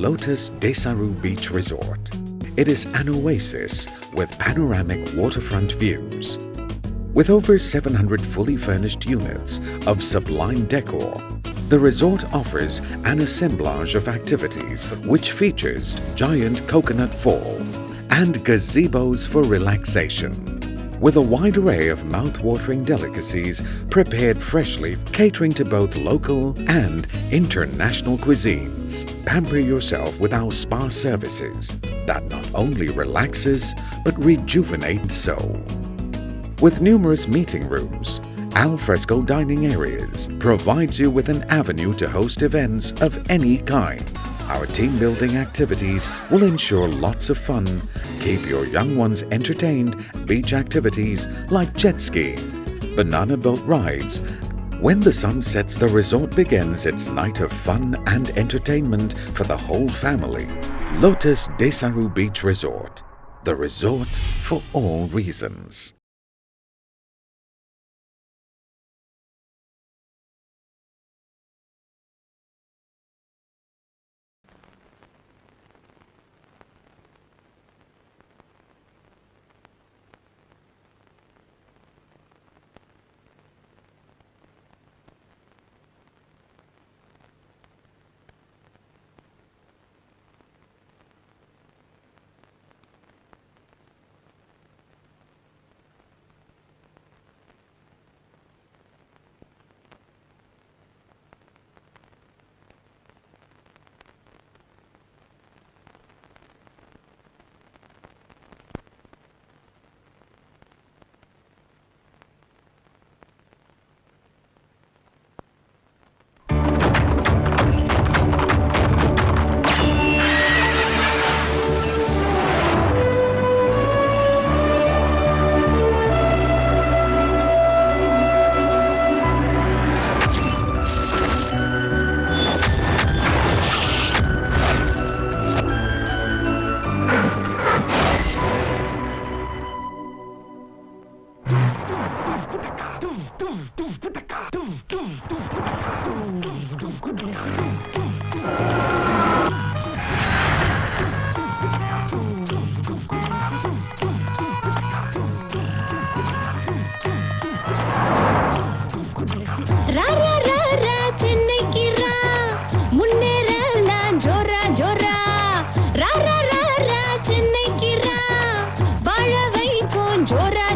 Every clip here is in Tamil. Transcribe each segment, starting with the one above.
Lotus Desaru Beach Resort. It is an oasis with panoramic waterfront views. With over 700 fully furnished units of sublime decor, the resort offers an assemblage of activities which features giant coconut fall and gazebos for relaxation. With a wide array of mouth-watering delicacies prepared freshly, catering to both local and international cuisines. Pamper yourself with our spa services that not only relaxes but rejuvenates the soul. With numerous meeting rooms, al fresco dining areas provides you with an avenue to host events of any kind. Our team-building activities will ensure lots of fun. Keep your young ones entertained. Beach activities like jet skiing, banana boat rides. When the sun sets, the resort begins its night of fun and entertainment for the whole family. Lotus Desaru Beach Resort, the resort for all reasons.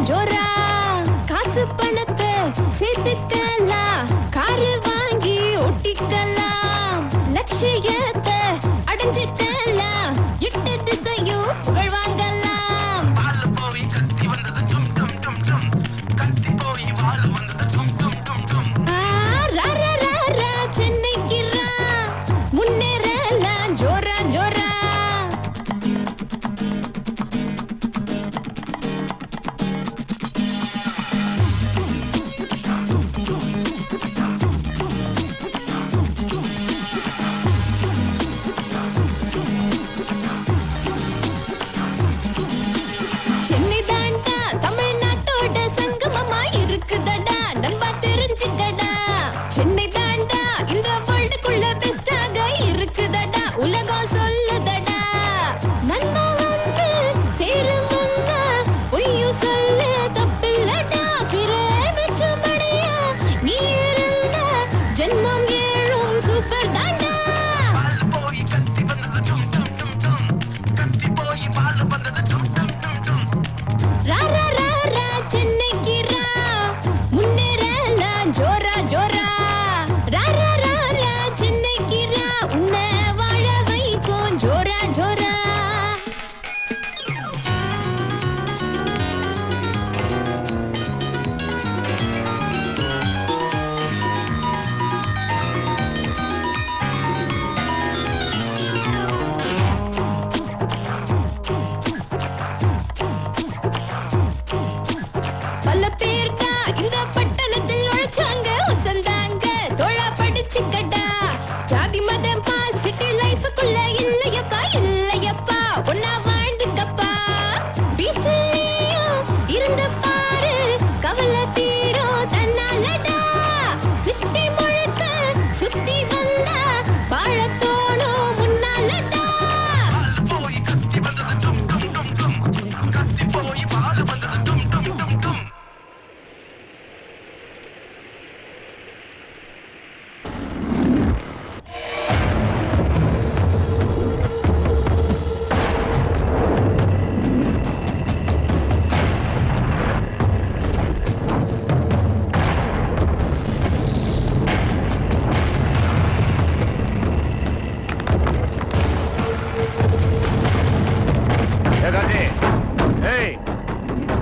ஜோரா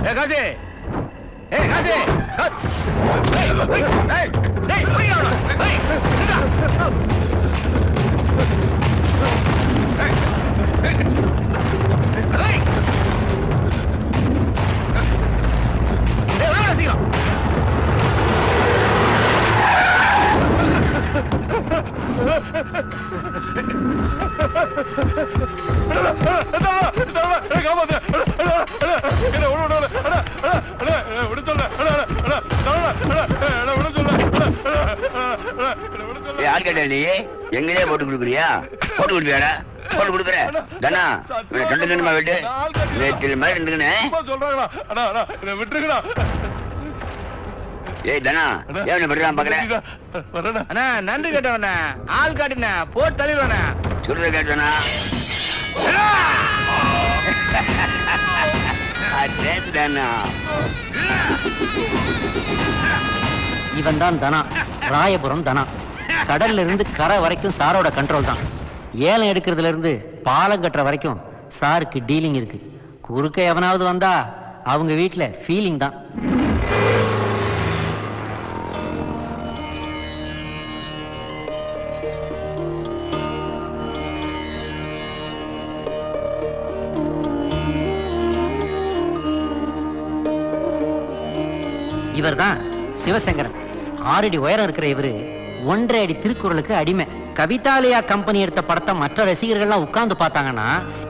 காசி காசி யார் கேட்ட நீ எங்கேயே போட்டு கொடுக்குறியா? போட்டு கொடுப்பியாடா? போட்டு கொடுக்குற தானா? ரெண்டு கண்டுமா விட்டு வேட்டில் மாதிரி இருந்துக்கணே விட்டுருக்கா. ஏய் தானா ஏன் படுறான் பாக்குறேன்? அண்ணா நன்றி கேட்டவண்ண ஆள் காட்டின போட்டு தள்ளிடுவானே. சொல்ற கேட்டனா இவன் தான் தனா, ராயபுரம் தனா. கடல்ல இருந்து கரை வரைக்கும் சாரோட கண்ட்ரோல் தான். ஏலம் எடுக்கிறதுல இருந்து பாலம் கட்டுற வரைக்கும் சாருக்கு டீலிங் இருக்கு. குறுக்க எவனாவது வந்தா அவங்க வீட்டுல ஃபீலிங் தான். இவர் தான் சிவசங்கரன். 6 அடி உயரம் இருக்கிற இவரு 1.5 அடி திருக்குறளுக்கு அடிமை. கவிதாலயா கம்பெனி எடுத்த படத்தை மற்ற ரசிகர்கள்லாம் உட்கார்ந்து பார்த்தாங்கன்னா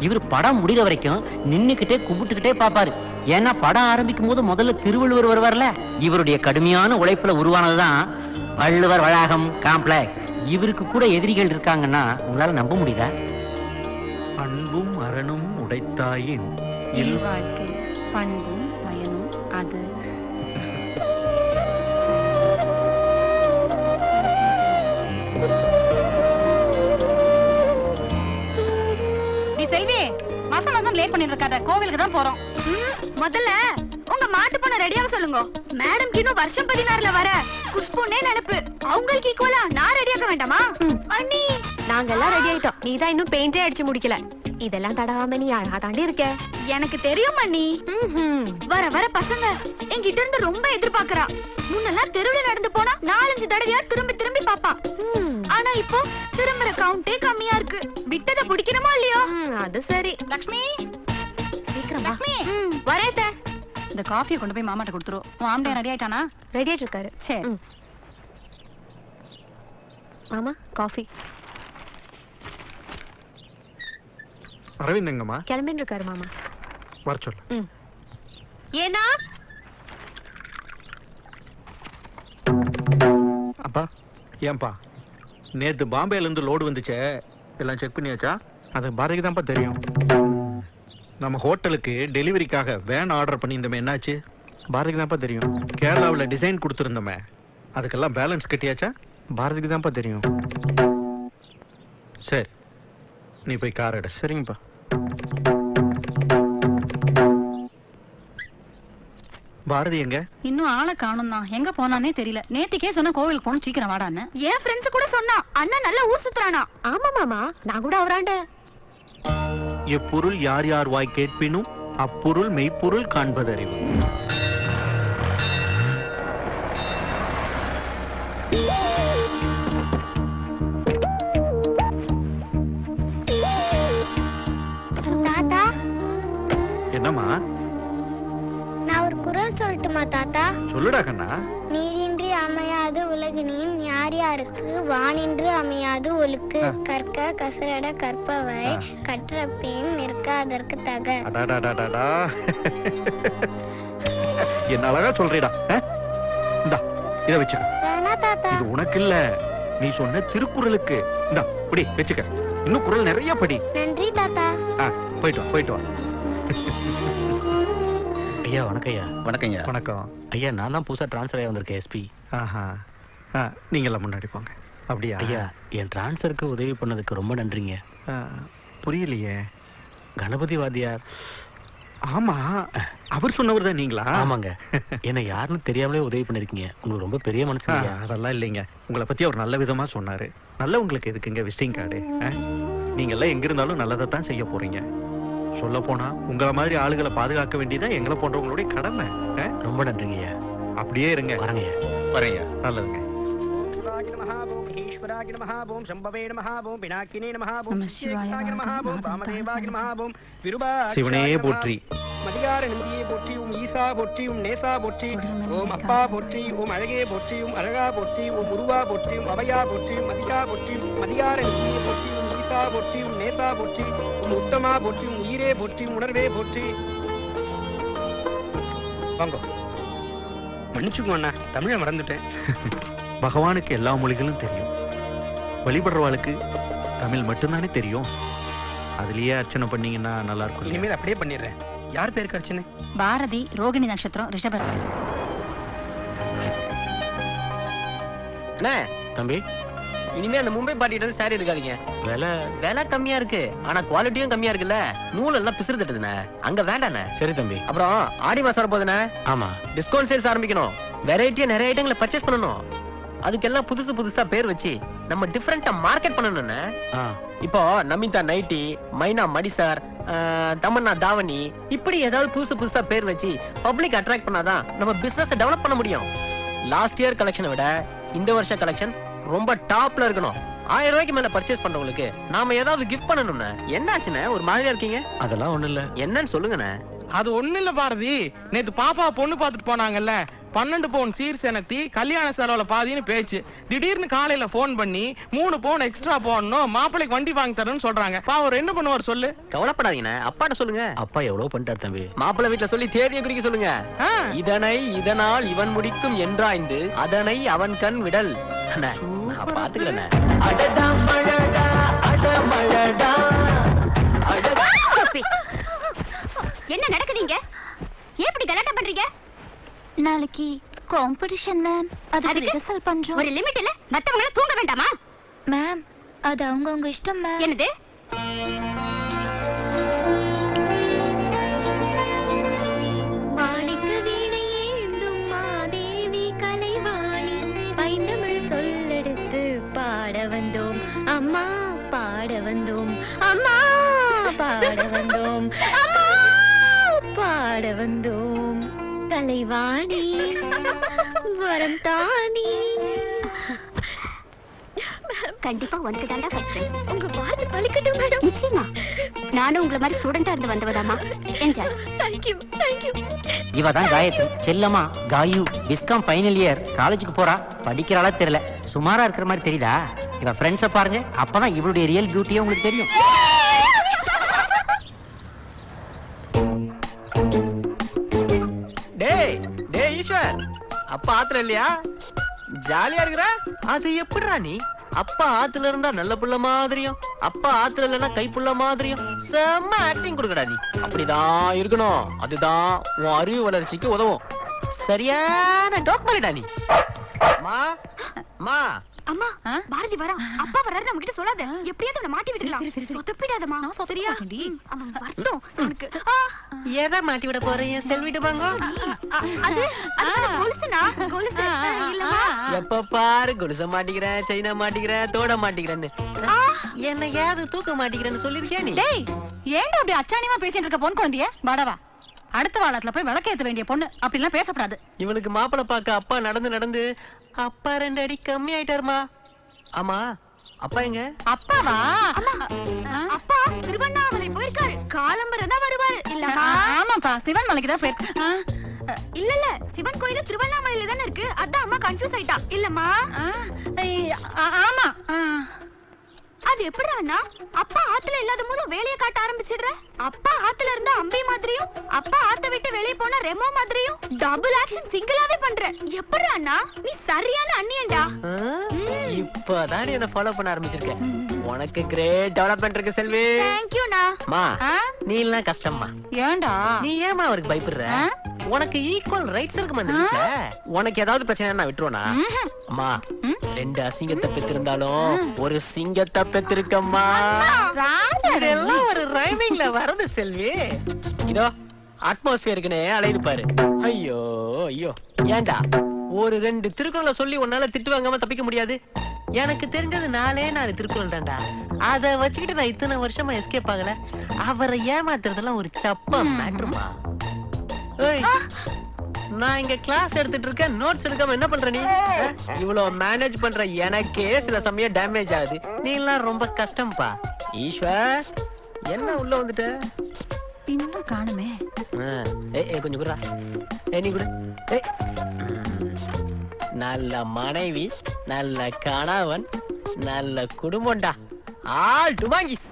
இவர் படம் முடிகிற வரைக்கும் நின்னுக்கிட்டே கும்பிட்டுக்கிட்டே பார்ப்பாரு. ஏன்னா படம் ஆரம்பிக்கும் போது முதல்ல திருவள்ளுவர் வருவார்ல, இவருடைய கடுமையான உழைப்புல உருவானதுதான் வள்ளுவர் வளாகம் காம்ப்ளெக்ஸ். இவருக்கு கூட எதிரிகள் இருக்காங்கன்னா உங்களால நம்ப முடியுதா? அன்பும் அரணும் உடைத்தாயின் இல்வாழ்க்கை பண்பும் பயனும் அது. செல்வி, மாசம் மாசம் லேட் பண்ணிட்டு இருக்காத, கோவிலுக்கு தான் போறோம். முதல்ல உங்க மாட்டு பொண்ண ரெடியாக சொல்லுங்க. மேடம் இன்னும் வருஷம் 16ல வர குஷ்புனே நினைப்பு. அவங்களுக்கு ஈக்குவலா நான் ரெடியாக வேண்டாமா? அண்ணி நாங்க எல்லாம் ரெடி ஆயிட்டோம். நீ தான் இன்னும் பெயிண்டே அடிச்சு முடிக்கல. இதெல்லாம் தடவாம நீ அழகா தாண்டி இருக்க. எனக்கு தெரியும் அண்ணி. வர வர பசங்க என்கிட்ட இருந்து ரொம்ப எதிர்பார்க்கறா. முன்னெல்லாம் தெருவுல நடந்து போனா 4-5 தடவையா திரும்பி திரும்பி பாப்பா. ஆனா இப்போ திரும்புற கவுண்டே கம்மியா இருக்கு. விட்டத பிடிக்கணுமா இல்லையோ? அது சரி. லக்ஷ்மி, சீக்கிரம் லக்ஷ்மி வரேத்த. இந்த காஃபியை கொண்டு போய் மாமாட்ட கொடுத்துரு. உன் ஆம்பளையா ரெடி ஆயிட்டானா? ரெடி ஆயிட்டு இருக்காரு. சரி மாமா காஃபி. அரவிந்த் எங்கம்மா? கிளம்பிட்டு இருக்காரு மாமா. வர சொல்லு. ஏனா அப்பா ஏன்பா நேத்து பாம்பேல இருந்து லோடு வந்துச்சே, எல்லாம் செக் பண்ணியாச்சா? அது பாரதிக்கு தான்ப்பா தெரியும். நம்ம ஹோட்டலுக்கு டெலிவரிக்காக வேன் ஆர்டர் பண்ணியிருந்தோமே, என்னாச்சு? பாரதிக்கு தான்ப்பா தெரியும். கேரளாவில் டிசைன் கொடுத்துருந்தோமே, அதுக்கெல்லாம் பேலன்ஸ் கட்டியாச்சா? பாரதிக்கு தான்ப்பா தெரியும். சரி, நீ போய் கார் எடு. சரிங்கப்பா. பாரதி எங்க? இன்னும் ஆளை காணும் தான். எங்க போனானே தெரியல. நேத்திக்கே சொன்ன கோவிலுக்கு போகணும், சீக்கிரம் வாடான்னு. என் ஃப்ரெண்ட்ஸ் கூட சொன்னா அண்ணா நல்லா ஊர் சுத்துறானா. ஆமா மாமா, நான் கூட அவராண்ட. எப்பொருள் யார் யார் வாய் கேட்பினும் அப்பொருள் மெய்ப்பொருள் காண்பதறிவு. தாத்தா, என்னம்மா? நான் ஒரு குறள் சொல்லட்டுமா தாத்தா? சொல்லுடா கண்ணா. நீரின்றி அமையாது உலகினின் யார் யாருக்கு வானின்று அமையாது ஒழுக்கு. கற்க கசரட கற்பவை கற்ற பின் நிற்க அதற்கு தக. அடாடாடாடா, என்ன அழகா சொல்றீடா. இந்தா இத வச்சுக்க. வேணா தாத்தா. இது உனக்கு இல்ல, நீ சொன்ன திருக்குறளுக்கு. இந்தா படி வச்சுக்க. இன்னும் குறள் நிறைய படி. நன்றி தாத்தா. போயிட்டு வா, போயிட்டு வா. ஐயா வணக்கம். ஐயா வணக்கங்க. வணக்கம் ஐயா, நான் தான் புதுசா டிரான்ஸ்ஃபர் ஆகி வந்திருக்கேன் எஸ்பி. ஆஹா, நீங்களாம் முன்னாடி போங்க. அப்படியா? ஐயா, என் டிரான்ஸ்ஃபருக்கு உதவி பண்ணதுக்கு ரொம்ப நன்றிங்க. புரியலையே. கணபதி வாத்தியார். ஆமா, அவர் சொன்னவர் தான் நீங்களா? ஆமாங்க. என்ன யாருன்னு தெரியாமலே உதவி பண்ணிருக்கீங்க. உங்களுக்கு ரொம்ப பெரிய மனசு. அதெல்லாம் இல்லைங்க, உங்களை பத்தி அவர் நல்ல விதமா சொன்னாரு. நல்ல உங்களுக்கு எதுக்குங்க விசிட்டிங் கார்டு? நீங்க எல்லாம் எங்க இருந்தாலும் நல்லதை தான் செய்ய போறீங்க. சொல்ல போனா உங்கள மாதிரி ஆளுகளை பாதுகாக்க வேண்டியதா எங்களை போன்றவங்களுடைய கடமை. ரொம்ப நன்றிங்க ஐயா. அப்படியே இருங்க. வரங்க ஐயா. வரையா நல்லதுங்க. சிவனே போற்றி. மதியார நந்தியை போற்றி, ஈசா போற்றி, நேசா போற்றி, ஓம் அப்பா போற்றி, ஓம் அழகே போற்றி, அழகா போற்றி, உருவா போற்றி, அவையா போற்றி, மதியா போற்றி, மதியார நந்தியை போற்றி, ஈசா போற்றி, நேசா போற்றி, உத்தமா போற்றி, உயிரே போற்றி, உணர்வே போற்றி. வாங்க மன்னிச்சுக்கோ அண்ணா, தமிழை மறந்துட்டேன். பகவானுக்கு எல்லா மொழிகளும் தெரியும். வழிபடுறவாளுக்கு தமிழ் மட்டும்தானே தெரியும். அதுலயே அர்ச்சனை பண்ணீங்கன்னா நல்லா இருக்கும். இனிமேல் அப்படியே பண்ணிடுறேன். யார் பேருக்கு அர்ச்சனை? பாரதி, ரோகிணி நட்சத்திரம், ரிஷபம். அண்ணே தம்பி, இனிமே அந்த மும்பை பாட்டிட்டு வந்து சாரி எடுக்காதீங்க. விலை கம்மியா இருக்கு, ஆனா குவாலிட்டியும் கம்மியா இருக்குல்ல. நூல் எல்லாம் பிசுறு தட்டுதுண்ணே. அங்க வேண்டாண்ணே. சரி தம்பி. அப்புறம் ஆடி மாசம் வரப்போகுதுண்ணே. ஆமா, டிஸ்கவுண்ட் சேல்ஸ் ஆரம்பிக்கணும். வெரைட்டியா நிறைய ஐட்டங்களை பர்ச்சேஸ் பண்ணணும். அதுக்கெல்லாம் புதுசா பேர் வச்சு நம்ம டிஃபரெண்டா மார்க்கெட் பண்ணணும்னு. இப்போ நமிதா நைட்டி, மைனா மடிசார், தமன்னா தாவணி, இப்படி ஏதாவது புதுசா பேர் வச்சு பப்ளிக் அட்ராக்ட் பண்ணாதான் நம்ம பிசினஸ் டெவலப் பண்ண முடியும். லாஸ்ட் இயர் கலெக்ஷனை விட இந்த வருஷ கலெக்ஷன் ரொம்ப டாப்ல இருக்கணும். 1000 ரூபாய்க்கு மேல பர்ச்சேஸ் பண்றவங்களுக்கு நாம ஏதாவது கிஃப்ட் பண்ணணும்னு. என்னாச்சுண்ணே ஒரு மாதிரியா இருக்கீங்க? அதெல்லாம் ஒண்ணு இல்ல. என்னன்னு சொல்லுங்கண்ணே. அது ஒண்ணு இல்ல பாரதி, நேத்து பாப்பா பொண்ணு பாத்துட்டு போனாங்கல்ல, 12 பவுன் சீர் செனத்தி கல்யாண செலவுல பாதின்னு பேச்சு. திடீர்னு காலையில போன் பண்ணி 3 பவுன் எக்ஸ்ட்ரா போடணும், மாப்பிள்ளைக்கு வண்டி வாங்கி தரணும்னு சொல்றாங்க. அவர் என்ன பண்ணுவார் சொல்லு? கவலைப்படாதீங்கண்ணே, அப்பாட்ட சொல்லுங்க. அப்பா எவ்வளவு பண்ணிட்டார் தம்பி. மாப்பிள்ளை வீட்டுல சொல்லி தேதியை குறிக்க சொல்லுங்க. இதனால் இவன் முடிக்கும் என்றாய்ந்து அதனை அவன் கண் விடல். நான் பாத்துக்கிறேன். என்ன நடக்குதுங்க? ஏன் இப்படி கலாட்டா பண்றீங்க? நாளைக்கு காம்படிஷன் மேம், அதுக்கு ரிஹர்சல் பண்றோம். ஒரு லிமிட் இல்ல, மத்தவங்கள தூங்க வேண்டாமா மேம்? அது அவங்கவங்க இஷ்டம் மேம். என்னது? மாணிக்க வீணையேந்தும் மாதேவி கலைவாணி, பைந்தமிழ் சொல்லெடுத்து பாட வந்தோம் அம்மா, பாட வந்தோம் அம்மா, பாட வந்தோம் அம்மா, பாட வந்தோம் கலைவாணி, வரம் தானி. கண்டிப்பா உனக்கு தாண்டா ஃபர்ஸ்ட் பிரைஸ். உங்க வார்த்தை பலிக்கட்டும் மேடம். நிச்சயமா. நானும் உங்களை மாதிரி ஸ்டூடெண்டா இருந்து வந்தவதாமா. என்ஜாய். Thank you. இவ தான் காயத்ரி, செல்லமா காயு. பிஸ்காம் ஃபைனல் இயர், காலேஜுக்கு போறா. படிக்கிறாளா தெரியல, சுமாரா இருக்கிற மாதிரி தெரியுதா? இவ ஃப்ரெண்ட்ஸை பாருங்க, அப்பதான் இவளுடைய ரியல் பியூட்டியே உங்களுக்கு தெரியும். டேய் ஈஸ்வர், அப்பா ஆத்துல இல்லையா? ஜாலியா இருக்கிற? அது எப்படிடா நீ? அப்பா ஆத்துல இருந்தா நல்ல புள்ள மாதிரியும், அப்பா ஆத்துல இல்லைன்னா கைப்புள்ள மாதிரியும் செம்ம ஆக்டிங் கொடுக்கடா நீ. அப்படிதான் இருக்கணும், அதுதான் உன் அறிவு வளர்ச்சிக்கு உதவும். சரியான டாக்டர்டா நீ. மா அம்மா, பாரதி வரா. அப்பா வராரு, நம்ம கிட்ட சொல்லாத. எப்படியாவது அவனை மாட்டி விடலாம். சரி சொதப்பிடாதம்மா. சரியா? அவன் வரட்டும். எனக்கு எதை மாட்டி விட போறீங்க? செல்விட்டு வாங்க. அது கொலுசுனா? கொலுசு இல்லம்மா. எப்ப பாரு கொலுச மாட்டிக்கிறேன், செயினா மாட்டிக்கிறேன், தோட மாட்டிக்கிறேன்னு. என்ன ஏது தூக்க மாட்டிக்கிறேன்னு சொல்லிருக்கியா நீ? டேய், ஏன்டா அப்படி அச்சாணியமா பேசிட்டு இருக்க பொன் குழந்தைய? பாடவா, அடுத்த வாரத்துல போய் விளக்கேத்த வேண்டிய பொண்ணு, அப்படிலாம் பேசப்படாது. இவளுக்கு மாப்பிளை பார்க்க அப்பா நடந்து அப்பா 2 அடி கம்மி ஆயிட்டாருமா. ஆமா, அப்பா எங்க? அப்பாவா? அப்பா திருவண்ணாமலை போயிருக்காரு. காலம்பரம் தான் வருவாரு. இல்லம்மா? ஆமாப்பா, சிவன் மலைக்கு தான் போயிருக்காரு. இல்ல சிவன் கோயில் திருவண்ணாமலையில தானே இருக்கு. அதான் அம்மா கன்ஃபியூஸ் ஆயிட்டா. இல்லம்மா? ஆமா. அது எப்படின்னா, அப்பா ஆத்துல இல்லாத போது வேலையை காட்ட ஆரம்பிச்சிடுற. அப்பா ஆத்துல இருந்தா அம்பி மாதிரியும், அப்பா ஆத்த விட்டு வெளியே போனா ரெமோ மாதிரியும் டபுள் ஆக்ஷன் சிங்கிளாவே பண்ற. எப்படின்னா நீ சரியான அண்ணியன்டா. இப்பதான் என்ன ஃபாலோ பண்ண ஆரம்பிச்சிருக்க. உனக்கு கிரேட் டெவலப்மென்ட் இருக்கு செல்வி. தேங்க் யூ னா. மா, நீ எல்லாம் கஷ்டம்மா. ஏன்டா நீ ஏமா அவருக்கு பயப்படுற? உனக்கு ஈக்குவல் ரைட்ஸ் இருக்கு அந்த வீட்ல. உனக்கு ஏதாவது பிரச்சனை நான் விட்டுருவனா? அம்மா, 2 அசிங்கத்தை பெற்றிருந்தாலும் ஒரு சிங்கத்தை பெற்றிருக்கம்மா. இதெல்லாம் ஒரு ரைமிங்ல வருது செல்வி. இதோ அட்மாஸ்பியருக்குனே அலையுது பாரு. ஐயோ ஐயோ, ஏண்டா ஒரு 2 திருக்குறளை சொல்லி உன்னால திட்டு வாங்காம தப்பிக்க முடியாது? எனக்கு தெரிஞ்சது 4 திருக்குறள் தான்டா. அத வச்சுக்கிட்டு நான் இத்தனை வருஷமா எஸ்கேப் ஆகல. அவரை ஏமாத்துறதெல்லாம் ஒரு சப்ப மேட்டருமா. நான் இங்க கிளாஸ் எடுத்துட்டு இருக்கேன், நோட்ஸ் எடுக்காம என்ன பண்ற நீ? இவ்வளவு மேனேஜ் பண்ற எனக்கே சில சமயம் டேமேஜ் ஆகுது. நீ எல்லாம் ரொம்ப கஷ்டம்பா. ஈஸ்வர் என்ன உள்ள வந்துட்ட? இன்னும் காணுமே. கொஞ்சம் குடுறா. நீ குடு. நல்ல மனைவி, நல்ல கணவன், நல்ல குடும்பம்டா. ஆல் டுமாங்கிஸ்.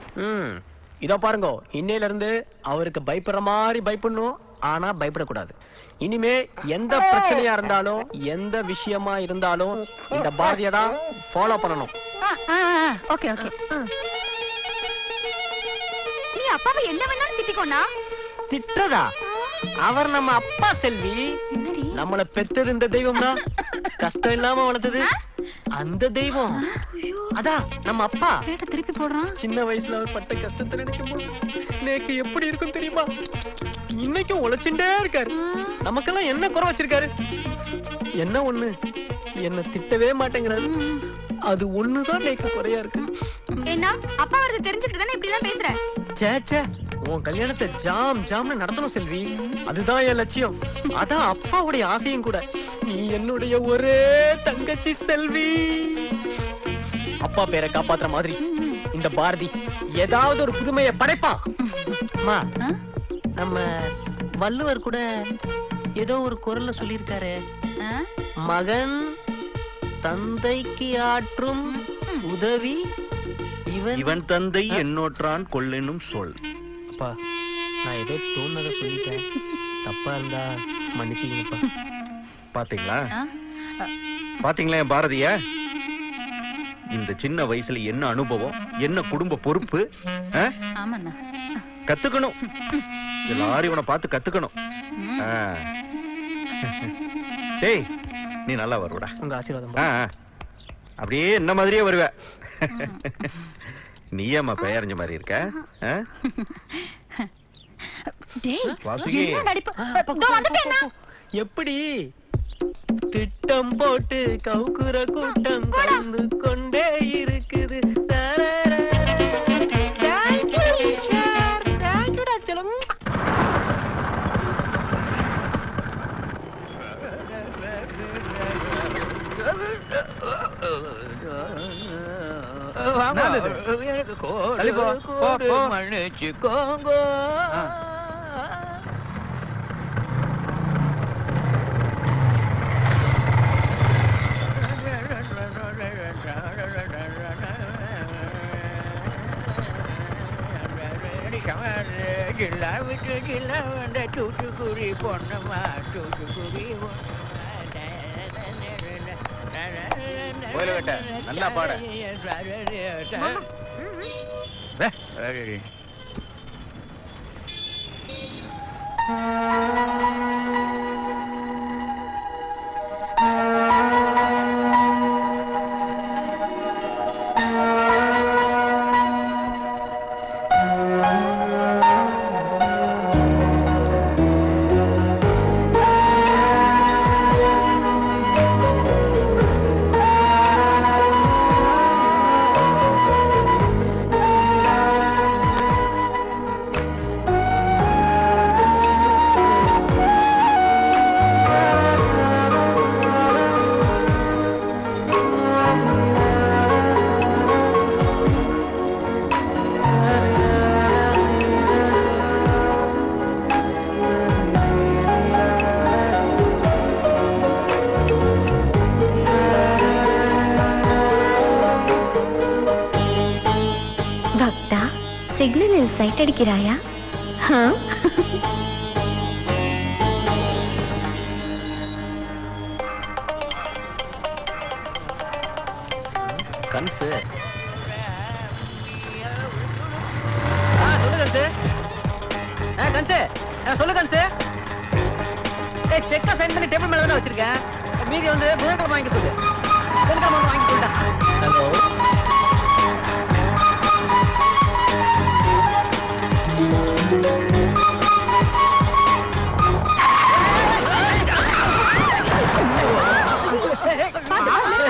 இதோ பாருங்க, இன்னையில இருந்து அவருக்கு பயப்படுற மாதிரி பயப்படணும். ஆனா பயப்படக்கூடாது. இனிமே எந்த பிரச்சனையா இருந்தாலும் எந்த விஷயமா இருந்தாலும் இந்த பாரதியை தான் ஃபாலோ பண்ணணும். Okay okay. நீ அப்பாவை என்ன வேணாலும் திட்டிக்கோனா? திட்டுறதா? அவர் நம்ம அப்பா செல்வி. நம்மள பெத்தது இந்த தெய்வம் தான். கஷ்டம் இல்லாம வளர்த்தது அந்த தெய்வம். அதான் நம்ம அப்பா. திருப்பி போடுறான். சின்ன வயசுல அவர் பட்ட கஷ்டத்தை நினைக்கும் போது நேக்கு எப்படி இருக்கும் தெரியுமா? இன்னைக்கும் உழைச்சுட்டே இருக்காரு. நமக்கெல்லாம் என்ன குறை வச்சிருக்காரு? என்ன ஒண்ணு, என்ன திட்டவே மாட்டேங்கிறாரு. அது ஒண்ணுதான் நேக்கு குறையா இருக்கு. என்ன அப்பா வரது தெரிஞ்சுக்கிட்டு தானே இப்படி எல்லாம் பேசுற? சேச்சே, உன் கல்யாணத்தை ஜாம்னு நடத்தணும் செல்வி. அதுதான் என் லட்சியம். அதான் அப்பாவுடைய ஆசையும் கூட. நீ என்னுடைய ஒரே தங்கச்சி செல்வி. அப்பா பேரை காப்பாத்துற மாதிரி இந்த பாரதி ஏதாவது ஒரு புதுமையை படைப்பான். அம்மா, நம்ம வள்ளுவர் கூட ஏதோ ஒரு குரல்ல சொல்லியிருக்காரு, மகன் தந்தைக்கு ஆற்றும் உதவி இவன் தந்தை என்னோற்றான் கொள்ளெனும் சொல். அப்பா, நான் ஏதோ தோணுனதை சொல்லிட்டேன். தப்பா இருந்தா மன்னிச்சுக்கங்கப்பா. பாத்தீங்களா என் பாரதிய? இந்த சின்ன வயசுல என்ன அனுபவம், என்ன குடும்ப பொறுப்பு. கத்துக்கணும். எல்லாரும் இவனை பார்த்து கத்துக்கணும். டேய், நீ நல்லா வருவடா. உங்க ஆசீர்வாதம். அப்படியே என்ன மாதிரியே வருவ. நீ ஏமா பெயர்ஞ்ச மாதிரி இருக்க? எப்படி திட்டம் போட்டு கவுக்குற கூட்டம் கலந்து கொண்டே இருக்குது. மன்னிச்சுக்கோங்க. தூத்துக்குடி பொண்ணமா, தூத்துக்குடி நல்லா பாட. சிக்னலில் சைட் அடிக்கிறாயா? கன்சு சொல்லு கன்சு. கன்சு சொல்லு கன்சு. செக்க சைன் பண்ணி டேபிள் மேல தானே வச்சிருக்கேன். மீதி வந்து புதன்கிழமை வாங்கி சொல்லு. புதன்கிழமை வந்து வாங்கி சொல்லிட்டேன். ஹலோ,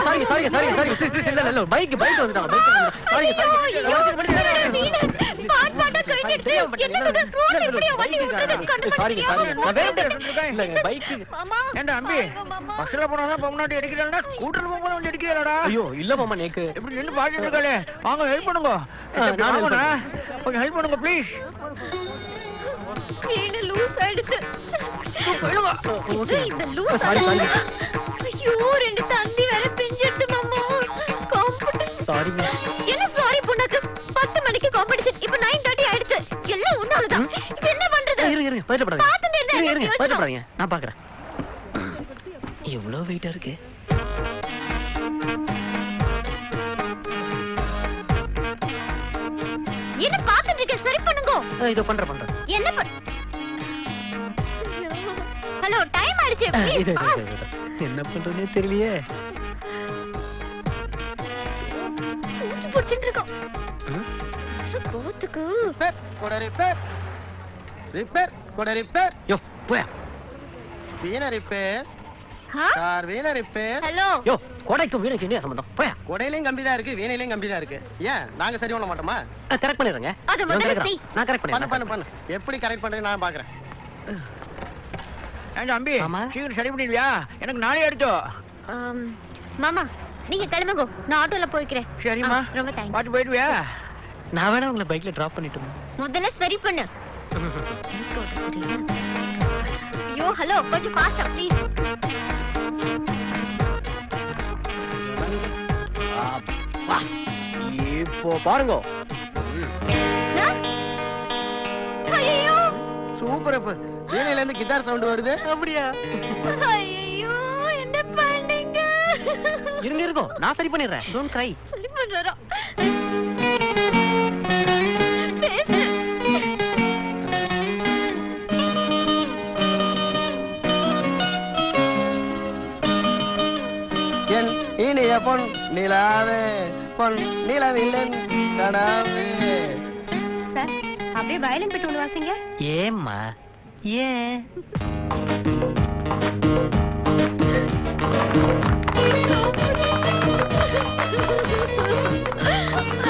சாரி பைக் வந்துட்டாங்க பைக் ஏண்டா அம்பி பஸ்ல போனாதான் பொம்னாட்டி அடிக்கிறாடா ஸ்கூட்டர்ல போகும்போது வந்து அடிக்கிறாடா ஐயோ இல்ல மாமா நேக்கு எப்படி நின்னு பாத்துட்டு இருக்காளே வாங்க ஹெல்ப் பண்ணுங்க கொஞ்சம் ஹெல்ப் பண்ணுங்க ப்ளீஸ் வீணு லூஸ் ஆயிடுச்சு இந்த லூஸ் சாரி ஐயோ ரெண்டு தந்தி வேற பிஞ்சிடுது மாமா காம்படிஷன் சாரி என்ன சாரி பொண்ணுக்கு 10 மணிக்கு காம்படிஷன் இப்போ 9:30 ஆயிடுச்சு எல்லாம் ஒண்ணாலதான் இப்போ என்ன பண்றது இருங்க பதட்டப்படாதீங்க பாத்துட்டு என்ன பதட்டப்படாதீங்க நான் பாக்குறேன் எவ்வளவு வெயிட்டா இருக்கு என்ன பாத்துட்டு இருக்க சரி பண்ணுங்க இதோ பண்றேன் என்ன ஹலோ டைம் ஆயிடுச்சு ப்ளீஸ் என்ன பண்றதுனே தெரியலையே பூச்சி புடிச்சிட்டு இருக்கோம் கோத்துக்கு ரிப்பேர் யோ போயா வீண ரிப்பேர் சார் வீண ரிப்பேர் ஹலோ யோ கோடைக்கும் வீணைக்கு என்ன சம்பந்தம் போயா கொடையிலையும் கம்பி தான் இருக்கு வீணையிலையும் கம்பி தான் இருக்கு ஏன் நாங்க சரி பண்ண மாட்டோமா கரெக்ட் பண்ணிடுறேங்க அது முதல்ல செய். நான் கரெக்ட் பண்ணு எப்படி கரெக்ட் பண்றது நான் பாக்குறேன் ஏண்டா அம்பி ஆமா. சீக்கிரம் சரி பண்ணிடுவியா எனக்கு நாளே எடுத்தோம் மாமா நீங்க கிளம்புங்க நான் ஆட்டோல போய்க்கிறேன் சரிம்மா ரொம்ப தேங்க்ஸ் பாத்து போயிடுவியா நான் வேணா உங்களை பைக்ல டிராப் பண்ணிட்டு முதல்ல சரி பண்ணு ஐயோ ஹலோ கொஞ்சம் ஃபாஸ்டா ப்ளீஸ் இப்போ பாருங்க ஐயோ சூப்பர் அப்ப வீணையில இருந்து கிட்டார் சவுண்ட் வருது அப்படியா ஐயோ என்ன பண்ணீங்க இருங்க நான் சரி பண்ணிடுறேன் டோன்ட் கிரை சரி பண்றோம் பேசு என் இனிய பொன் நிலாவே பொன் நிலவில்லன் கடாவே சார் அப்படியே வயலின் பெட்டு ஒன்று வாசிங்க ஏம்மா ஏன்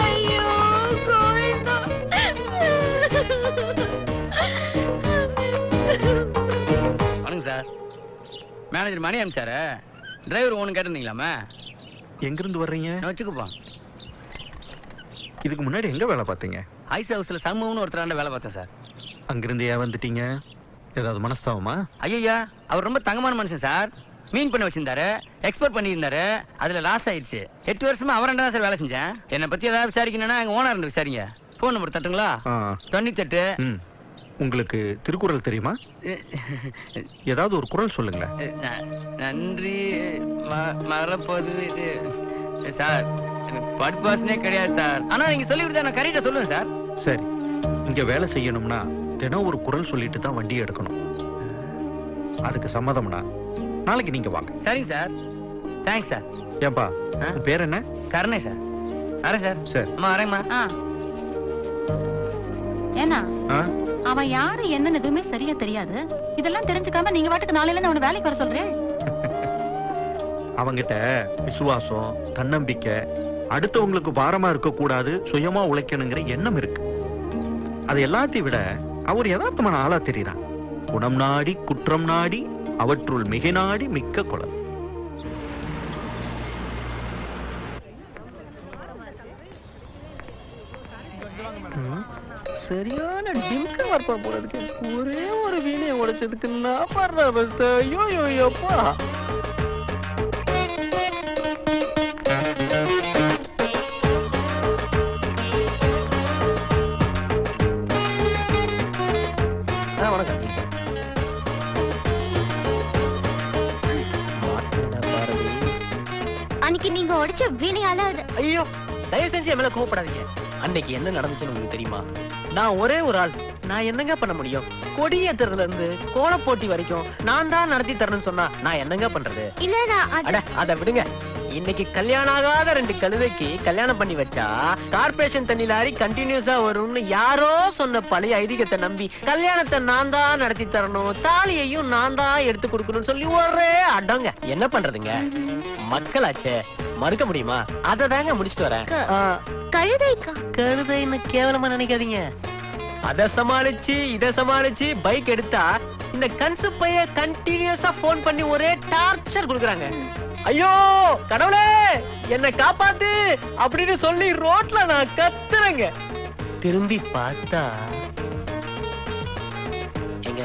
ஐயோ கோவிந்தா வணக்கம் சார் மேனேஜர் மணி அனுப்பிச்சாரு டிரைவர் ஒன்று கேட்டிருந்தீங்களாமே எங்கிருந்து வர்றீங்க வச்சுக்குப்பா இதுக்கு முன்னாடி எங்க வேலை பார்த்தீங்க ஐஸ் ஹவுஸில் சண்முகம்னு ஒருத்தராண்ட வேலை பார்த்தேன் சார் அங்கிருந்து ஏன் வந்துட்டீங்க ஏதாவது மனஸ்தாபமா ஐயா அவர் ரொம்ப தங்கமான மனுஷன் சார் மீன் பண்ண வச்சிருந்தாரு எக்ஸ்போர்ட் பண்ணியிருந்தாரு அதுல லாஸ் ஆயிடுச்சு 8 வருஷமா அவரண்டா தான் சார் வேலை செஞ்சேன் என்னை பத்தி ஏதாவது விசாரிக்கணும்னா எங்க ஓனர் விசாரிங்க ஃபோன் நம்பர் தட்டுங்களா 98 ம் உங்களுக்கு திருக்குறள் தெரியுமா ஏதாவது ஒரு குறள் சொல்லுங்களேன் நன்றி மறப்பது இது சார் எனக்கு படிப்பாசனே கிடையாது சார் ஆனா நீங்க சொல்லி கொடுத்தா நான் கரெக்டா சொல்லுவேன் சார் சரி இங்க வேலை செய்யணும்னா தினம் ஒரு குறள் சொல்லிட்டு தான் வண்டி எடுக்கணும் அதுக்கு சம்மதம்னா நாளைக்கு நீங்க வாங்க சரிங்க சார் தேங்க்ஸ் சார் ஏன்பா உன் பேர் என்ன கருணை சார் வரேன் சார் சரி அம்மா வரேம்மா ஏன்னா ஆ அவன் யாரு என்னன்னு எதுவுமே சரியா தெரியாது இதெல்லாம் தெரிஞ்சுக்காம நீங்க வாட்டுக்கு நாளையில இருந்து அவனை வேலைக்கு வர சொல்றேன் அவங்கிட்ட விசுவாசம் தன்னம்பிக்கை அடுத்தவங்களுக்கு பாரமா இருக்க கூடாது சுயமா உழைக்கணுங்கிற எண்ணம் இருக்கு அது எல்லாத்தையும் விட அவர் யதார்த்தமான ஆளா தெரியறான் குணம் நாடி குற்றம் நாடி அவற்றுள் மிக நாடி மிக்க குலம் சரியான டிம்க வரப்பா போல இருக்கு ஒரே ஒரு வீணையை உடைச்சதுக்கு நான் பாடுற அவஸ்தை ஐயோ ஐயோப்பா வணக்கம் அன்னைக்கு நீங்க உடைச்ச வீணையால ஐயோ தயவு செஞ்சு என் மேல கோவப்படாதீங்க அன்னைக்கு என்ன நடந்துச்சுன்னு உங்களுக்கு தெரியுமா நான் ஒரே ஒரு ஆள் நான் என்னங்க பண்ண முடியும் கொடியேத்துறதுல இருந்து கோல போட்டி வரைக்கும் நான் தான் நடத்தி தரணும்னு சொன்னா நான் என்னங்க பண்றது இல்ல அட அத விடுங்க இன்னைக்கு கல்யாணம் ஆகாத 2 கழுதைக்கு கல்யாணம் பண்ணி வச்சா கார்பரேஷன் தண்ணி லாரி கண்டினியூஸா வரும்னு யாரோ சொன்ன பழைய ஐதீகத்தை நம்பி கல்யாணத்தை நான் தான் நடத்தி தரணும் தாலியையும் நான் தான் எடுத்து கொடுக்கணும்னு சொல்லி ஒரே அடங்க என்ன பண்றதுங்க மக்களாச்சே மறுக்க முடியுமா? அத தாங்க முடிச்சிட்டு வரேன். கழுதைக்கா? கழுதைன்னு கேவலமா நினைக்காதீங்க. அத சமாளிச்சு இத சமாளிச்சு பைக் எடுத்தா இந்த கன்சு பைய கண்டினியூஸா போன் பண்ணி ஒரே டார்ச்சர் கொடுக்குறாங்க. ஐயோ கடவுளே என்ன காப்பாத்து அப்படின்னு சொல்லி ரோட்ல நான் கத்துறேங்க. திரும்பி பார்த்தா எங்க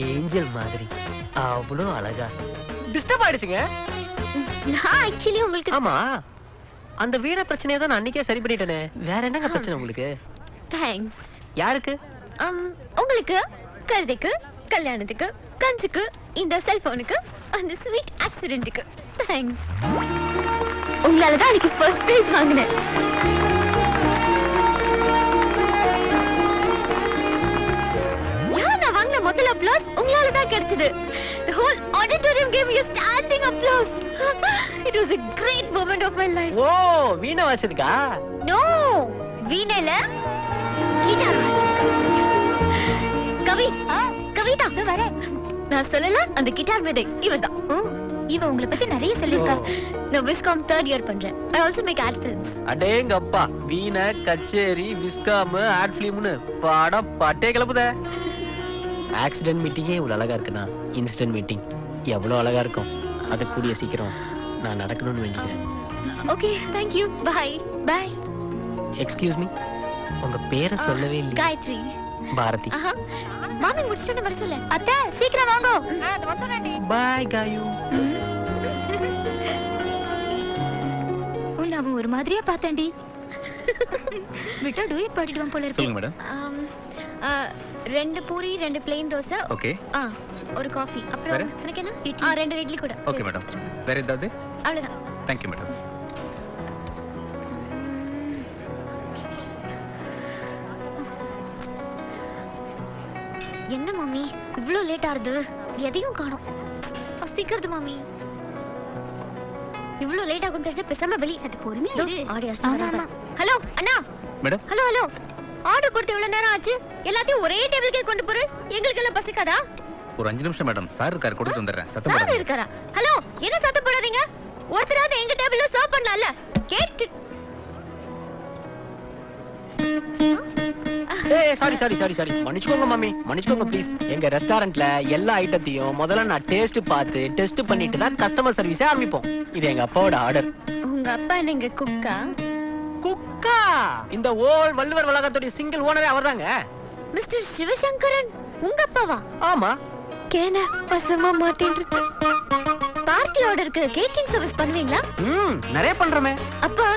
ஏஞ்சல் மாதிரி அவ்வளோ அழகா டிஸ்டர்ப் ஆயிடுச்சுங்க. நான் ஆக்சுவலி உங்களுக்கு ஆமா அந்த வீட பிரச்சனையை தான் நான் அன்னைக்கே சரி பண்ணிட்டேனே. வேற என்னங்க பிரச்சனை உங்களுக்கு? தேங்க்ஸ். யாருக்கு? உங்களுக்கு, கழுதைக்கு, கல்யாணத்துக்கு, கன்சுக்கு, இந்த செல்போனுக்கு, அந்த ஸ்வீட் ஆக்சிடென்ட்டுக்கு தேங்க்ஸ். உங்களால தான் அன்னைக்கு ஃபர்ஸ்ட் பிரைஸ் வாங்கினேன். நான் வாங்கின முதல் அப்ளாஸ் உங்களால தான் கிடைச்சது. The whole auditorium gave me a standing applause. It was a great moment of my life. ஓ வீணை வாசிச்சதுக்கா? No, வீணைல கிட்டார் வாசிச்சேன். கவிதா வர நான் சொல்லல அந்த கிட்டார் மேதை இவதான். இவ உங்களை பத்தி நிறைய சொல்லிருக்கா. நான் விஸ்காம் 3rd year பண்றேன். I also make ad films. அடேங்கப்பா வீணை கச்சேரி விஸ்காம் ஆட் ஃபிலிம்னு படம் பட்டே கிளப்புதே. ஆக்சிடென்ட் மீட்டிங்கே இவ்வளவு அழகா இருக்குன்னா இன்சிடென்ட் மீட்டிங் எவ்வளவு அழகா இருக்கும். அது கூடிய சீக்கிரம் நான் நடக்கணும்னு வேண்டிக்கிறேன். Okay thank you. bye bye. Excuse me உங்க பேரை சொல்லவே இல்லை. காயத்ரி. பாரதி. மாமி முடிச்சிட்டு வர சொல்ல. அத்தை சீக்கிரம் வாங்க. அது வந்துறேன்டி. பை காயு. உள்ள அவன் ஒரு மாதிரியா பார்த்தான்டி. விட்டா டூயட் பாடிடுவான் போல இருக்கு. சொல்லுங்க madam. 2 puri 2 plane dosa. Okay. ஒரு காஃபி. அப்புறம் எனக்கு என்ன? 2 இட்லி கூட. Okay madam. வேற ஏதாவது? அவ்வளவுதான். Thank you madam. என்ன மாமி இவ்ளோ லேட் ஆகுது? எதையும் காணோம். சீக்கிரது மாமி. இவ்ளோ லேட் ஆகும் தெரிஞ்சா பேசாம வெளிய சட்டு போறீங்க. ஆடியன்ஸ் வராங்க. ஹலோ அண்ணா. மேடம். Hello hello. ஆர்டர் கொடுத்து எவ்வளவு நேரம் ஆச்சு? எல்லாத்தையும் ஒரே டேபிளுக்கே கொண்டு போற. எங்களுக்கு எல்லாம் பசிக்காதா? ஒரு 5 நிமிஷம் மேடம். சார் இருக்காரு கொடுத்து வந்துறேன். சத்தம் சார் போடாதீங்க. இருக்காரா? ஹலோ என்ன சத்தம் போடாதீங்க? ஒருத்தராவது எங்க டேபிள்ல சர்வ் பண்ணலாம்ல. கேட். ஏய் சாரி மன்னிச்சுக்கோங்க மாமி மன்னிச்சுக்கோங்க ப்ளீஸ். எங்க ரெஸ்டாரண்ட்ல எல்லா ஐட்டத்தையும் முதல்ல நான் டேஸ்ட் பார்த்து டெஸ்ட் பண்ணிட்டு தான் கஸ்டமர் சர்வீஸே ஆரம்பிப்போம். இது எங்க அப்பாவோட ஆர்டர். உங்க அப்பா நீங்க குக்கா? குக்கா? இந்த ஓல் வள்ளுவர் வளாகத்தோட சிங்கிள் ஓனரே அவர்தாங்க. மிஸ்டர் சிவசங்கரன் உங்க அப்பாவா? ஆமா. கேன பசமா மாட்டேன்றது. பார்ட்டி ஆர்டருக்கு கேட்டரிங் சர்வீஸ் பண்ணுவீங்களா? நிறைய பண்றோமே. அப்பா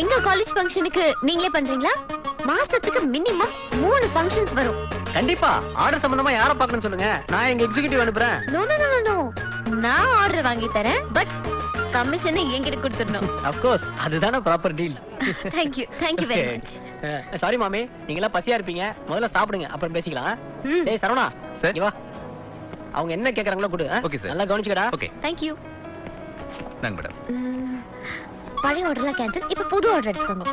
எங்க காலேஜ் ஃபங்க்ஷனுக்கு நீங்களே பண்றீங்களா? மாசத்துக்கு மினிமம் 3 ஃபங்க்ஷன்ஸ் வரும். கண்டிப்பா. ஆர்டர் சம்பந்தமா யாரை பார்க்கணும்னு சொல்லுங்க. நான் எங்க எக்ஸிகியூட்டிவ் அனுப்புறேன். No no no no. நான் ஆர்டர் வாங்கி தரேன். பட் கமிஷனை என்கிட்ட கொடுத்துடணும். Of course. அதுதானே proper deal. Thank you very much. Sorry மாமி நீங்க எல்லாம் பசியா இருப்பீங்க. முதல்ல சாப்பிடுங்க அப்புறம் பேசிக்கலாம். டேய் சரவணா சார் இங்க வா. அவங்க என்ன கேக்குறாங்களோ கொடு. Okay sir. நல்லா கவனிச்சுக்கடா. ஓகே. Thank you. நாங்க மேடம். பழைய ஆர்டர்லாம் கேன்சல். இப்போ புது ஆர்டர் எடுத்துக்கோங்க.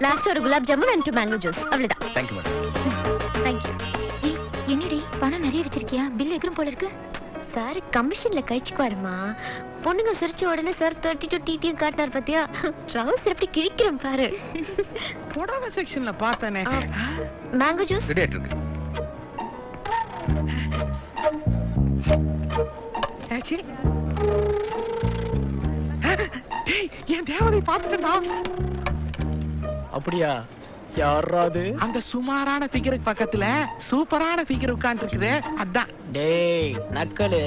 லாஸ்ட் ஒரு gulab jamun and 2 mango juice. அவ்வளவுதான். Thank you madam. Thank you. என்னடி பணம் நிறைய வச்சிருக்கியா? பில் எግరం போல இருக்கு. சார் கமிஷன்ல கழிச்சுக்குவாருமா. பொண்ணுங்க சிரிச்ச உடனே சார் 32 டீத்தியும் காட்டினார் பாத்தியா? ட்ரவுசர் எப்படி கிழிக்கிறேன் பாரு. புடவை செக்ஷன்ல பார்த்தனே. மேங்கோ ஜூஸ் ரெடி ஆயிட்டு இருக்கு. என் தேவதை பாத்துட்டா. அப்படியா? யாராது? அந்த சுமாரான ஃபிகருக்கு பக்கத்துல சூப்பரான ஃபிகர் உட்கார்ந்து இருக்குது. அதான். டேய் நக்கலு.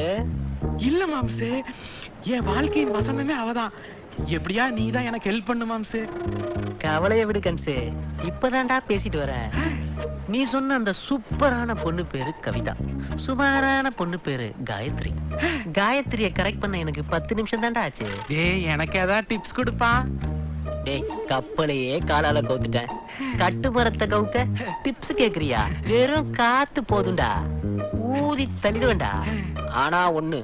இல்ல மாம்சே, என் வாழ்க்கையின் வசனமே அவதான். எப்படியா நீ தான் எனக்கு ஹெல்ப் பண்ணு மாம்சே. கவலைய விடு கன்சே. இப்பதான்டா பேசிட்டு வரேன். நீ சொன்ன அந்த சூப்பரான பொண்ணு பேரு கவிதா. சுமாரான பொண்ணு பேரு காயத்ரி. காயத்ரிய கரெக்ட் பண்ண எனக்கு 10 நிமிஷம் தான்டா ஆச்சு. டேய் எனக்கு ஏதாவது டிப்ஸ் கொடுப்பா. டேய் கப்பலையே காலால கவுத்துட்டேன். கட்டு மரத்தை கவுக்க டிப்ஸ் கேக்குறியா? வெறும் காத்து போதும்டா. ஊதி தள்ளிடுவேண்டா. ஆனா ஒண்ணு,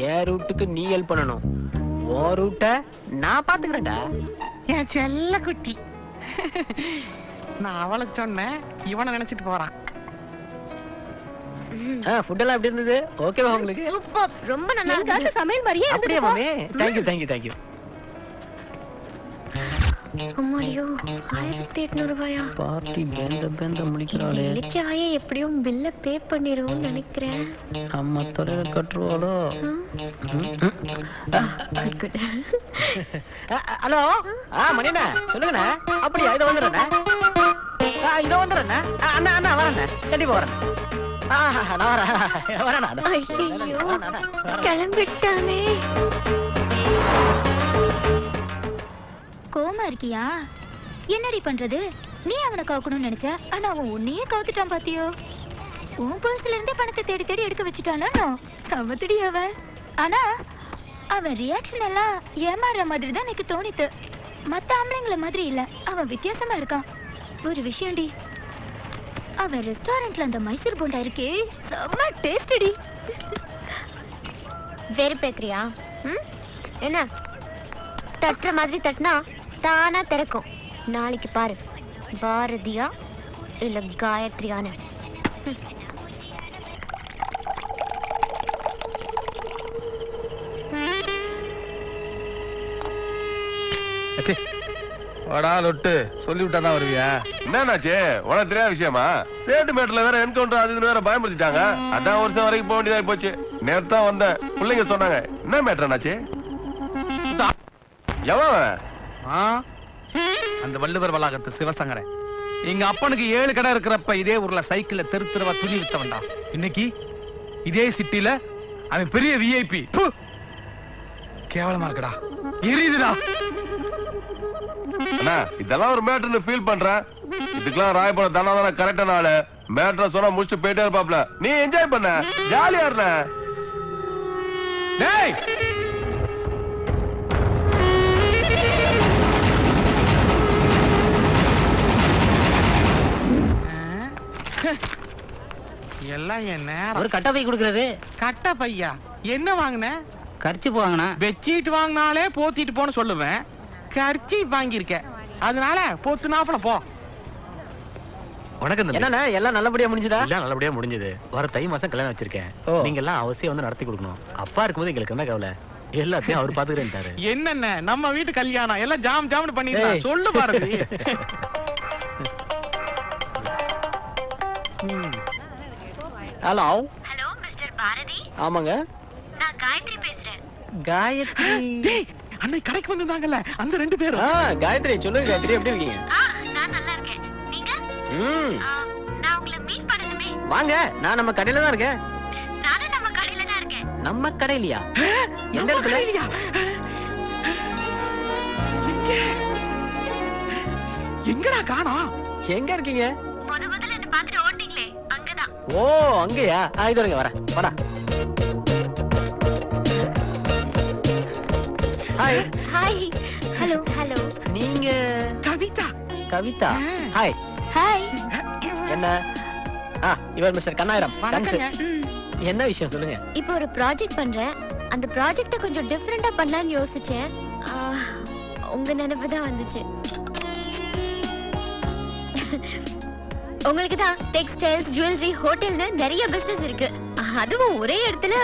என் ரூட்டுக்கு நீ ஹெல்ப் பண்ணணும். ஓ ரூட்ட நான் பாத்துக்கிறேன்டா. என் செல்ல குட்டி. நான் அவளை சொன்னேன், இவனை நினைச்சிட்டு போறான். ஃபுட் எல்லாம் எப்படி இருந்தது? ஓகேவா உங்களுக்கு? சூப்பர், ரொம்ப நல்லா இருக்கு. சமையல் மாதிரியே அப்படியே மாமே. Thank you. அம்மாடியோ, 1800 ரூபாயா? பார்ட்டி பேந்த முடிக்கிறாளே. இளிச்சாயே எப்படியும் பில்ல பே பண்ணிடுவோம்னு நினைக்கிறேன். அம்மா தொலைல கட்டுருவாளோ? ஹலோ, மணியண்ணா சொல்லுங்கண்ணா. அப்படியா, இதை வந்துடுறேண்ணா. இதோ வந்துடுறேண்ணா. அண்ணா வரேண்ணா, கண்டிப்பா வரேன். நான் வரேன். ஐயோ, கிளம்பிட்டானே. கோமா இருக்கியா? என்னடி பண்றது? நீ அவனை கவுக்கணும்னு நினைச்ச, ஆனா அவன் உன்னையே கவுத்துட்டான் பாத்தியோ? உன் பர்ஸ்ல இருந்தே பணத்தை தேடி தேடி எடுக்க வச்சுட்டானோ? சமத்துடி அவன். ஆனா அவன் ரியாக்ஷன் எல்லாம் ஏமாற மாதிரி தான் எனக்கு தோணித்து. மத்த ஆம்பளைங்கள மாதிரி இல்ல, அவன் வித்தியாசமா இருக்கான். ஒரு விஷயம்டி, அவன் ரெஸ்டாரண்ட்ல அந்த மைசூர் போண்டா இருக்கே, செம்ம டேஸ்டி. வெறுப்பேக்கிறியா? என்ன தட்டுற மாதிரி தட்டினா தானா திறக்கும். நாளைக்கு பாரு, பாரதியா இல்ல காயத்ரியான்னு. வாடா லொட்டு, சொல்லி விட்டா தான் வருவியா? என்னாச்சு? உனக்கு தெரியாத விஷயமா? சேட்டு மேட்ல வேற என்கவுண்டர் அதுன்னு வேற பயன்படுத்திட்டாங்க. அதான் வருஷம் வரைக்கும் போக வேண்டியதா போச்சு. நேத்து தான் வந்தேன், பிள்ளைங்க சொன்னாங்க. என்ன மேட்டர்னாச்சு? எவன்? அந்த வள்ளுவர் வளாகத்து சிவசங்கரன். எங்க அப்பனுக்கு 7 கடை இருக்கிறப்ப இதே ஊர்ல சைக்கிள்ல தெருவா துணி வித்தவன்டா. இன்னைக்கு இதே சிட்டில அவன் பெரிய விஐபி. கேவலமா இருக்கடா, எரியுதுடா. அண்ணா, இதெல்லாம் ஒரு மேட்டர்னு ஃபீல் பண்றேன். இதுக்கெல்லாம் ராயபுரம் தானே கரெக்டான ஆளு. மேட்டரை சொன்னா முடிச்சுட்டு போயிட்டே இருப்பாப்ல. நீ என்ஜாய் பண்ண, ஜாலியா இருந்த. டேய், எல்லாம் என்ன ஒரு கட்ட பை கொடுக்கறது. கட்ட பையா? என்ன வாங்கின? கர்ச்சி போவாங்கண்ணா. பெட்ஷீட் வாங்கினாலே போத்திட்டு போன்னு சொல்லுவேன். கர்ச்சி வாங்கியிருக்க, அதனால போத்துனாப்புல போ. வணக்கம். என்னண்ணா, எல்லாம் நல்லபடியா முடிஞ்சதா? எல்லாம் நல்லபடியா முடிஞ்சது. வர தை மாசம் கல்யாணம் வச்சிருக்கேன். நீங்க எல்லாம் அவசியம் வந்து நடத்தி கொடுக்கணும். அப்பா இருக்கும்போது எங்களுக்கு என்ன கவலை, எல்லாத்தையும் அவர் பாத்துக்கிறேன்ட்டாரு. என்னென்ன நம்ம வீட்டு கல்யாணம் எல்லாம் ஜாம் ஜாம்னு பண்ணிடலாம். சொல்லு Bharathi. Hello. Hello mister Bharathi. ஆமாங்க, நான் காயத்ரி பேசுறேன். காயத்ரி. அன்னை கடைக்கு வந்திருந்தாங்கல்ல அந்த 2 பேரும். காயத்ரி, சொல்லுங்க காயத்ரி, எப்படி இருக்கீங்க? நான் நல்லா இருக்கேன். நீங்க? நான் உங்களை மீட் பண்ணணுமே. வாங்க, நான் நம்ம கடையில தான் இருக்கேன். நானும் நம்ம கடையில தான் இருக்கேன். நம்ம கடையிலயா? எந்த இடத்துல? எங்கடா காணோம்? எங்க இருக்கீங்க? முதல்ல என்ன பாத்துட்டு ஓட்டிங்களே, அங்கதான். ஓ, அங்கயா? இது வரேன், வாடா. ஹாய். ஹாய். ஹலோ. நீங்க? கவிதா. ஹாய். என்ன? இவர் மிஸ்டர் கண்ணாயிரம். என்ன விஷயம் சொல்லுங்க. இப்போ ஒரு ப்ராஜெக்ட் பண்றேன். அந்த ப்ராஜெக்ட்ட கொஞ்சம் டிஃபரெண்டா பண்ணலாம்னு யோசிச்சேன். உங்க நினைப்பு தான் வந்துச்சு. உங்களுக்கு தான் டெக்ஸ்டைல்ஸ், ஜுவல்லரி, ஹோட்டல்னு நிறைய பிசினஸ் இருக்கு. அதுவும் ஒரே இடத்துல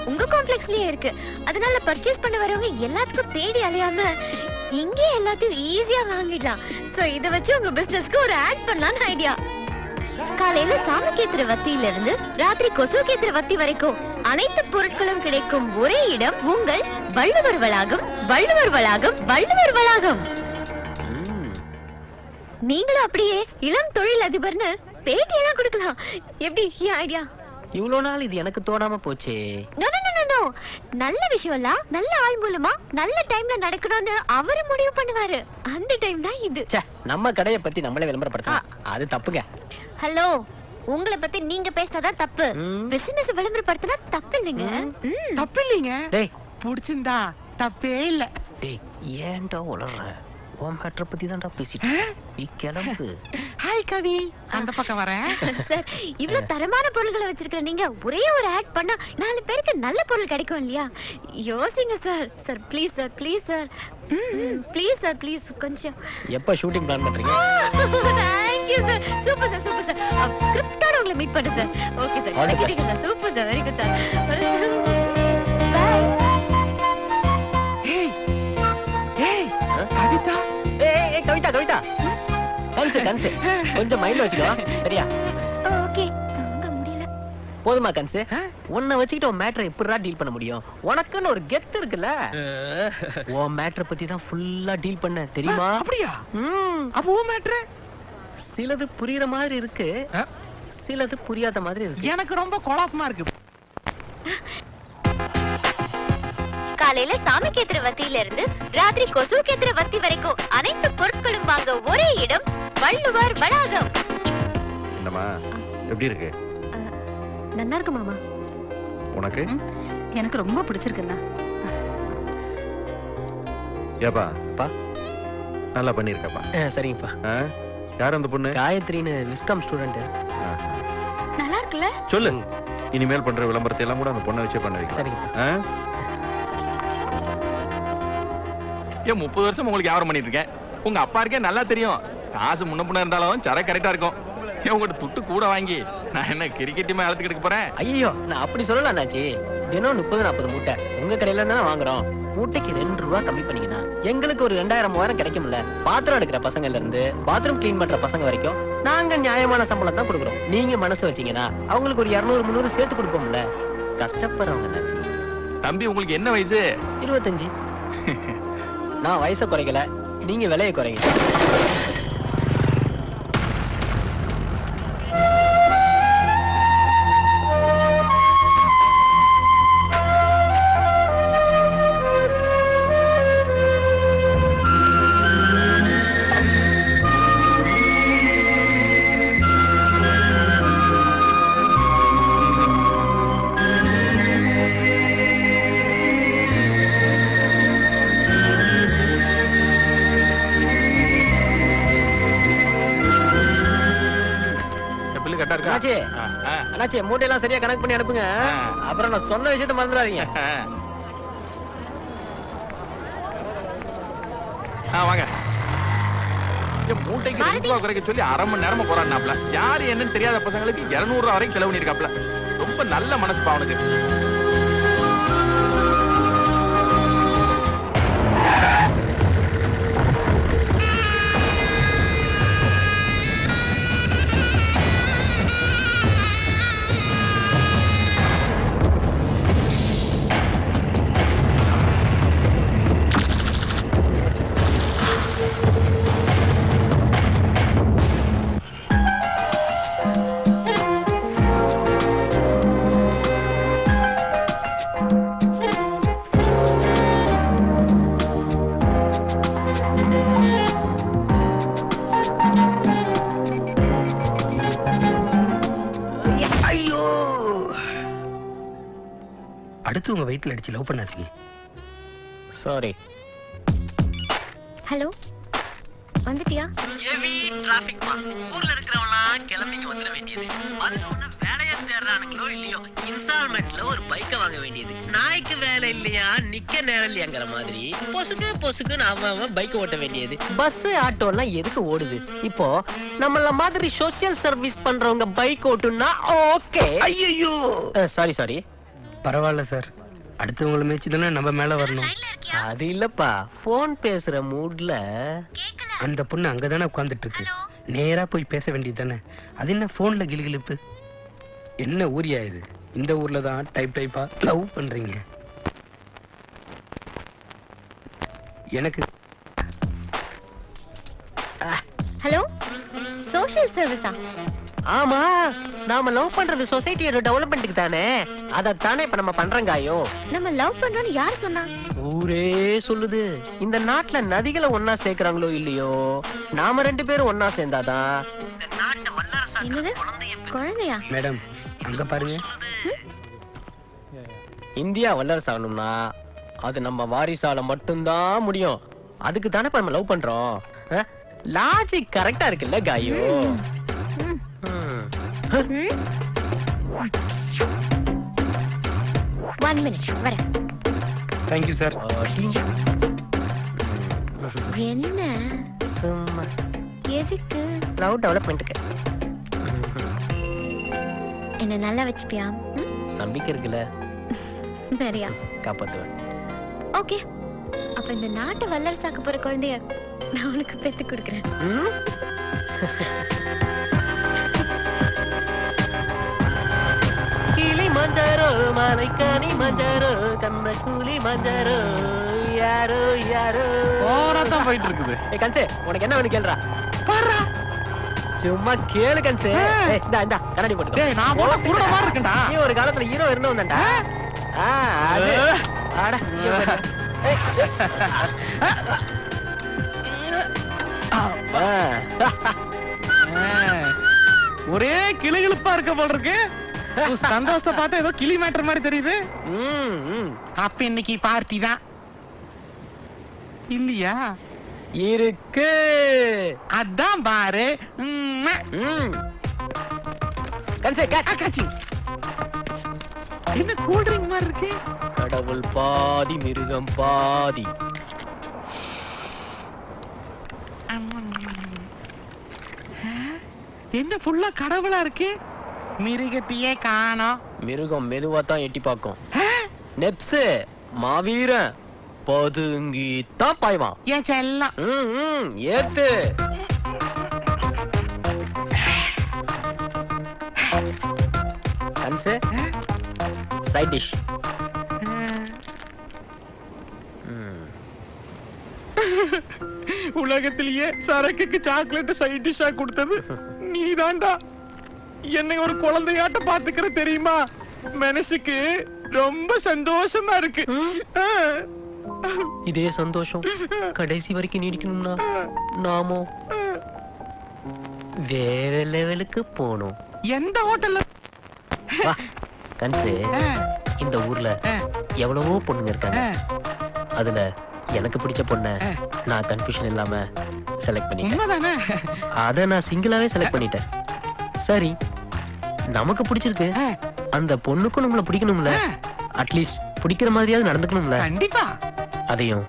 உங்க காம்ப்ளெக்ஸ்லயே இருக்கு. அதனால பர்ச்சேஸ் பண்ண வரவங்க எல்லாத்துக்கும் தேடி அலையாம இங்கே எல்லாத்தையும் ஈஸியா வாங்கிடலாம். சோ இத வச்சு உங்க பிசினஸ்க்கு ஒரு ஆட் பண்ணலாம்னு ஐடியா. காலையில சாமிக்கேத்திர வத்தியில இருந்து ராத்திரி கொசுக்கேத்திர வத்தி வரைக்கும் அனைத்து பொருட்களும் கிடைக்கும் ஒரே இடம் உங்கள் வள்ளுவர் வளாகம். வள்ளுவர் வளாகம், வள்ளுவர் வளாகம். நீங்களும் அப்படியே இளம் தொழில் அதிபர்னு பேட்டி எல்லாம் கொடுக்கலாம். எப்படி ஐடியா? இவ்வளவு நாள் இது எனக்கு தோணாம போச்சே. நல்ல விஷயம் எல்லாம் நல்ல ஆள் மூலமா நல்ல டைம்ல நடக்கணும்னு அவரு முடிவு பண்ணுவாரு. அந்த டைம் தான் இது. நம்ம கடையை பத்தி நம்மளே விளம்பரப்படுத்தலாம், அது தப்புங்க. ஹலோ, உங்களை பத்தி நீங்க பேசினாதான் தப்பு. பிசினஸ் விளம்பரப்படுத்தினா தப்பு இல்லைங்க. தப்பு இல்லைங்க. டேய், புடிச்சிருந்தா தப்பே இல்ல. டேய், ஏன்டா உளறற? ஓம் ஹேட்டர் பத்தி தான்டா பேசிட்டு நீ கிளம்பு. ஹாய் கவி, அந்த பக்கம் வரேன். சார், இவ்வளவு தரமான பொருட்களை வச்சிருக்கிற நீங்க ஒரே ஒரு ஆட் பண்ணா 4 பேருக்கு நல்ல பொருள் கிடைக்கும் இல்லையா? யோசிங்க sir. Sir please sir, please sir, please sir, please கொஞ்சம். எப்ப ஷூட்டிங் பிளான் பண்றீங்க? Thank thank you sir. Super sir, super sir. ஸ்கிரிப்டோட உங்களை மீட் பண்றேன் sir. Okay sir. All the best. Sir. Super sir. Very good sir. Bye. Kavitha ஏய் கவிதா கவிதா கன்சு கொஞ்சம் மைண்ட்ல வச்சுக்கோ சரியா? ஓகே. தாங்க முடியல. போதுமா கன்சு? உன்னை வச்சுக்கிட்டு உன் மேட்டரை எப்படிடா டீல் பண்ண முடியும்? உனக்குன்னு ஒரு கெத்து இருக்குல்ல. உன் மேட்டரை பத்தி தான் ஃபுல்லா டீல் பண்ண தெரியுமா? அப்படியா? அப்போ உன் மேட்ரு சிலது புரியுற மாதிரி இருக்கு, சிலது புரியாத மாதிரி இருக்கு. எனக்கு ரொம்ப குழப்பமா இருக்கு. காலையில சாமி கேத்திர வத்தியில இருந்து ராத்திரி கொசு கேத்திர வத்தி வரைக்கும் அனைத்து பொருட்களும் வாங்க ஒரே இடம் வள்ளுவர் வளாகம். என்னம்மா எப்படி இருக்கு நல்லா இருக்கு மாமா. உனக்கு? எனக்கு ரொம்ப பிடிச்சிருக்குண்ணா. ஏப்பா பா நல்லா பண்ணிருக்கப்பா. சரிங்கப்பா. யார் அந்த பொண்ணு? காயத்ரின்னு விஸ்காம் ஸ்டூடெண்ட். நல்லா இருக்குல்ல? சொல்லு. இனிமேல் பண்ற விளம்பரத்தை எல்லாம் கூட அந்த பொண்ணை வச்சே பண்ண வைக்க. சரிங்கப்பா. ஏன் 30 வருஷம் உங்களுக்கு வியாபாரம் பண்ணிட்டு இருக்கேன். உங்க அப்பா இருக்கே நல்லா தெரியும். காசு முன்ன பின்ன இருந்தாலும் சர கரெக்டா இருக்கும். ஏன் உங்கள்கிட்ட துட்டு கூட வாங்கி நான் என்ன கிரிக்கெட் டீமா அழைத்து கிடக்க போறேன்? ஐயோ நான் அப்படி சொல்லல அண்ணாச்சி. தினம் 30-40 மூட்டை உங்க கடையில தான் வாங்குறோம். மூட்டைக்கு 2 ரூபா கம்மி பண்ணிக்கினா எங்களுக்கு ஒரு 2000-3000 கிடைக்கும்ல. பாத்திரம் எடுக்கிற பசங்கள்ல இருந்து பாத்ரூம் கிளீன் பண்ற பசங்க வரைக்கும் நாங்க நியாயமான சம்பளம் தான் கொடுக்குறோம். நீங்க மனசு வச்சீங்கன்னா அவங்களுக்கு ஒரு 200-300 சேர்த்து கொடுப்போம்ல. கஷ்டப்படுறவங்க அண்ணாச்சி. தம்பி உங்களுக்கு என்ன வயசு? 25. நான் வயசை குறைக்கல, நீங்க விலையை குறைங்க. அண்ணாச்சி, அண்ணாச்சி மூட்டையெல்லாம் சரியா கணக்கு பண்ணி அனுப்புங்க. அப்புறம் நான் சொன்ன விஷயத்தை மறந்துடாதீங்க. வாங்க. மூட்டைக்கு 2 ரூபா குறைக்க சொல்லி 1/2 மணி நேரமா போராடினாப்ல. யாரு என்னன்னு தெரியாத பசங்களுக்கு 200 ரூபா வரைக்கும் செலவு பண்ணிருக்காப்ல. ரொம்ப நல்ல மனசுப்பா அவனுக்கு. அடுத்து உங்க வயித்துல அடிச்சு லவ் பண்ணாதீங்க. சாரி. ஹலோ, வந்துட்டியா? ஹெவி டிராபிக் மா. ஊர்ல இருக்கிறவங்கலாம் கிளம்பிங்க வந்துட வேண்டியது. வந்தோட வேலைய தேடுறானுங்களோ இல்லையோ இன்ஸ்டால்மென்ட்ல ஒரு பைக்க வாங்க வேண்டியது. நாய்க்கு வேலை இல்லையா நிக்க நேரம் இல்லையாங்கிற மாதிரி பொசுக்குன்னு அவன் பைக் ஓட்ட வேண்டியது. பஸ் ஆட்டோ எல்லாம் எதுக்கு ஓடுது? இப்போ நம்மள மாதிரி சோசியல் சர்வீஸ் பண்றவங்க பைக் ஓட்டுனா ஓகே. ஐயோ சாரி. பரவாயில்ல சார். அடுத்தவங்கள மேய்ச்சி தானே நம்ம மேல வரணும். அது இல்லப்பா, போன் பேசுற மூட்ல. அந்த பொண்ணு அங்கதானே உட்கார்ந்துட்டு இருக்கு. நேரா போய் பேச வேண்டியது தானே. அது என்ன போன்ல கிளுகிளுப்பு? என்ன ஊரியா இது? இந்த ஊர்ல தான் டைப்பா லவ் பண்றீங்க. எனக்கு ஹலோ, சோஷியல் சர்வீஸா? ஆமா, நாம லவ் பண்றது சொசைட்டியோட டெவலப்மெண்ட்டுக்கு தானே. அதத்தானே இப்ப நம்ம பண்றங்காயோ. நம்ம லவ் பண்றோம்னு யார் சொன்னா? ஊரே சொல்லுது. இந்த நாட்டுல நதிகளை ஒன்னா சேர்க்கறாங்களோ இல்லையோ, நாம 2 பேரும் ஒன்னா சேர்ந்தாதான் இந்த நாட்டை என்னது? குழந்தையா? மேடம் அங்க பாருங்க. இந்தியா வல்லரசு ஆகணும்னா அது நம்ம வாரிசால மட்டும்தான் முடியும். அதுக்கு தானே இப்ப நம்ம லவ் பண்றோம். லாஜிக் கரெக்டா இருக்குல்ல காயோ? One minute, வரேன். Thank you sir. என்ன சும்மா எதுக்கு? லவ் டெவலப்மெண்ட்டுக்கு. என்ன நல்லா வச்சுப்பியா? நம்பிக்கை இருக்குல்ல, சரியா? காப்பாத்துவேன். ஓகே, அப்ப இந்த நாட்டை வல்லரசாக்க போற குழந்தைய நான் உனக்கு பெத்து கொடுக்குறேன். கிளி மஞ்சாரோ மலைக்காணி மஞ்சாரோ கண்ண கூலி மஞ்சாரோ யாரோ யாரோ ஓரத்தான் போயிட்டு இருக்குது. கன்சே உனக்கு என்ன வேணும் கேளுடா. பாரு சும்மா கேளு கன்சே. இந்தா கண்ணாடி போட்டு. டேய் நான் போல குருட மாதிரி இருக்கேன்டா. நீ ஒரு காலத்துல ஹீரோ இருந்தவன் தான்டா. அது ஆடா ஒரே கிளுகிளுப்பா இருக்க போல இருக்கு. சந்தோஷத்தை பார்த்தா ஏதோ கிளி மேட்டர் மாதிரி தெரியுது. அப்ப இன்னைக்கு பார்ட்டி தான் இல்லையா? இருக்கு. அதான் பாரு. கன்சே காச்சி என்ன கூல் ட்ரிங்க் மாதிரி இருக்கு. கடவுள் பாதி மிருகம் பாதி. என்ன ஃபுல்லா கடவுளா இருக்கு. மிருகத்தையே காணோம். மிருகம் மெதுவா தான் எட்டி பார்க்கும். நெப்ஸு மாவீரன் பதுங்கி தான் பாய்வான். ஏன் செல்லம். ஏத்து. கன்சே சைட் டிஷ். உலகத்திலேயே சரக்குக்கு சாக்லேட் சைட் டிஷ்ஷா கொடுத்தது நீதான்டா. என்னை ஒரு குழந்தையாட்ட பாத்துக்கிற தெரியுமா? மனசுக்கு ரொம்ப சந்தோஷமா இருக்கு. இதே சந்தோஷம் கடைசி வரைக்கும் நீடிக்கணும்னா நாமோ வேற லெவலுக்கு போகணும். எந்த ஹோட்டல்ல? கன்சே இந்த ஊர்ல எவ்வளவோ பொண்ணுங்க இருக்காங்க. அதுல எனக்கு பிடிச்ச பொண்ண நான் கன்ஃபியூஷன் இல்லாம செலக்ட் பண்ணிட்டேன். அத நான் சிங்கிளாவே செலக்ட் பண்ணிட்டேன். சரி நமக்கு பிடிச்சிருக்கு, அந்த பொண்ணுக்கும் நம்மள பிடிக்கணும்ல. அட்லீஸ்ட் பிடிக்கிற மாதிரியாவது நடந்துக்கணும்ல. கண்டிப்பா. அதையும்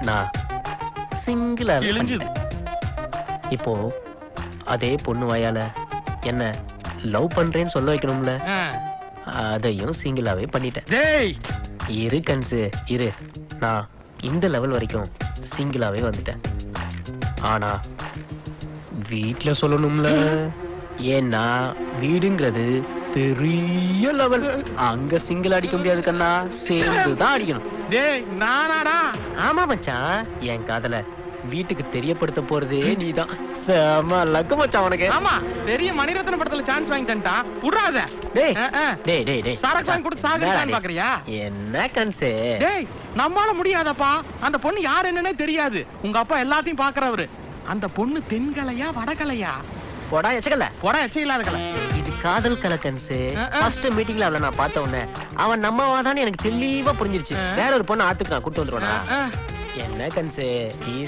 நான் சிங்கிளா இப்போ அதே பொண்ணு வாயால என்ன லவ் பண்றேன்னு சொல்ல வைக்கணும்ல. அதையும் சிங்கிளாவே பண்ணிட்டேன். இரு கன்சு இரு, நான் இந்த லெவல் வரைக்கும் சிங்கிளாவே வந்துட்டேன். ஆனா வீட்ல சொல்லணும்ல. ஏன்னா வீடுங்கிறது பெரிய லெவல். அங்க சிங்கிள் அடிக்க முடியாது கண்ணா, சேர்ந்துதான் அடிக்கணும். டேய் நானாடா? ஆமா மச்சான், என் காதல வீட்டுக்கு தெரியப்படுத்த போறதே நீதான். செம லக்கு மச்சான் உனக்கு. ஆமா, பெரிய மணிரத்ன படத்துல சான்ஸ் வாங்கி தண்டா. புடாத. டேய் டேய் டேய் டேய் சாரக் வாங்கி கொடுத்து சாகடிக்கான்னு பாக்குறியா? என்ன கன்சே? டேய் நம்மால முடியாதப்பா. அந்த பொண்ணு யார் என்னன்னே தெரியாது. உங்க அப்பா எல்லாத்தையும் பாக்குறவரு. அந்த பொண்ணு தென்கலையா வடகலையா? போடா எச்சகல. போடா எச்ச இல்லாத கலை. இது காதல் கலை கன்சே. ஃபர்ஸ்ட் மீட்டிங்ல அவளை நான் பார்த்த உடனே அவன் நம்மவாதான்னு எனக்கு தெளிவா புரிஞ்சிருச்சு. வேற ஒரு பொண்ணு ஆத்துக்கு நான் கூட்டு வந்துருவானா? என்ன கன்சே?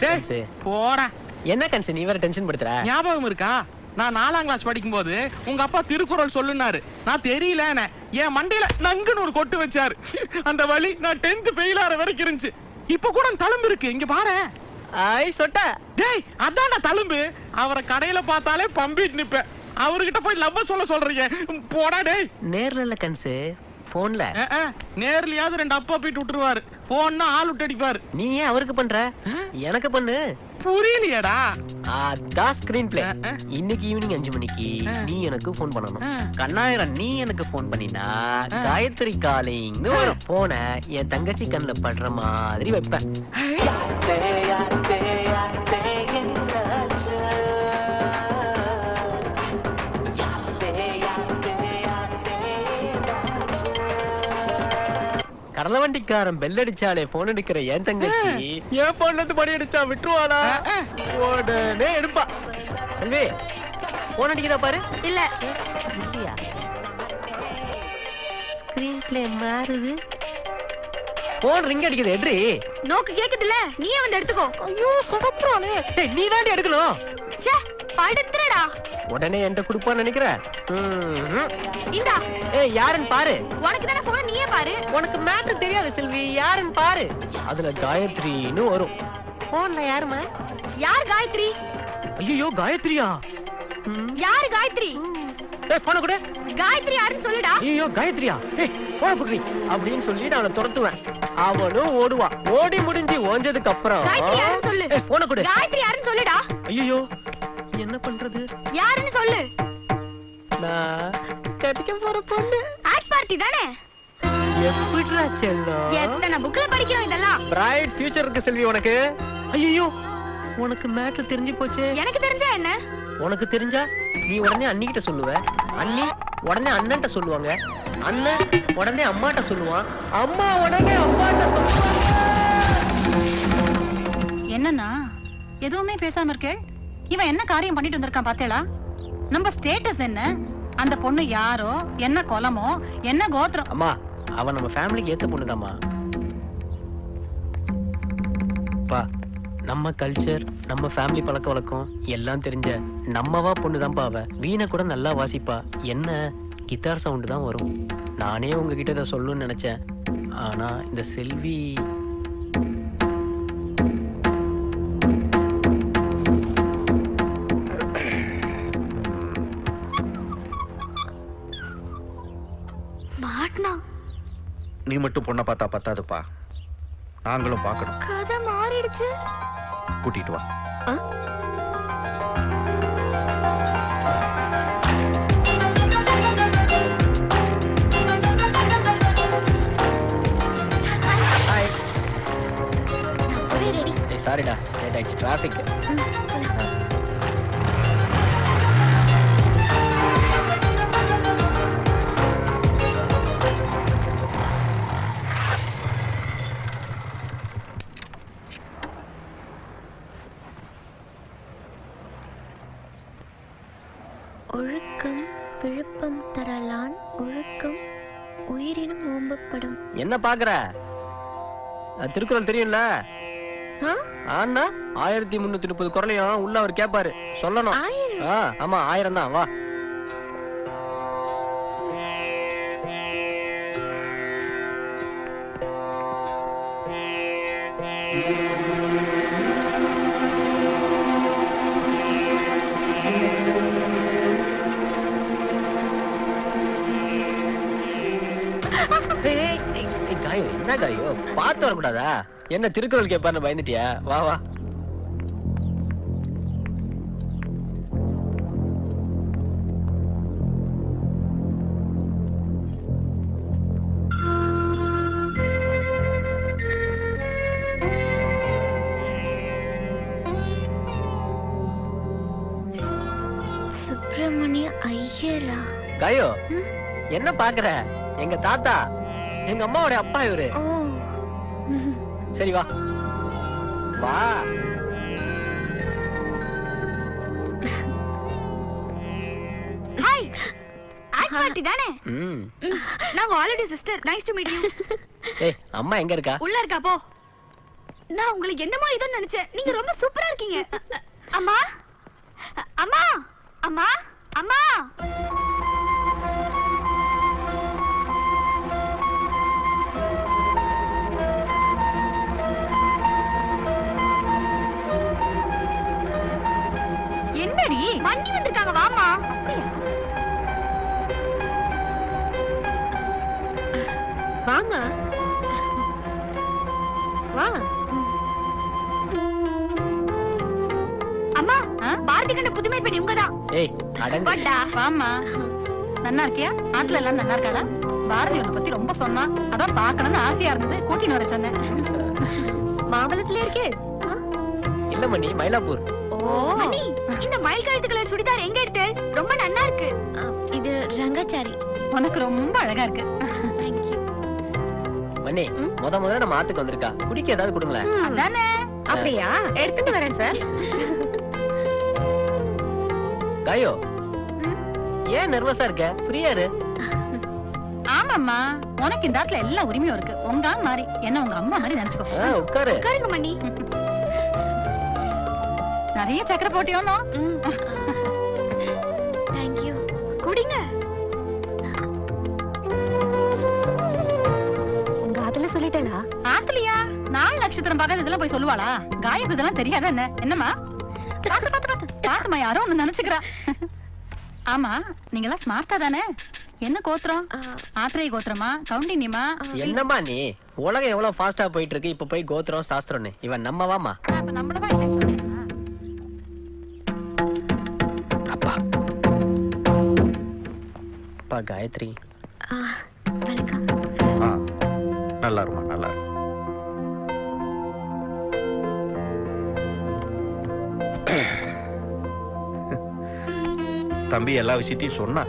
கன்சே போடா. என்ன கன்சே நீ வேற டென்ஷன் படுத்துற? ஞாபகம் இருக்கா? நான் 4ஆம் கிளாஸ் படிக்கும் போது உங்க அப்பா திருக்குறள் சொல்லுனாரு. நான் தெரியல, என் மண்டையில நங்குன்னு ஒரு கொட்டு வச்சாரு. அந்த வலி நான் 10th ஃபெயில் ஆற வரைக்கும் இருந்துச்சு. இப்ப கூட தழும்பு இருக்கு, இங்க பாரு. ஐ சொட்ட. டேய் அதான்டா தழும்பு. அவரை கடையில பார்த்தாலே பம்பிட்டு நிப்பேன். அவர்கிட்ட போய் லவ் சொல்றீங்க. போடா டேய். நேர்ல இல்ல கன்சே, போன்ல. நேர்லயாவது 2 அப்பா போயிட்டு விட்டுருவாரு. போன்னா ஆள் விட்டு அடிப்பாரு. நீ ஏன் அவருக்கு பண்ற? எனக்கு பண்ணு. புரியலையடா? அதான் ஸ்கிரீன் பிளே. இன்னைக்கு ஈவினிங் 5 மணிக்கு நீ எனக்கு போன் பண்ணணும். கண்ணாயிரம் நீ எனக்கு போன் பண்ணினா காயத்ரி காலிங்னு ஒரு போனை என் தங்கச்சி கண்ணுல படுற மாதிரி வைப்பேன். கடல வண்டிக்காரன் பெல் அடிச்சாலே போன் எடுக்கிற என் தங்கச்சி என் போன்ல இருந்து படி அடிச்சா விட்டுருவாளா? உடனே எடுப்பா. செல்வி போன் அடிக்கிறா பாரு. இல்ல இல்லையா? ஸ்கிரீன் பிளே மாறுது. போன் ரிங் அடிக்குது. எட்ரி நோக்கு கேக்குதுல, நீயே வந்து எடுத்துக்கோ. ஐயோ சொதப்புறானே. டேய் நீ தாண்டி எடுக்கணும். ச்சே படுத்துறடா. உடனே என்கிட்ட கொடுப்பான்னு நினைக்கிற? இந்தா. ஏய் யாருன்னு பாரு. உனக்கு தான போன், நீயே பாரு. உனக்கு மேட்டர் தெரியாது செல்வி, யாருன்னு பாரு. அதுல காயத்ரின்னு வரும். போன்ல யாருமா? யார் காயத்ரி? ஐயோ காயத்ரியா? யாரு காயத்ரி? ஏய் போன கூட. காயத்ரி யாருன்னு சொல்லுடா. ஐயோ காயத்ரியா? ஏய் போன குடி அப்படின்னு சொல்லி நான் அவனை துரத்துவேன். அவனும் ஓடுவா. ஓடி முடிஞ்சு ஓஞ்சதுக்கு அப்புறம் காயத்ரி யாருன்னு சொல்லு. ஏய் போன கூட. காயத்ரி யாருன்னு சொல்லுடா. ஐயோ என்ன பண்றது? யாருன்னு சொல்லு. நான் கட்டிக்க போற பொண்ணு. ஆட் பார்ட்டி தானே? எப்படிடா செல்லம்? எத்தனை புக்ல படிக்கிறோம் இதெல்லாம். பிரைட் ஃபியூச்சர் இருக்கு செல்வி உனக்கு. ஐயோ உனக்கு மேட்டர் தெரிஞ்சு போச்சு. எனக்கு தெரிஞ்சா என்ன? உனக்கு தெரிஞ்சா நீ உடனே அண்ணிகிட்ட சொல்லுவ. அண்ணி உடனே அண்ணன்ட்ட சொல்லுவாங்க. அண்ணன் உடனே அம்மாட்ட சொல்லுவான். அம்மா உடனே அம்மாட்ட சொல்லுவாங்க. என்னன்னா எதுவுமே பேசாம இருக்கே? இவன் என்ன காரியம் பண்ணிட்டு வந்திருக்கான் பாத்தேளா? நம்ம ஸ்டேட்டஸ் என்ன? அந்த பொண்ணு யாரோ, என்ன குலமோ, என்ன கோத்திரம்? அம்மா அவன் நம்ம ஃபேமிலிக்கு ஏத்த பொண்ணுதாம்மா. பா நம்ம கல்ச்சர், நம்ம ஃபேமிலி பழக்க வழக்கம் எல்லாம் தெரிஞ்ச நம்மவா பொண்ணுதான்ப்பா அவ. வீணை கூட நல்லா வாசிப்பா. என்ன கிட்டார் சவுண்டு தான் வரும். நானே உங்ககிட்ட இதை சொல்லணும்னு நினைச்சேன். ஆனா இந்த செல்வி மாட்னா. நீ மட்டும் பொண்ணை பார்த்தா பத்தாதுப்பா, நாங்களும் பார்க்கணும். கதை மாறிடுச்சு. கூட்டிட்டு வா. ரெடி. சாரிடா லேட் ஆயிடுச்சு டிராஃபிக். ஒழுக்கம் விழுப்பம் தரலான், ஒழுக்கம் உயிரினும் ஓம்பப்படும். என்ன பாக்குற? திருக்குறள் தெரியும்ல? ஆனா 1330 குறளையும் உள்ள அவர் கேட்பாரு, சொல்லணும். ஆமா 1000 தான். வா. காயோ என்ன காயோ? பார்த்து வரக்கூடாதா? என்ன திருக்குறள் கேட்பான்னு பயந்துட்டியா? வா வா. சுப்பிரமணிய ஐயரா? காயோ என்ன பாக்குற? எங்க தாத்தா, எங்க அம்மாவோட அப்பா இவரு. சரி வா வா. ஹாய். ஆட் பார்ட்டி தானே? நான் already sister. Nice to meet you. ஏய் அம்மா எங்க இருக்கா? உள்ள இருக்கா போ. நான் உங்களுக்கு என்னமோ இதோ நினைச்சேன். நீங்க ரொம்ப சூப்பரா இருக்கீங்க. அம்மா அம்மா அம்மா அம்மா. என்னடி வண்டி வந்திருக்காங்க, வாமா. வாங்க வா. அம்மா பாரதி கண்ட புதுமை பெண் இவங்கதான். ஏய் அடங்க. வாடா. வாமா. நன்னா இருக்கியா? ஆட்ல எல்லாம் நன்னா இருக்காளா? பாரதி உன்னை பத்தி ரொம்ப சொன்னா, அதான் பாக்கணும்னு ஆசையா இருந்தது, கூட்டின்னு வர சொன்னேன். மாமல்லத்துல இருக்கே. இல்ல மணி, மயிலாப்பூர். ஓ மணி, இந்த மயில் கழுத்து கலர் சுடிதார் எங்க எடுத்து? ரொம்ப நன்னா இருக்கு. இது ரங்கச்சாரி. உனக்கு ரொம்ப அழகா இருக்கு. Thank you. மணி முதல்ல நம்ம ஆத்துக்கு வந்திருக்கா, குடிக்க ஏதாவது கொடுங்களேன். அதானே. அப்படியா? எடுத்துட்டு வரேன் சார். காயோ ஏன் நர்வஸா இருக்க? ஃப்ரீயா இரு. ஆமாம்மா, உனக்கு இந்த ஆட்ல எல்லா உரிமையும் இருக்கு. உங்க மாதிரி என்ன உங்க அம்மா மாதிரி நினைச்சுக்கோ. உட்காரு. உட்காருங்க மணி. நிறைய சக்கரை போட்டியோனோ? Thank you. குடிங்க. உங்க ஆத்துல சொல்லிட்டேனா? ஆத்துலியா? 4 நட்சத்திரம் பார்க்காத இதெல்லாம் போய் சொல்லுவாளா? காயக்கு இதெல்லாம் தெரியாதா என்ன? என்னம்மா? பாத்துமா யாரோ ஒண்ணு நினைச்சுக்கிறா. ஆமா நீங்களாம் ஸ்மார்ட்டா தானே? என்ன கோத்திரம்? ஆத்திரேய கோத்திரமா, கவுண்டினியமா? என்னம்மா நீ, உலகம் எவ்வளவு ஃபாஸ்டா போயிட்டு இருக்கு, இப்ப போய் கோத்திரம் சாஸ்திரம்னு இவன் நம்மவாமா? அப்ப நம்மளவா இல்லைன்னு சொல்றியா? அப்பா அப்பா காயத்ரி. வணக்கம். நல்லா இருமா, நல்லா இரு. தம்பி எல்லா விஷயத்தையும் சொன்னா.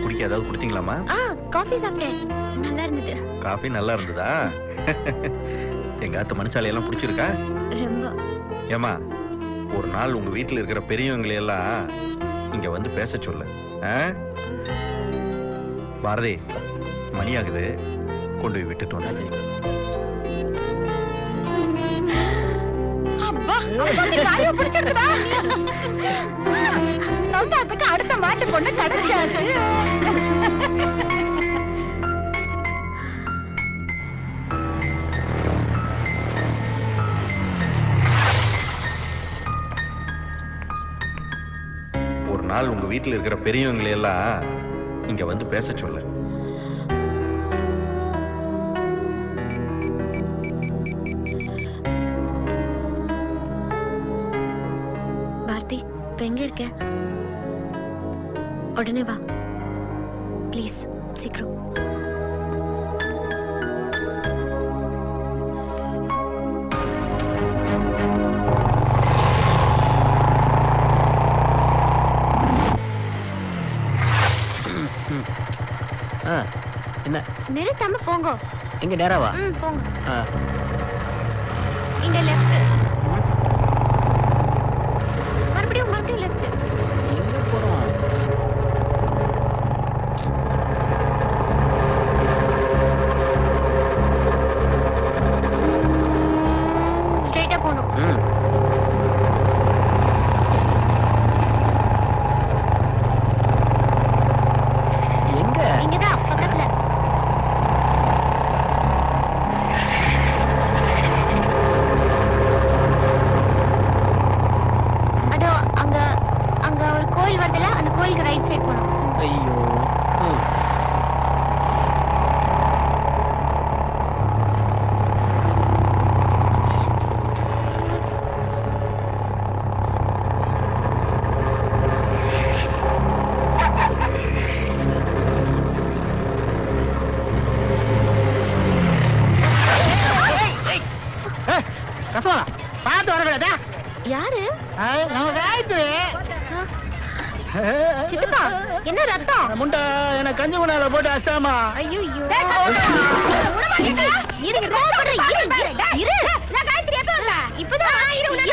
குடிக்க ஏதாவது குடுத்தீங்களாமா? காஃபி சாப்பிட்டேன், நல்லா இருந்தது. காஃபி நல்லா இருந்ததா? எங்க ஆத்து மனுஷாலை எல்லாம் பிடிச்சிருக்கா? ரொம்ப. ஏமா, ஒரு நாள் உங்க வீட்டுல இருக்கிற பெரியவங்களை எல்லாம் இங்க வந்து பேச சொல்லு. பாரதி, மணி ஆகுது, கொண்டு போய் விட்டுட்டு வந்தா. அப்பா அப்பா காரிய பிடிச்சிருக்குதா? நௌதாத்துக்கு அடுத்த மாட்டு பொண்ணு கிடைச்சாச்சு. ஒரு நாள் உங்க வீட்டுல இருக்கிற பெரியவங்களை எல்லாம் இங்க வந்து பேச சொல்லு. பாரதி, இப்ப எங்க இருக்க? உடனே வா ப்ளீஸ், சீக்கிரம். என்ன நிறுத்தாம போங்க. எங்க நேராவா? போங்க. இங்க லெஃப்ட். மறுபடியும் லெஃப்ட். எங்க போறோம்? ஸ்ட்ரைட்டா போணும். எங்க? இங்கதான் பக்கத்துல. அதோ அங்க அங்க ஒரு கோயில் வருதுல, அந்த கோயிலுக்கு ரைட் சைடு போணும். ஐயோ. கசவா பார்த்து வரக்கூடாதா? யாரு? நம்ம காயத்ரி. சித்தப்பா, என்ன ரத்தம்? முண்டை எனக்கு கஞ்சி முன்னால போட்டு அஷ்டாமா. ஐயோ இப்பதான்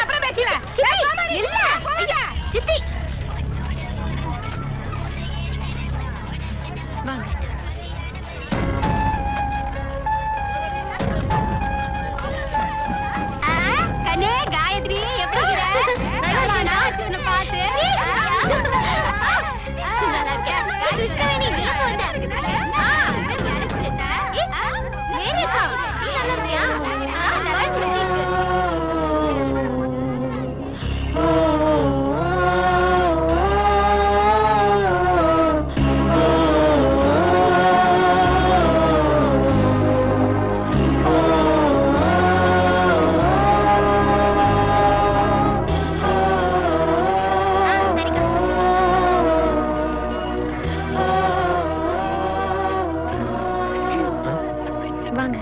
அப்புறம் பேசிக்கிறேன். சித்தி வாங்க. கண்ணே காயத்ரி, எப்படி பார்த்து நல்லா இருக்கேன். கிருஷ்ணவேணி, நீ போந்த மேரிக்கா, நீ நல்லா இருக்கியா? நல்லா இருக்கேன். வாங்க.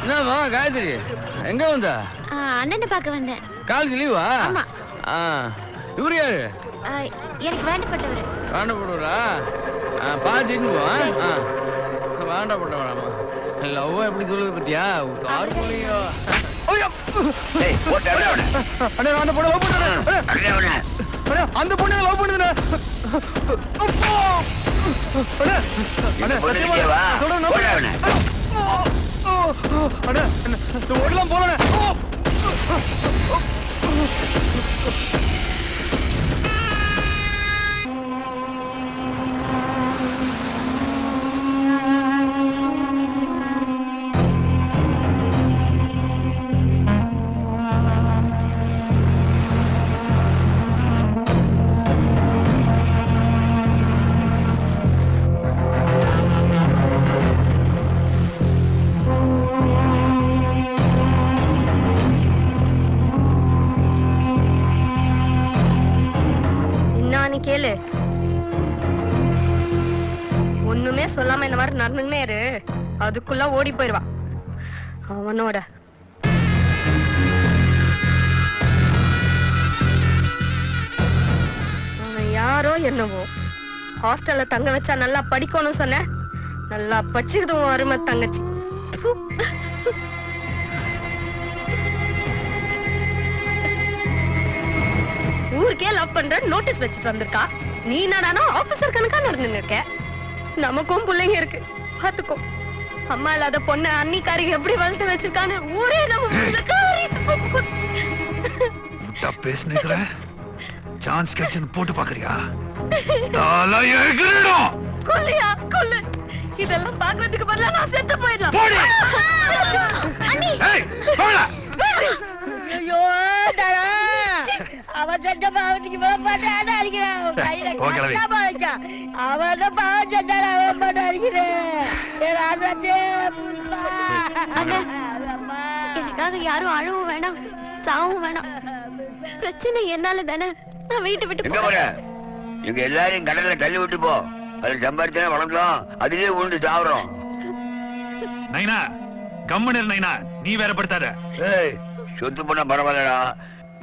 என்னவா காயத்ரி, எங்க வந்தா? அண்ணனை பார்க்க வந்தேன். காலுக்கு லீவா? ஆமா. இவரு யாரு? எனக்கு வேண்டப்பட்டவர். வேண்டப்படுவரா? பாத்துட்டு வேண்டப்பட்டவராமா. லவ் எப்படி சொல்லுது பத்தியா? Car polio. அந்த பொண்ணு லவ் பண்ணுதுண்ணே. மாதிரி நடந்துன்னே இரு, அதுக்குள்ள ஓடி போயிருவா அவனோட. அவன் யாரோ என்னவோ, ஹாஸ்டல்ல தங்க வச்சா நல்லா படிக்கணும்னு சொன்ன, நல்லா படிச்சுக்குதும் அருமை தங்கச்சி. ஊருக்கே லவ் பண்ற நோட்டீஸ் வச்சுட்டு வந்திருக்கா. நீ என்னடானா ஆபீசர் கணக்கா நடந்துங்க இருக்க. நமக்கும் பிள்ளைங்க இருக்கு, பாத்துக்கோ. அம்மா இல்லாத பொண்ணு அன்னிக்காரிக்கு எப்படி வளர்த்து வச்சிருக்கான்னு ஊரே நம்ம பேசுன சான்ஸ் கிடைச்சு போட்டு பாக்குறியா? கொல்லையா கொல்லு. இதெல்லாம் பாக்குறதுக்கு பதிலா நான் செத்து போயிடலாம். ஐயோ அவன் செஞ்ச பாவத்துக்கு அவன் அடிக்கிறான். அவன் பாவம் செஞ்சாரு, அவன் பாட்டு அடிக்கிறேன். எனக்காக யாரும் அழவும் வேணாம், சாவும் வேணாம். பிரச்சனை என்னால தானே. நான் வீட்டை விட்டு எங்க எல்லாரையும் கடல்ல தள்ளி விட்டு போ. அதுல சம்பாதிச்சா வளர்ந்தோம், அதுலயே உண்டு சாவுறோம். நைனா கம்மனர் நைனா, நீ வேற படுத்தாத. சொத்து பண்ண பரவாயில்லடா,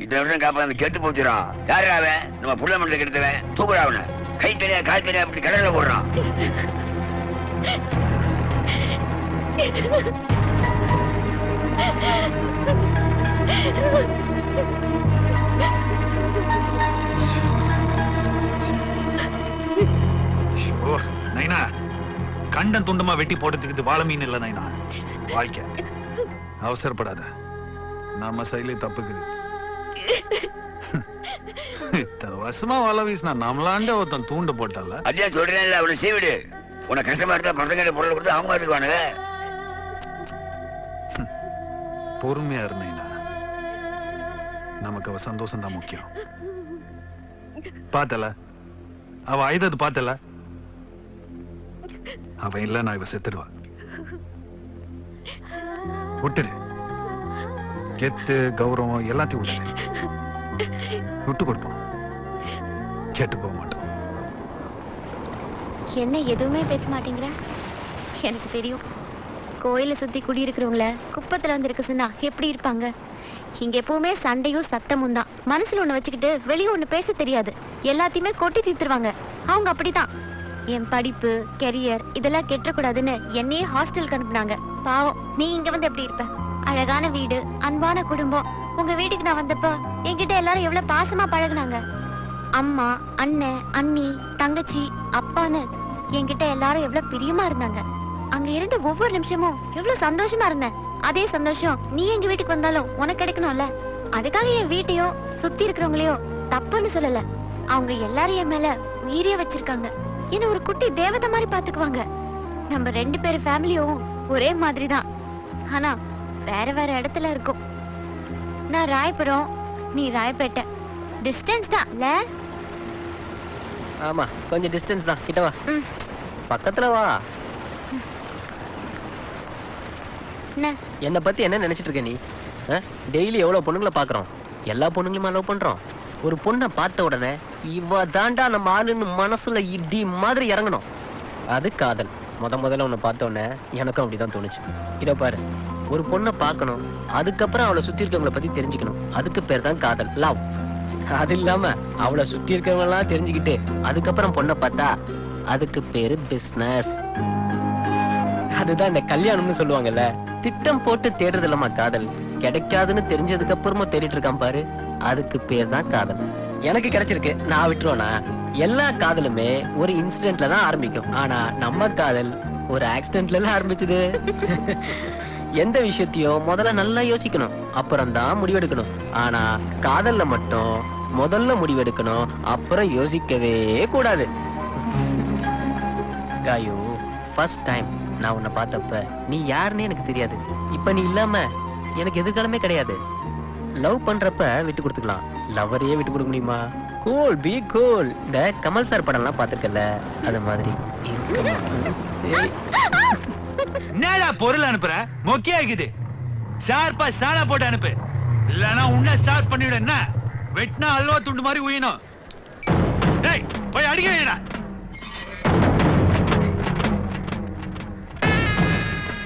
இந்த வருஷம் காப்பாந்து கெட்டு போச்சுடா. யாரு அவன்? நம்ம புள்ள மண்டல கெடுத்தவன். தூக்குறா அவனை. கை தனியா கால் தனியா அப்படி கடல்ல போடுறான். நைனா கண்டன் துண்டமா வெட்டி போட்டதுக்கு வாழ மீன் இல்ல நைனா. வாழ்க்கை அவசரப்படாத, நம்ம சைட்ல தப்புக்குது. இத்தனை வருஷமா வலை வீசினா நம்மளாண்ட ஒருத்தன் தூண்ட போட்டால. அதையா சொல்றேன்ல, அவனை சீவிடு. உன கஷ்டமா இருந்தா பசங்க பொருள் கொடுத்து அவங்க எடுத்துக்குவானுங்க. பொறுமையா இருந்தீனா, நமக்கு அவ சந்தோஷம் தான் முக்கியம். பார்த்தல அவ ஐதது, பார்த்தல அவன் இல்ல நான் இவ செத்துடுவா. விட்டுடு, கெத்து கௌரவம் எல்லாத்தையும் விட்டுடு. விட்டு கொடுப்போம், கேட்டு போக மாட்டோம். என்ன எதுவுமே பேச மாட்டேங்கிற? எனக்கு தெரியும், கோயிலை சுத்தி குடியிருக்கிறவங்கள குப்பத்துல வந்து இருக்க சொன்னா எப்படி இருப்பாங்க. இங்க எப்பவுமே சண்டையும் சத்தமும் தான். மனசுல ஒண்ணு வச்சுக்கிட்டு வெளியே ஒண்ணு பேச தெரியாது. எல்லாத்தையுமே கொட்டி தீர்த்துருவாங்க. அவங்க அப்படிதான். என் படிப்பு, கெரியர் இதெல்லாம் கெட்டக்கூடாதுன்னு என்னையே ஹாஸ்டலுக்கு அனுப்புனாங்க. பாவம், நீ இங்க வந்து எப்படி இருப்ப? அழகான வீடு, அன்பான குடும்பம். உங்க வீட்டுக்கு நான் வந்தப்ப என்கிட்ட எல்லாரும் எவ்வளவு பாசமா பழகுனாங்க. அம்மா, அண்ணன், அண்ணி, தங்கச்சி, அப்பான்னு என்கிட்ட எல்லாரும் எவ்வளவு பிரியமா இருந்தாங்க. அங்க இருந்த ஒவ்வொரு நிமிஷமும் எவ்வளவு சந்தோஷமா இருந்தேன். அதே சந்தோஷம் நீ எங்க வீட்டுக்கு வந்தாலும் உனக்கு கிடைக்கணும்ல. அதுக்காக என் வீட்டையோ சுத்தி இருக்கிறவங்களையோ தப்புன்னு சொல்லல. அவங்க எல்லாரும் என் மேல உயிரே வச்சிருக்காங்க. என்ன ஒரு குட்டி தேவதை மாதிரி பாத்துக்குவாங்க. நம்ம 2 பேரு ஃபேமிலியும் ஒரே மாதிரி தான், ஆனா வேற வேற இடத்துல இருக்கும். நான் ராயபுரம், நீ ராயப்பேட்டை. டிஸ்டன்ஸ் தான் இல்ல? ஆமா, கொஞ்சம் டிஸ்டன்ஸ் தான். கிட்ட வா, பக்கத்துல வா. என்ன பத்தி என்ன நினைச்சிட்டு இருக்க நீ? டெய்லி எவ்வளவு பொண்ணுங்களை பாக்குறோம், எல்லா பொண்ணுங்களுமா லவ் பண்றோம். ஒரு பொண்ணை பார்த்த உடனே இவ தாண்டா நம்ம ஆளுன்னு மனசுல இடி மாதிரி இறங்கணும். அது காதல். முதல்ல உன்னை பார்த்த உடனே எனக்கும் அப்படிதான் தோணுச்சு. இத பாரு, ஒரு பொண்ணை பார்க்கணும், அதுக்கப்புறம் அவளை சுத்தி இருக்கவங்களை பத்தி தெரிஞ்சுக்கணும். அதுக்கு பேர் தான் காதல், லவ். அது இல்லாம அவளை சுத்தி இருக்கவங்க எல்லாம் தெரிஞ்சுக்கிட்டு அதுக்கப்புறம் பொண்ணை பார்த்தா அதுக்கு பேரு பிசினஸ். அதுதான் இந்த கல்யாணம்னு சொல்லுவாங்கல்ல. திட்டம் போட்டு தேடுறது இல்லாம காதல். கிடைக்காதுன்னு தெரிஞ்சதுக்கு அப்புறமும் தேடிட்டு இருக்கான் பாரு, அதுக்கு பேர் தான் காதல். எனக்கு கிடைச்சிருக்கு, நான் விட்டுருவேனா? எல்லா காதலுமே ஒரு இன்சிடென்ட்ல தான் ஆரம்பிக்கும். ஆனா நம்ம காதல் ஒரு ஆக்சிடென்ட்ல எல்லாம் ஆரம்பிச்சது. எந்த விஷயத்தையும் முதல்ல நல்லா யோசிக்கணும், அப்புறம் தான் முடிவெடுக்கணும். ஆனா காதல்ல மட்டும் முதல்ல முடிவெடுக்கணும், அப்புறம் யோசிக்கவே கூடாது. காயு, ஃபர்ஸ்ட் டைம் நான் உன்னை பார்த்தப்ப நீ யாருன்னு எனக்கு தெரியாது. இப்ப நீ இல்லாம எனக்கு எதிர்காலமே கிடையாது. லவ் பண்றப்ப விட்டு கொடுத்துக்கலாம், லவரையே விட்டு கொடுக்க முடியுமா? Cool, be cool. இந்த கமல் சார் படம் எல்லாம் பாத்துக்கல, அது மாதிரி. என்னடா பொருள் அனுப்புற? மொக்கையா இருக்குது. ஷார்ப்பா சாலா போட்டு அனுப்பு, இல்லனா உன்னை ஷார்ப் பண்ணிவிட. என்ன வெட்டினா அல்வா துண்டு மாதிரி உயினும். டேய் போய் அடிக்க வேணா.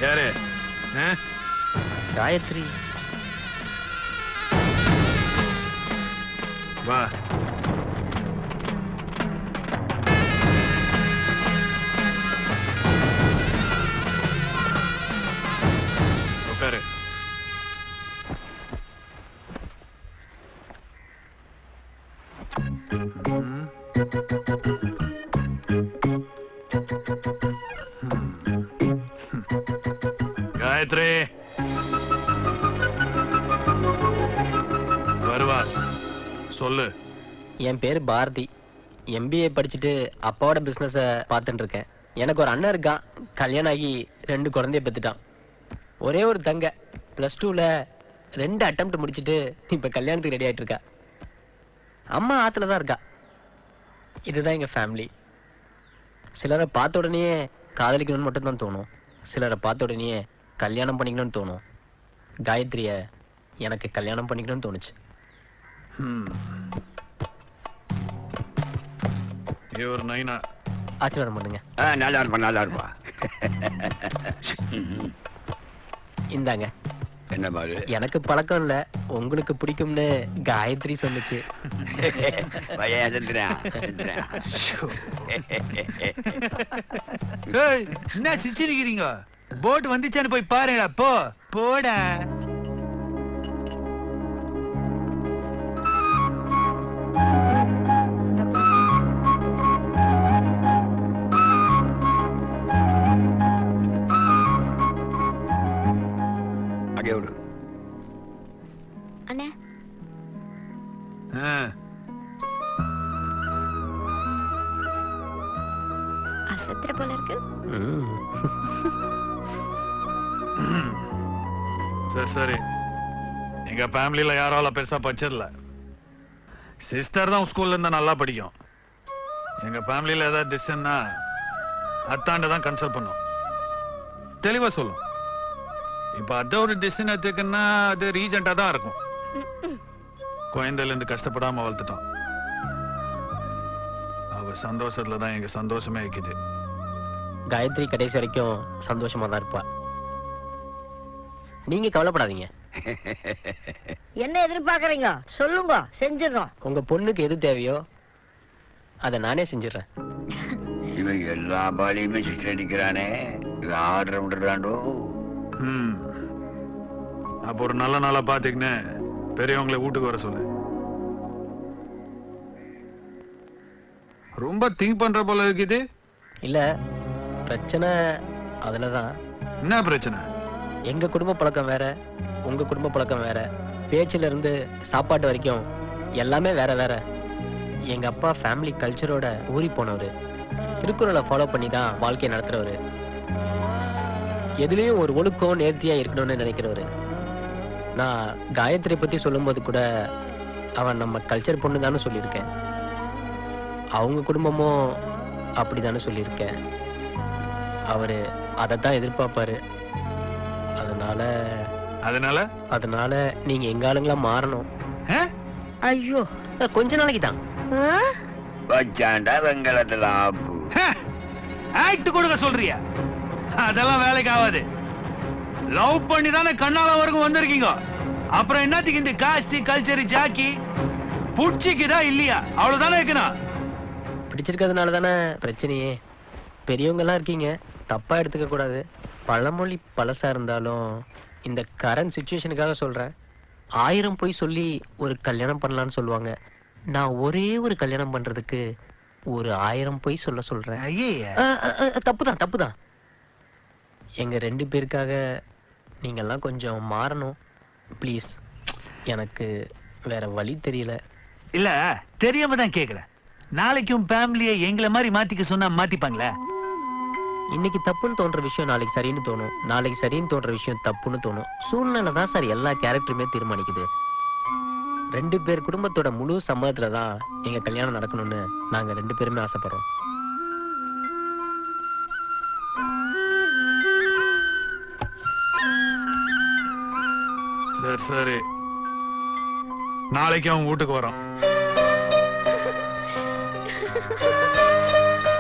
யாரு காயத்ரி. வா. உட்காரு. காயத்ரி வருவா. சொல்லு. என் பேரு பாரதி. MBA படிச்சுட்டு அப்பாவோட பிசினஸ பார்த்துட்டு இருக்கேன். எனக்கு ஒரு அண்ணன் இருக்கான். கல்யாணம் ஆகி 2 குழந்தைய பெத்துட்டான். ஒரே ஒரு தங்க +2ல 2 அட்டெம்ப்ட் முடிச்சுட்டு இப்ப கல்யாணத்துக்கு ரெடி ஆயிட்டு இருக்கா. அம்மா ஆத்துல தான் இருக்கா. இதுதான் எங்க ஃபேமிலி. சிலரை பார்த்த உடனே காதலிக்கணும்னு மட்டும் தான் தோணும். சிலரை பார்த்த உடனே கல்யாணம் பண்ணிக்கணும்னு தோணும். காயத்ரிய எனக்கு கல்யாணம் பண்ணிக்கணும்னு தோணுச்சு. இவர் நைனா. ஆசீர்வாதம் பண்ணுங்க. நல்லா இருப்பா. இந்தாங்க. என்ன பாரு, எனக்கு பழக்கம் இல்ல, உங்களுக்கு பிடிக்கும்னு காயத்ரி சொன்னுச்சு. என்ன சிரிச்சிருக்கிறீங்க? போட் வந்துச்சான்னு போய் பாருங்க. போட அண்ணே அசத்திர போல இருக்கு. சரி. எங்க ஃபேமிலியில யாரால பெருசா படிச்சதில்ல. சிஸ்டர் தான் ஸ்கூல்ல இருந்தா நல்லா படிக்கும். எங்க ஃபேமிலியில ஏதாவது டிசிஷன்னா அத்தாண்ட தான் கன்சல்ட் பண்ணும். தெளிவா சொல்லும். இப்ப அத ஒரு டிசிஷன் எடுத்துக்கன்னா அது ரீஜெண்டா தான் இருக்கும். குழந்தையில இருந்து கஷ்டப்படாம வளர்த்துட்டோம். அவ சந்தோஷத்துல தான் எங்க சந்தோஷமே இருக்குது. காயத்ரி கடைசி வரைக்கும் சந்தோஷமா தான் இருப்பா. நீங்க கவலைப்படாதீங்க. என்ன எதிர்பார்க்கறீங்க சொல்லுங்க, செஞ்சிடறோம். உங்க பொண்ணுக்கு எது தேவையோ அதை நானே செஞ்சிடறேன். இவன் எல்லா பாலியுமே சிஸ்டர் அடிக்கிறானே. இவன் ஆர்டர் விடுறாண்டோ. அப்ப ஒரு நல்ல நாளா பாத்துக்கின்னு பெரியவங்களை வீட்டுக்கு வர சொல்லு. ரொம்ப திங்க் பண்ற போல இருக்குது. இல்ல பிரச்சனை அதுலதான். என்ன பிரச்சனை? எங்க குடும்ப பழக்கம் வேற, உங்க குடும்ப பழக்கம் வேற. பேச்சுல இருந்து சாப்பாட்டு வரைக்கும் எல்லாமே வேற வேற. எங்க அப்பா ஃபேமிலி கல்ச்சரோட ஊறி போனவரு. திருக்குறளை ஃபாலோ பண்ணி தான் வாழ்க்கையை நடத்துறவரு. எதுலயும் ஒரு ஒழுக்கம் நேர்த்தியா இருக்கணும்னு நினைக்கிறவரு. நான் காயத்ரி பத்தி சொல்லும்போது கூட அவன் நம்ம கல்ச்சர் பொண்ணு தானே சொல்லியிருக்கேன். அவங்க குடும்பமும் அப்படிதானே சொல்லியிருக்கேன். அவரு அதைத்தான் எதிர்பார்ப்பாரு. அதனால நீங்க எங்க ஆளுங்களா மாறணும். ஐயோ கொஞ்ச நாளைக்கு தான். வெங்கலத்துல ஆக்ட் கொடுக்க சொல்றியா? அதெல்லாம் வேலைக்கு ஆகாது. லவ் பண்ணி தானே கண்ணால வரைக்கும் வந்திருக்கீங்க. அப்புறம் என்னத்துக்கு இந்த காஸ்ட் கல்ச்சர் ஜாக்கி புடிச்சிக்குதா இல்லையா? அவ்வளவுதானே இருக்கணும். பிடிச்சிருக்கிறதுனால தானே பிரச்சனையே. பெரியவங்க எல்லாம் இருக்கீங்க, தப்பா எடுத்துக்க கூடாது. பழமொழி பழசா இருந்தாலும் இந்த கரண்ட் சிச்சுவேஷனுக்காக சொல்றேன். 1000 பொய் சொல்லி ஒரு கல்யாணம் பண்ணலான்னு சொல்லுவாங்க. நான் ஒரே ஒரு கல்யாணம் பண்றதுக்கு ஒரு 1000 பொய் சொல்றேன். தப்புதான். எங்க 2 பேருக்காக நீங்கெல்லாம் கொஞ்சம் மாறணும் ப்ளீஸ். எனக்கு வேற வழி தெரியல. இல்ல தெரியாம தான் கேக்குறேன். நாளைக்கும் ஃபேமிலியை எங்களை மாதிரி மாத்திக்க சொன்னா மாத்திப்பாங்களே? இன்னைக்கு தப்புன்னு தோன்ற விஷயம் நாளைக்கு சரின்னு தோணும். நாளைக்கு சரின்னு தோன்ற விஷயம் தப்புன்னு தோணும். சூழ்நிலை தான் சார் எல்லா கேரக்டருமே தீர்மானிக்குது. 2 பேர் குடும்பத்தோட முழு சம்மதத்துல தான் எங்க கல்யாணம் நடக்கணும்னு நாங்க 2 பேருமே ஆசைப்படுறோம். சரி நாளைக்கு அவன் வீட்டுக்கு வரோம்.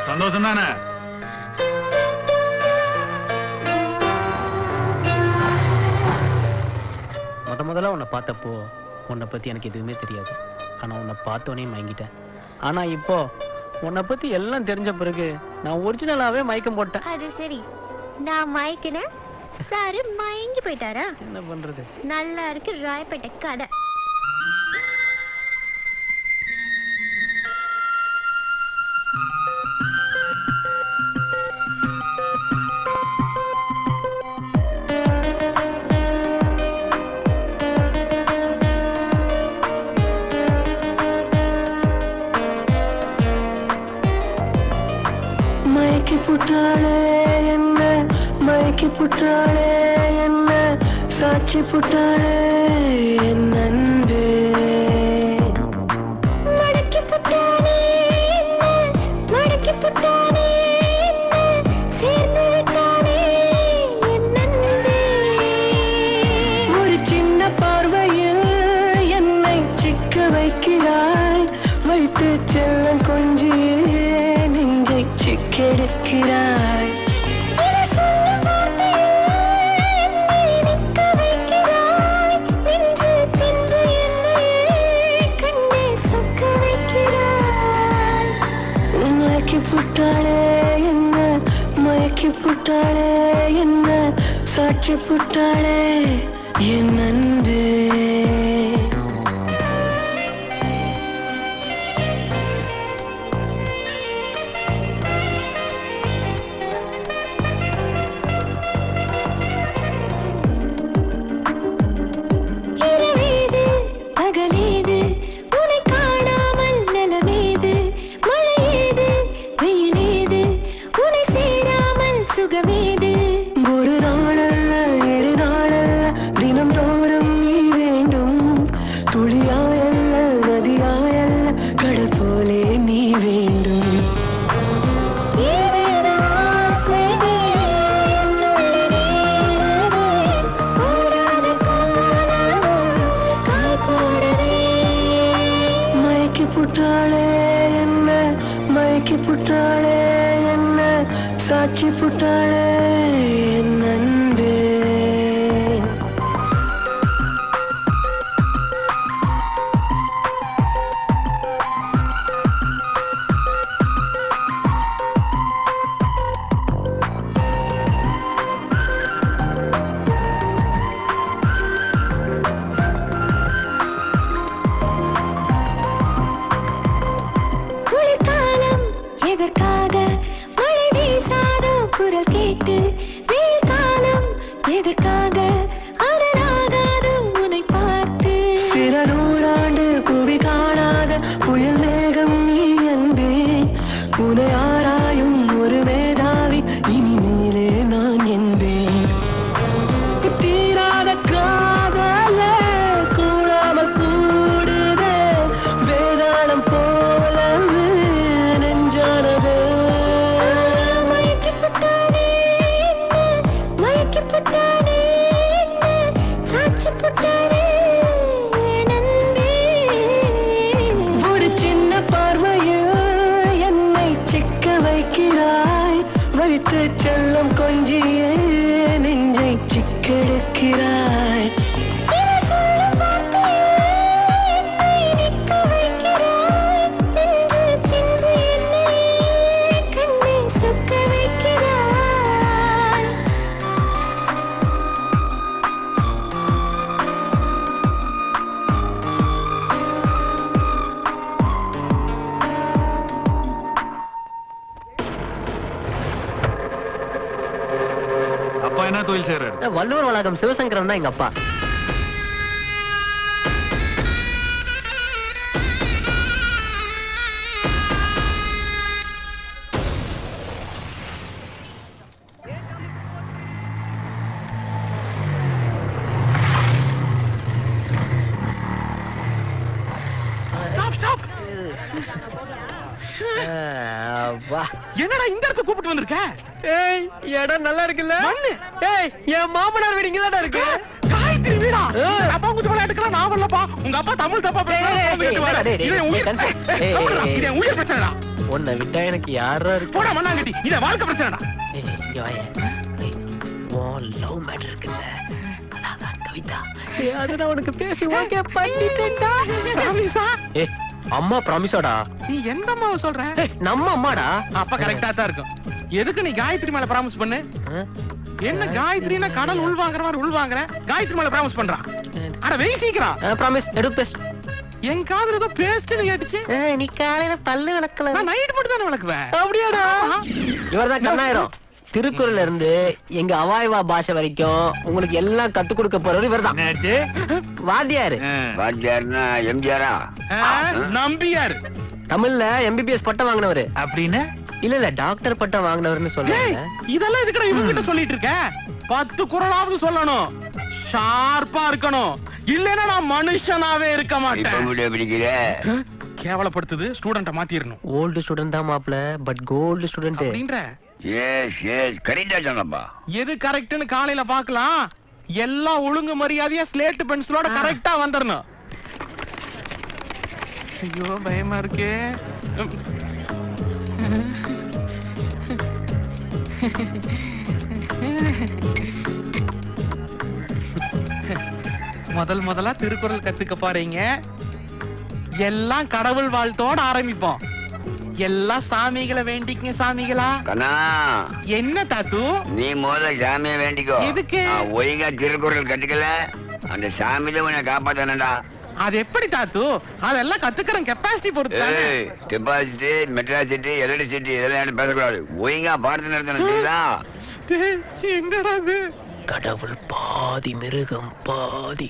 சந்தோஷம் தானே? முதல்ல உன்னை பார்த்தப்போ உன்னை பத்தி எனக்கு எதுவுமே தெரியாது. ஆனா உன்னை பார்த்தோன்னே மயங்கிட்டேன். ஆனா இப்போ உன்னை பத்தி எல்லாம் தெரிஞ்ச பிறகு நான் ஒரிஜினலாவே மயக்கம் போட்டேன். அது சரி, நான் மயக்கினேன், சாரு மயங்கி போயிட்டாரா? என்ன பண்றது? நல்லா இருக்கு ராயப்பேட்டை கடை. மயக்கி புட்டாளே என்ன, மயக்கி புட்டாளே என்ன, சாட்சி புட்டாளே என் அன்பே. மடக்கி புட்டாளே என்ன, மடக்கி புட்டாளே என்ன, சேர்ந்து விட்டாளே என் அன்பே. ஒரு சின்ன பார்வையில் என்னை சிக்க வைக்கிறாய், வைத்து செல்லம் கொஞ்சியே நெஞ்சை சிக்கெடுக்கிறாய். மயக்கி புட்டாளே என்ன, மயக்கி புட்டாளே என்ன, சாட்சி புட்டாளே என் அன்பே. இரவேது பகலேது உன்னை காணாமல் நலவேது, மழையேது வெயிலேது உன்னை சேராமல் சுகமேது. ஒரு நாளல்ல இரு நாளல்ல தினம் தோறும் நீ வேண்டும், துளியாயல்ல நதியாயல்ல கடல் போலே நீ வேண்டும். ஏதேதோ ஆசைகள் என்னுள்ளே ஓடாத காலம் கால் போடுதே. மயக்கி புட்டாளே என்ன, மயக்கி புட்டாளே என்ன, சாட்சி புட்டாளே என் அன்பே. குளிர்காலம் எதற்காக மழை வீசாதோ குரல் கேட்டு, வெயில் காலம் எதற்காக அனலாகாதோ உன்னை பார்த்து. சில நூறாண்டு புவி காணாத புயல் மேகம் நீ அன்பே, உன்னை ஆராயும் ஒரு மேதாவி இனிமேலே நான் என்பேன். தீராத காதல கூடாமல் கூடுதே, வேதாளம் போலவே நெஞ்சானது. மயக்கி புட்டானே என்ன, மயக்கி புட்டானே என்ன, சாட்சி புட்டானே என் அன்பே. ஒரு சின்ன பார்வையில் என்னை சிக்க வைக்கிறாய், வைத்து செல்லம் கொஞ்சியே நெஞ்சை சிக்கெடுக்கிறாய். இவர் சொல்லும் வார்த்தையே என்னை நிற்க வைக்கிறாய், என்று பின்பு என்னை கண்ணை சொக்க வைக்கிறாய். அப்பா என்ன தொழில் செய்யறாரு? வள்ளுவர் வளாகம் சிவசங்கரன் தான் எங்க அப்பா. என்னடா இந்த இடத்துக்கு கூப்பிட்டு வந்திருக்க? ஏய், இடம் நல்லா இருக்குல்ல? ஏய், என் மாமனார் வீடு இங்கதான்டா இருக்கு. காயத்ரி வீடா? அப்பா குத்து விளையாட்டுக்கலாம் நான் வரலப்பா. உங்க அப்பா தமிழ் தப்பா பேசுறாரு. இது என் உயிர் பிரச்சனைடா. உன்னை விட்டா எனக்கு யாரா இருக்கு? போடா மண்ணாங்கட்டி, இது வாழ்க்கை பிரச்சனைடா. லவ் மேட்டர் இருக்குல்ல, அதான் கவிதா அது நான் உனக்கு பேசி ஓகே பண்ணிட்டேன்டா. ப்ராமிஸா? ஏ அம்மா ப்ராமிஸாடா? நீ எந்த அம்மாவை சொல்ற? நம்ம அம்மாடா. அப்ப கரெக்டா தான் இருக்கும். எதுக்கு நீ காயத்ரி மேல ப்ராமிஸ் பண்ணு? என்ன காயத்ரினா கடல் உள்வாங்குற மாதிரி உள்வாங்குற? காயத்ரி மேல ப்ராமிஸ் பண்றான். அட வெய் சீக்கிரம். ப்ராமிஸ் எடு பேஸ்ட். என் காதுல ஏதோ பேஸ்ட்னு கேட்டுச்சு. நீ காலையில பல்லு விளக்கல. நான் நைட் மட்டும் தானே விளக்குவேன். அப்படியாடா? இவர்தான் கண்ணாயிரம். திருக்குறள்ல இருந்து எங்க அவாய்வா பாஷை வரைக்கும் உங்களுக்கு எல்லாம் கத்து கொடுக்க போறவர் இவர்தான். வாத்தியாரு. வாத்தியார்னா எம்ஜிஆரா? நம்பியார். தமிழ்ல எம்பிபிஎஸ் பட்டம் வாங்கினவரு. அப்படின்னு? இல்ல டாக்டர் பட்டம் வாங்கினவர்னு சொல்றாங்க. இதெல்லாம் இதுக்கட இவங்க கிட்ட சொல்லிட்டு இருக்க? 10 குறளாவது சொல்லணும். ஷார்ப்பா இருக்கணும். இல்லனா நான் மனுஷனாவே இருக்க மாட்டேன். கேவலப்படுத்துது. ஸ்டூடண்ட மாத்திரணும். ஓல்டு ஸ்டூடண்ட் தான் மாப்ள, பட் கோல்டு ஸ்டூடண்ட். அப்படின்ற? எஸ் கரெக்டா சொன்னப்பா. எது கரெக்ட்னு காலையில பார்க்கலாம். எல்லாம் ஒழுங்கு மரியாதையா ஸ்லேட் பென்சிலோட கரெக்டா வந்துறணும். ஐயோ பயமா இருக்கே. முதலா திருக்குறள் கத்துக்க போறீங்க. எல்லாம் கடவுள் வாழ்த்தோட ஆரம்பிப்போம். எல்லாம் சாமிகளை வேண்டிக்கங்க. சாமிகளா? கண்ணா என்ன தாத்து? நீ முதல்ல சாமியை வேண்டிக்கோ. எதுக்கு? ஒழுங்கா திருக்குறள் கத்துக்கல அந்த சாமி தான் உன்னை காப்பாத்தானடா. அது எப்படி தாத்து? அதெல்லாம் கத்துக்கிற கெப்பாசிட்டி பொறுத்து. கெப்பாசிட்டி, மெட்ராசிட்டி, எலக்ட்ரிசிட்டி இதெல்லாம் பேசக்கூடாது. ஒழுங்கா பாடத்தை நடத்தணும். என்னடா இது? கடவுள் பாதி மிருகம் பாதி.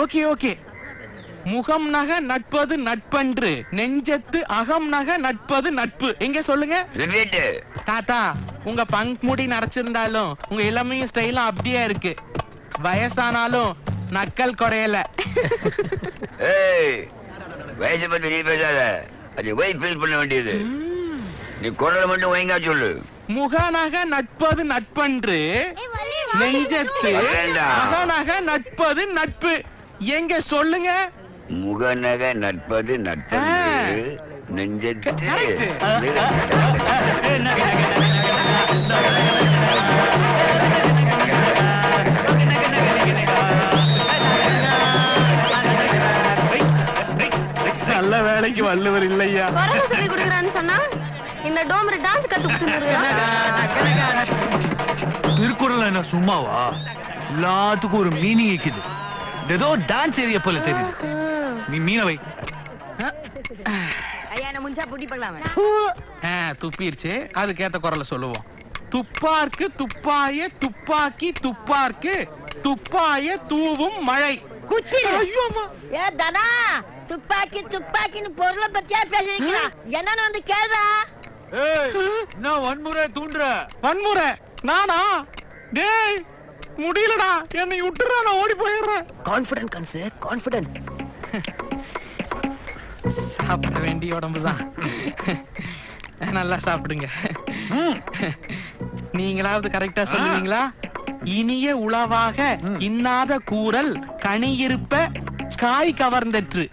Okay okay. முகம் நக நட்பது நட்பன்று, நெஞ்சத்து அகம் நக நட்பது நட்பு. எங்க சொல்லுங்க தாத்தா. உங்க பங்க் முடி நரைச்சிருந்தாலும் உங்க இளமையும் ஸ்டைலும் அப்படியே இருக்கு. வயசானாலும் நக்கல் குறையல. வயசை பத்தி நீ பேசாத. அது ஒய் ஃபீல் பண்ண வேண்டியது. நீ குரலை மட்டும் ஒழுங்கா சொல்லு. முகநக நட்பது நட்பன்று, நெஞ்சத்து அகநக நட்பது நட்பு. எங்க சொல்லுங்க. முகநக நட்பது நட்பன்று, நெஞ்சத்து நல்ல வேலைக்கு வள்ளுவர் இல்லையா? சொல்லி கொடுக்குறான்னு சொன்னா இந்த டோமர் டான்ஸ் கத்து திருக்குறள் என்ன சும்மாவா? எல்லாத்துக்கும் ஒரு மீனிங் இருக்குது. ஏதோ டான்ஸ் ஏரியா போல தெரியுது. நீ மீனவை துப்பிருச்சு. அதுக்கேத்த குரல சொல்லுவோம். துப்பார்க்கு துப்பாய துப்பாக்கி துப்பார்க்கு துப்பாய தூவும் மழை. துப்பாக்கி துப்பாக்கின்னு பொருளை பத்தியா பேசுறீங்களா? என்னன்னு வந்து கேளுடா. நான் வன்முறை தூண்டுற. வன்முறை நானா? டேய் முடியலடா, என்னை விட்டுறா, நான் ஓடி போயிடுறேன். கான்ஃபிடன்ட் கன்சு, கான்ஃபிடன்ட். சாப்பிட வேண்டிய உடம்புதான். நல்லா சாப்பிடுங்க. நீங்களாவது கரெக்டா சொல்லுவீங்களா? இனிய உளவாக இன்னாத கூறல் கனியிருப்ப காய் கவர்ந்தற்று.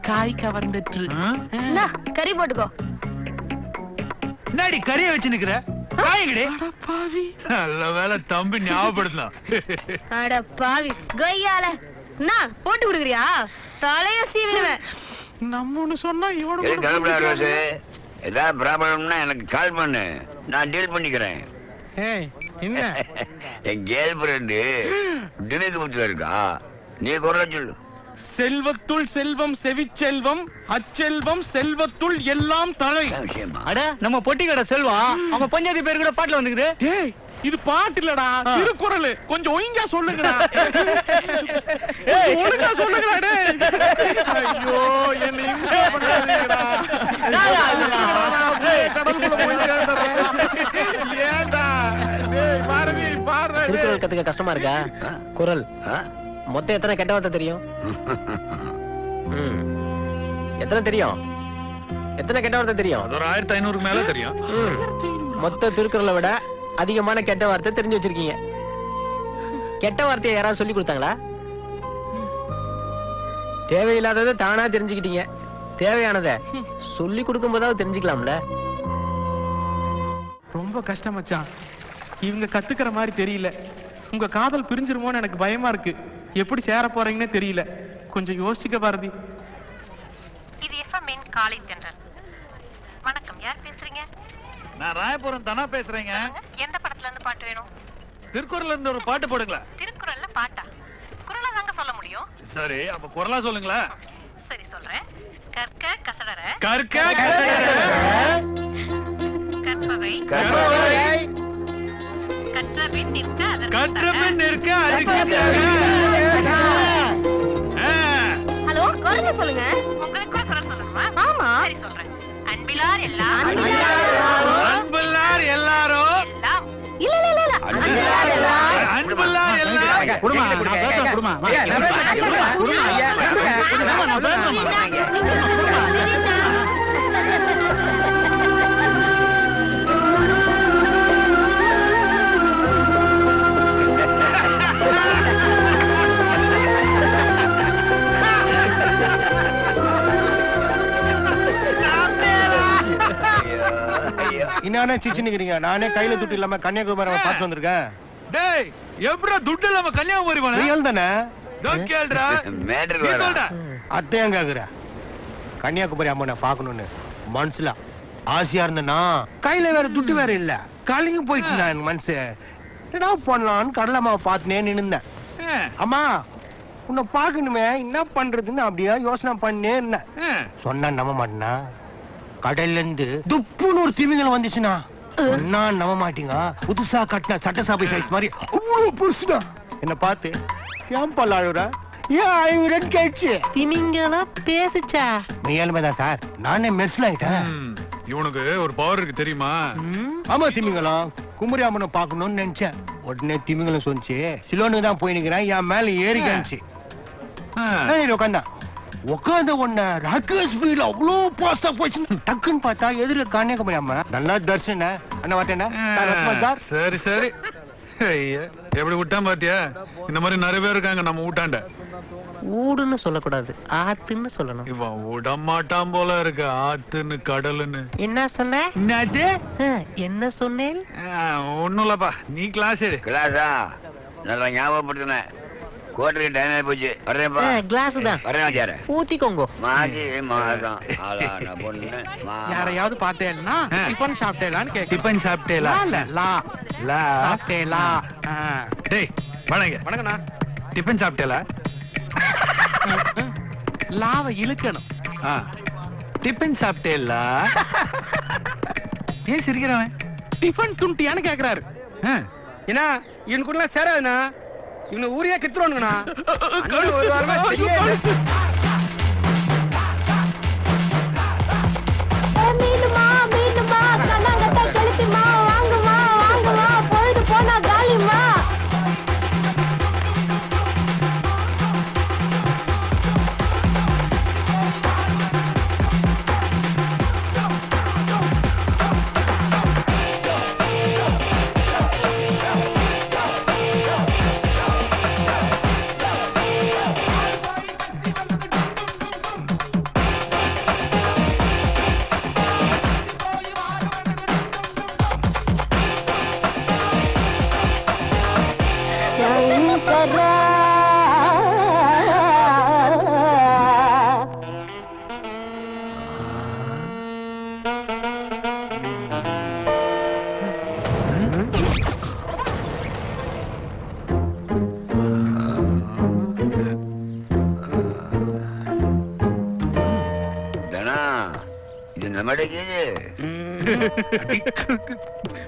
காய் கவர்ந்தற்று. கறி போட்டுக்கோ. நாடி கறியை வச்சு நிக்கிற நல்ல வேலை தம்பி ஞாபகப்படுத்தலாம். அட பாவி கொய்யால நான் போட்டு கொடுக்குறியா? தலைய சீவிடுவேன். நம்ம ஒண்ணு சொன்னா இவனு ஏதாவது ப்ராப்ளம்னா எனக்கு கால் பண்ணு, நான் டீல் பண்ணிக்கிறேன். என்ன என் கேர்ள் ஃப்ரெண்டு டினுக்கு முத்துல இருக்கா, நீ குரல சொல்லு. செல்வத்துள் செல்வம் செவிச்செல்வம் அச்செல்வம் செல்வத்துள் எல்லாம் தலை. அட நம்ம பொட்டி கடை செல்வம் அவன் பஞ்சாயத்து பேர் கூட பாட்டுல வந்துக்குது. டேய் இது பாட்டு இல்லடா, திருக்குறள். கொஞ்சம் ஒழுங்கா சொல்லுங்கடா. ஒழுங்கா சொல்லுங்கடா. டேய் ஐயோ என்ன இம்சை பண்ணாதீங்கடா. கடலுக்குள்ள போய் ஏண்டா? டேய் பாரதி பாரு. திருக்குறள் கத்துக்க கஷ்டமா இருக்கா? குறள் மொத்தம் எத்தனை கெட்ட வார்த்தை தெரியும்? எத்தனை தெரியும்? எத்தனை கெட்ட வார்த்தை தெரியும்? ஒரு 1500 மேல தெரியும். மொத்த திருக்குறளை விட அதிகமான கெட்ட வார்த்தை தெரிஞ்சு வச்சிருக்கீங்க. கெட்ட வார்த்தையை யாராவது சொல்லி கொடுத்தாங்களா? தேவையில்லாததை தானா தெரிஞ்சுக்கிட்டீங்க. தேவையானதை சொல்லி கொடுக்கும் போதாவது தெரிஞ்சுக்கலாம்ல. ரொம்ப கஷ்டம் மச்சான். இவங்க கத்துக்கிற மாதிரி தெரியல. உங்க காதல் பிரிஞ்சிருமோன்னு எனக்கு பயமா இருக்கு. எப்படி சேர போறீங்கன்னு தெரியல. கொஞ்சம் யோசிக்க பாரதி. இது எஃப்எம் காலை தென்றல். வணக்கம், யார் பேசுறீங்க? நான் ராயபுரம் தானா பேசுறேங்க. எந்த படத்துல இருந்து பாட்டு வேணும்? திருக்குறள்ல இருந்து ஒரு பாட்டு போடுங்களா? திருக்குறள்ல பாட்டா? குறளா தாங்க சொல்ல முடியும். சரி, அப்ப குறளா சொல்லுங்களா? சரி சொல்றேன். கற்க கசடற கற்க கசடற கற்பவை கற்றபின் நிற்க கற்றபின் நிற்க அதற்கு ஹலோ, குரல் சொல்லுங்க. உங்களுக்கு கூட குரல் சொல்லணுமா? ஆமா. சரி சொல்றேன். அன்பிலார் எல்லாம் அன்பில்லார் எல்லாரும் எல்லாம் இல்ல இல்ல இல்ல அன்பில்லார் எல்லாம் குடுமா நான் பேசுறேன் குடுமா இன்னானே சிச்சினுக்கிறீங்க. நானே கையில துட்டு இல்லாம கன்னியாகுமரி பார்த்து வந்திருக்கேன். டேய், எப்படா துட்டு இல்லாம கன்னியாகுமரி போன? ரியல் தானே? டோன்ட் கேள்டா. மேட்டர் நீ வேற. சொல்டா. அத்தையும் கேக்குற கன்னியாகுமரி அம்மனை பார்க்கணும்னு மனசுல ஆசையா இருந்தனா, கையில வேற துட்டு வேற இல்ல. கலையும் போயிட்டு நான் மனசு என்ன பண்ணலான்னு கடலம்மாவை பார்த்துனே நின்னுந்தேன். அம்மா உன்னை பார்க்கணுமே, என்ன பண்றதுன்னு அப்படியே யோசனை பண்ணே இருந்தேன். சொன்னா நம்ப மாட்டேனா, கடல்ல இருந்து துப்புன்னு ஒரு திமிங்கலம் வந்துச்சுன்னா சொன்னா நம்ப மாட்டீங்க. புதுசா கட்டின சட்டசபை சைஸ் மாதிரி அவ்வளவு புதுசுடா. என்ன பார்த்து ஏன் பல்லாழுற, ஏன் அழுகுறன்னு கேட்டுச்சு. திமிங்கலம் பேசுச்சா? மெய்யாலுமே சார், நானே மெர்சல் ஆயிட்டேன். இவனுக்கு ஒரு பவர் இருக்கு தெரியுமா? ஆமா, திமிங்கலம் குமரி அம்மனை பார்க்கணும்னு நினைச்சேன். உடனே திமிங்கலம் சொன்னிச்சு, சிலோனுக்கு தான் போய் நிக்கிறேன், என் மேல ஏறி காமிச்சு. உட்காந்தா உட்காந்த உடனே ராக்கெட் ஸ்பீட்ல அவ்வளோ பாஸ்டா போச்சு. டக்குன்னு பார்த்தா எதிர கன்னியாகுமரி அம்மா. நல்லா தர்ஷன அண்ணா வாட்டேன்னா. சரி சரி, எப்படி விட்டான் பாத்தியா? இந்த மாதிரி நிறைய பேர் இருக்காங்க நம்ம ஊட்டாண்ட. ஊடுன்னு சொல்லக்கூடாது, ஆத்துன்னு சொல்லணும். இவன் விடமாட்டான் போல இருக்கு. ஆத்துன்னு கடலுன்னு என்ன சொன்ன? என்னது? என்ன சொன்னேன்? ஒண்ணும் இல்லப்பா, நீ கிளாஸ் எடு. கிளாஸா? நல்லா ஞாபகப்படுத்தின. கோட்டருக்கு டைம் ஆகி போச்சு. வரேன்ப்பா. கிளாஸ் தான் வரேன் ஆச்சார. ஊத்திக்கோங்க. மாசி மாதம் ஆளான பொண்ணு யாரையாவது பார்த்தேன்னா டிஃபன் சாப்பிட்டேலான்னு கேட்க. டிபன் சாப்பிட்டேலா? லா லா சாப்பிட்டேலா. டேய் வணங்க. வணக்கண்ணா. டிபன் சாப்பிட்டேலா? லாவை இழுக்கணும். டிபன் சாப்பிட்டேலா? ஏன் சிரிக்கிறவன்? டிஃபன் துண்டியான்னு கேக்குறாரு. ஏன்னா இவனுக்குள்ள சேராதுண்ணா, இவனை ஊரியா கித்துருவானுங்கண்ணா. ஒரு வாரமா சரியே இல்ல. மீனுமா மீனுமா கண்ணாங்கத்தை கெளுத்திமா வாங்குமா வாங்குமா பொழுது போனா காலிமா.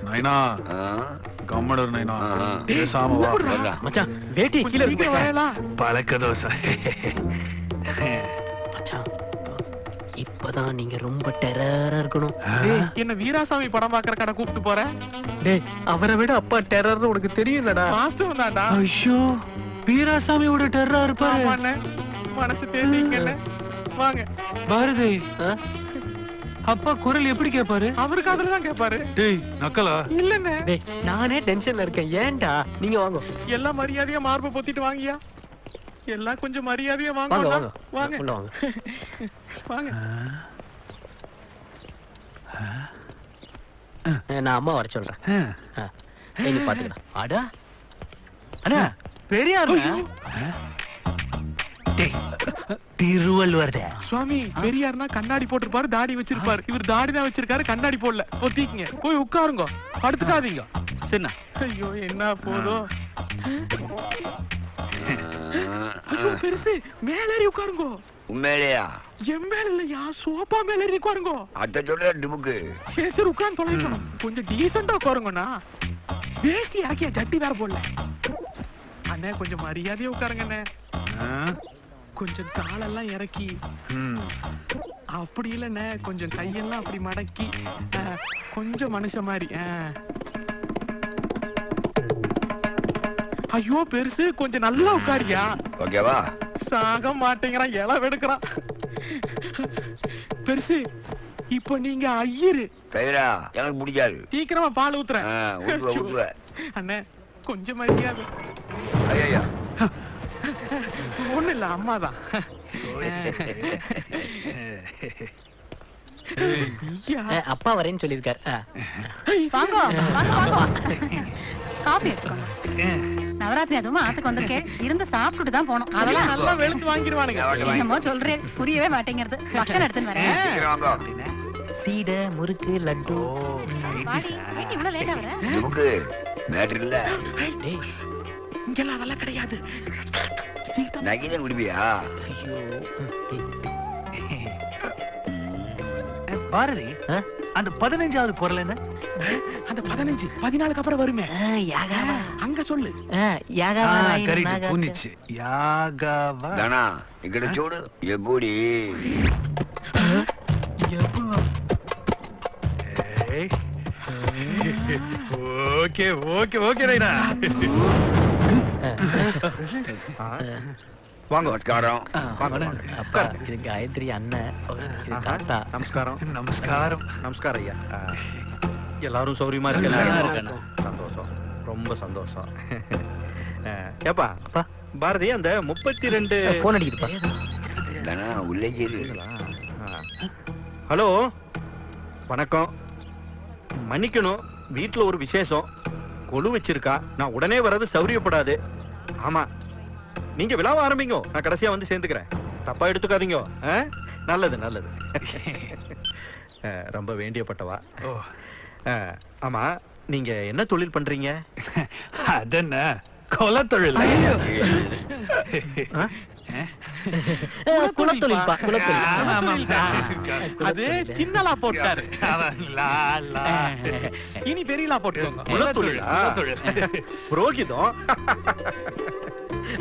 நைனா கம்மடர் நைனா பேசாம வா. மச்சான் வேட்டி கீழ இருக்கு. பழக்க தோசை. மச்சான் இப்பதான் நீங்க ரொம்ப டெரரா இருக்கணும். என்ன வீராசாமி படம் பாக்குற கடை கூப்பிட்டு போறேன். டேய், அவரை விட அப்பா டெரர்னு உனக்கு தெரியும்லடா. வாஸ்தவம் தான்டா. ஐயோ, வீராசாமியோட டெரரா இருப்பாரு. மனசு தேடிங்கல்ல. வாங்க பாரதி. அப்பா குரல் எப்படி கேட்பாரு? அவருக்கு அதுலதான் கேட்பாரு. டேய் நக்கலா? இல்லன்னு. டேய், நானே டென்ஷன்ல இருக்கேன். ஏன்டா? நீங்க வாங்க. எல்லாம் மரியாதையா மார்பை பொத்திட்டு வாங்கியா. எல்லாம் கொஞ்சம் மரியாதையா வாங்க. வாங்க வாங்க வாங்க உள்ள வாங்க. வாங்க. நான் அம்மா வர சொல்றேன். நீ பாத்துக்கலாம். அடா அண்ணா பெரியார் திருவள்ளுவர் சுவாமி பெரியார்னா கண்ணாடி போட்டிருப்பாரு, தாடி வச்சிருப்பாரு. இவர் தாடி தான் வச்சிருக்காரு, கண்ணாடி போடல. ஒத்திக்கங்க, போய் உட்காருங்க, படுத்துக்காதீங்க. சரிண்ணா. ஐயோ என்ன போதும். ஐயோ பெருசு, மேலேறி உட்காருங்க. உண்மையிலேயா? என் மேல இல்லையா, சோபா மேல ஏறி உட்காருங்க. அத சொல்ற டிமுக்கு. சரி சரி உட்கார்ந்து தொலைங்க. கொஞ்சம் டீசெண்டா உட்காருங்கண்ணா. வேஷ்டி இறக்கியா, ஜட்டி வேற போடல. அண்ணே கொஞ்சம் மரியாதையா உட்காருங்க அண்ணே. கொஞ்சம் காலெல்லாம் இறக்கி, அப்படி இல்லைண்ணே கொஞ்சம் கையெல்லாம் அப்படி மடக்கி, கொஞ்சம் மனுஷ மாதிரி. ஐயோ பெருசு, கொஞ்சம் நல்லா உட்காரியா. ஓகேவா? சாக மாட்டேங்கிறான், இலை எடுக்கிறான். பெருசு, இப்ப நீங்க ஐயரு. கைரா எனக்கு பிடிக்காது. சீக்கிரமா பால் ஊத்துறேன். ஊத்துவ. அண்ணே கொஞ்சம் மரியாதை. ஐயா ஒண்ணு இல்ல, அம்மாதான். அப்பா வரேன்னு சொல்லியிருக்காரு. வாங்க வாங்க வாங்க, காபி எடுத்துக்கோங்க. நவராத்திரி அதுவும் ஆத்துக்கு வந்திருக்கேன், இருந்து சாப்பிட்டுட்டு தான் போனோம். அதெல்லாம் நல்லா வெளுத்து வாங்கிடுவானுங்க. என்னமோ சொல்றேன், புரியவே மாட்டேங்கிறது. பக்ஷன் எடுத்துன்னு வரேன். சீடை, முறுக்கு, லட்டு. இவ்வளவு லேட்டா வர? டிமுக்கு மேட்டர் இல்ல. இங்கெல்லாம் அதெல்லாம் கிடையாது. நகிதான் குடிப்பியா? பாரதி, அந்த 15வது குரல் என்ன? அந்த 15 14க்கு அப்புறம் வருமே. அங்க சொல்லு. கரெக்ட், புனிச்சு. யாகாவா. தானா இங்கட சோடு எப்படி? Okay okay okay Raina. வாங்க. நமஸ்காரம். அப்பா இது காயத்ரி அண்ணன், இது தாத்தா. நமஸ்காரம். நமஸ்காரம். நமஸ்காரம் ஐயா. எல்லாரும் சௌரியமா இருக்கீங்களா? சந்தோஷம், ரொம்ப சந்தோஷம். ஏப்பா பாரதி, அந்த 32 போன் அடிக்குதுப்பா. தானா உள்ளே இரு. ஹலோ வணக்கம். மன்னிக்கணும், வீட்டுல ஒரு விசேஷம், கொலு வச்சிருக்கா. நான் உடனே வர்றது சௌரியப்படாது. ஆமா, நீங்க விழாவ ஆரம்பிங்க, நான் கடைசியா வந்து சேர்ந்துக்கிறேன். தப்பா எடுத்துக்காதீங்க. நல்லது நல்லது. ரொம்ப வேண்டியப்பட்டவா. ஆமா, நீங்க என்ன தொழில் பண்றீங்க? அதென்ன கொலத்தொழில். குலத்தொழில்பா, அது சின்னலா போட்டாரு, இனி பெரியலா போட்டுக்கோங்க. புரோகிதம்.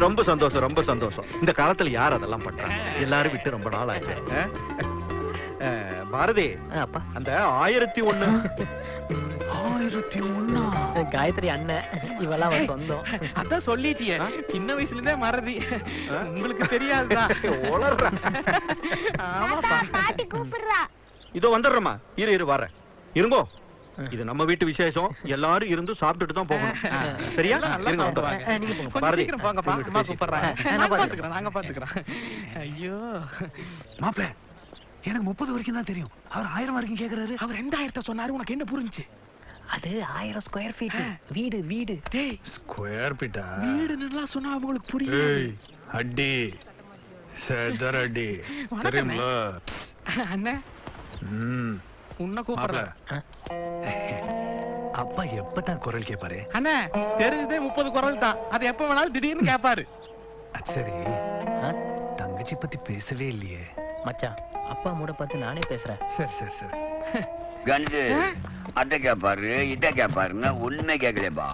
ரொம்ப சந்தோஷம், ரொம்ப சந்தோஷம். இந்த காலத்துல யார் அதெல்லாம் பண்றாங்க? எல்லாரும் விட்டு ரொம்ப நாள் ஆச்சு. பாரதி, அந்த 1001 காயத்ரி அண்ணன், இவெல்லாம் அவன் சொந்தம். அதான் சொல்லிட்டியே, சின்ன வயசுல இருந்தே மறதி. உங்களுக்கு தெரியாதுதான். பாட்டி கூப்பிடுறா. இதோ வந்துடுறமா, இரு இரு வரேன். இருங்கோ, இது நம்ம வீட்டு விசேஷம், எல்லாரும் இருந்து சாப்பிட்டுட்டு தான் போகணும். சரியா? இருங்க வந்துடுறேன். பாரதி போங்கப்பா, அம்மா கூப்பிடுறாங்க. நாங்க பாத்துக்கிறோம். ஐயோ மாப்ள, எனக்கு 30 வரைக்கும் தான் தெரியும். அவர் 1000 வரைக்கும் கேக்குறாரு. அவர் 2000 சொன்னாரு, உனக்கு என்ன புரிஞ்சுச்சு? அது 1000 ஸ்கொயர் ஃபீட் வீடு. வீடு ஸ்கொயர் ஃபீட்டா? வீடுன்னு சொன்னா அவங்களுக்கு புரியுது. அடி சேதர் அடி தெரியும்ல அண்ணே. உன்னை கூப்பிடுற. அப்பா எப்பதான் குரல் கேட்பாரு? அண்ணே தெரிஞ்சதே 30 குரல் தான். அது எப்ப வேணாலும் திடீர்னு கேட்பாரு. சரி, தங்கச்சி பத்தி பேசவே இல்லையே. மச்சான், அப்பா மூட பார்த்து நானே பேசுறேன். சரி சரி சரி. கண்டு அத்தை கேப்பாரு, இதை கேப்பாருன்னா உண்மை கேட்கலப்பா.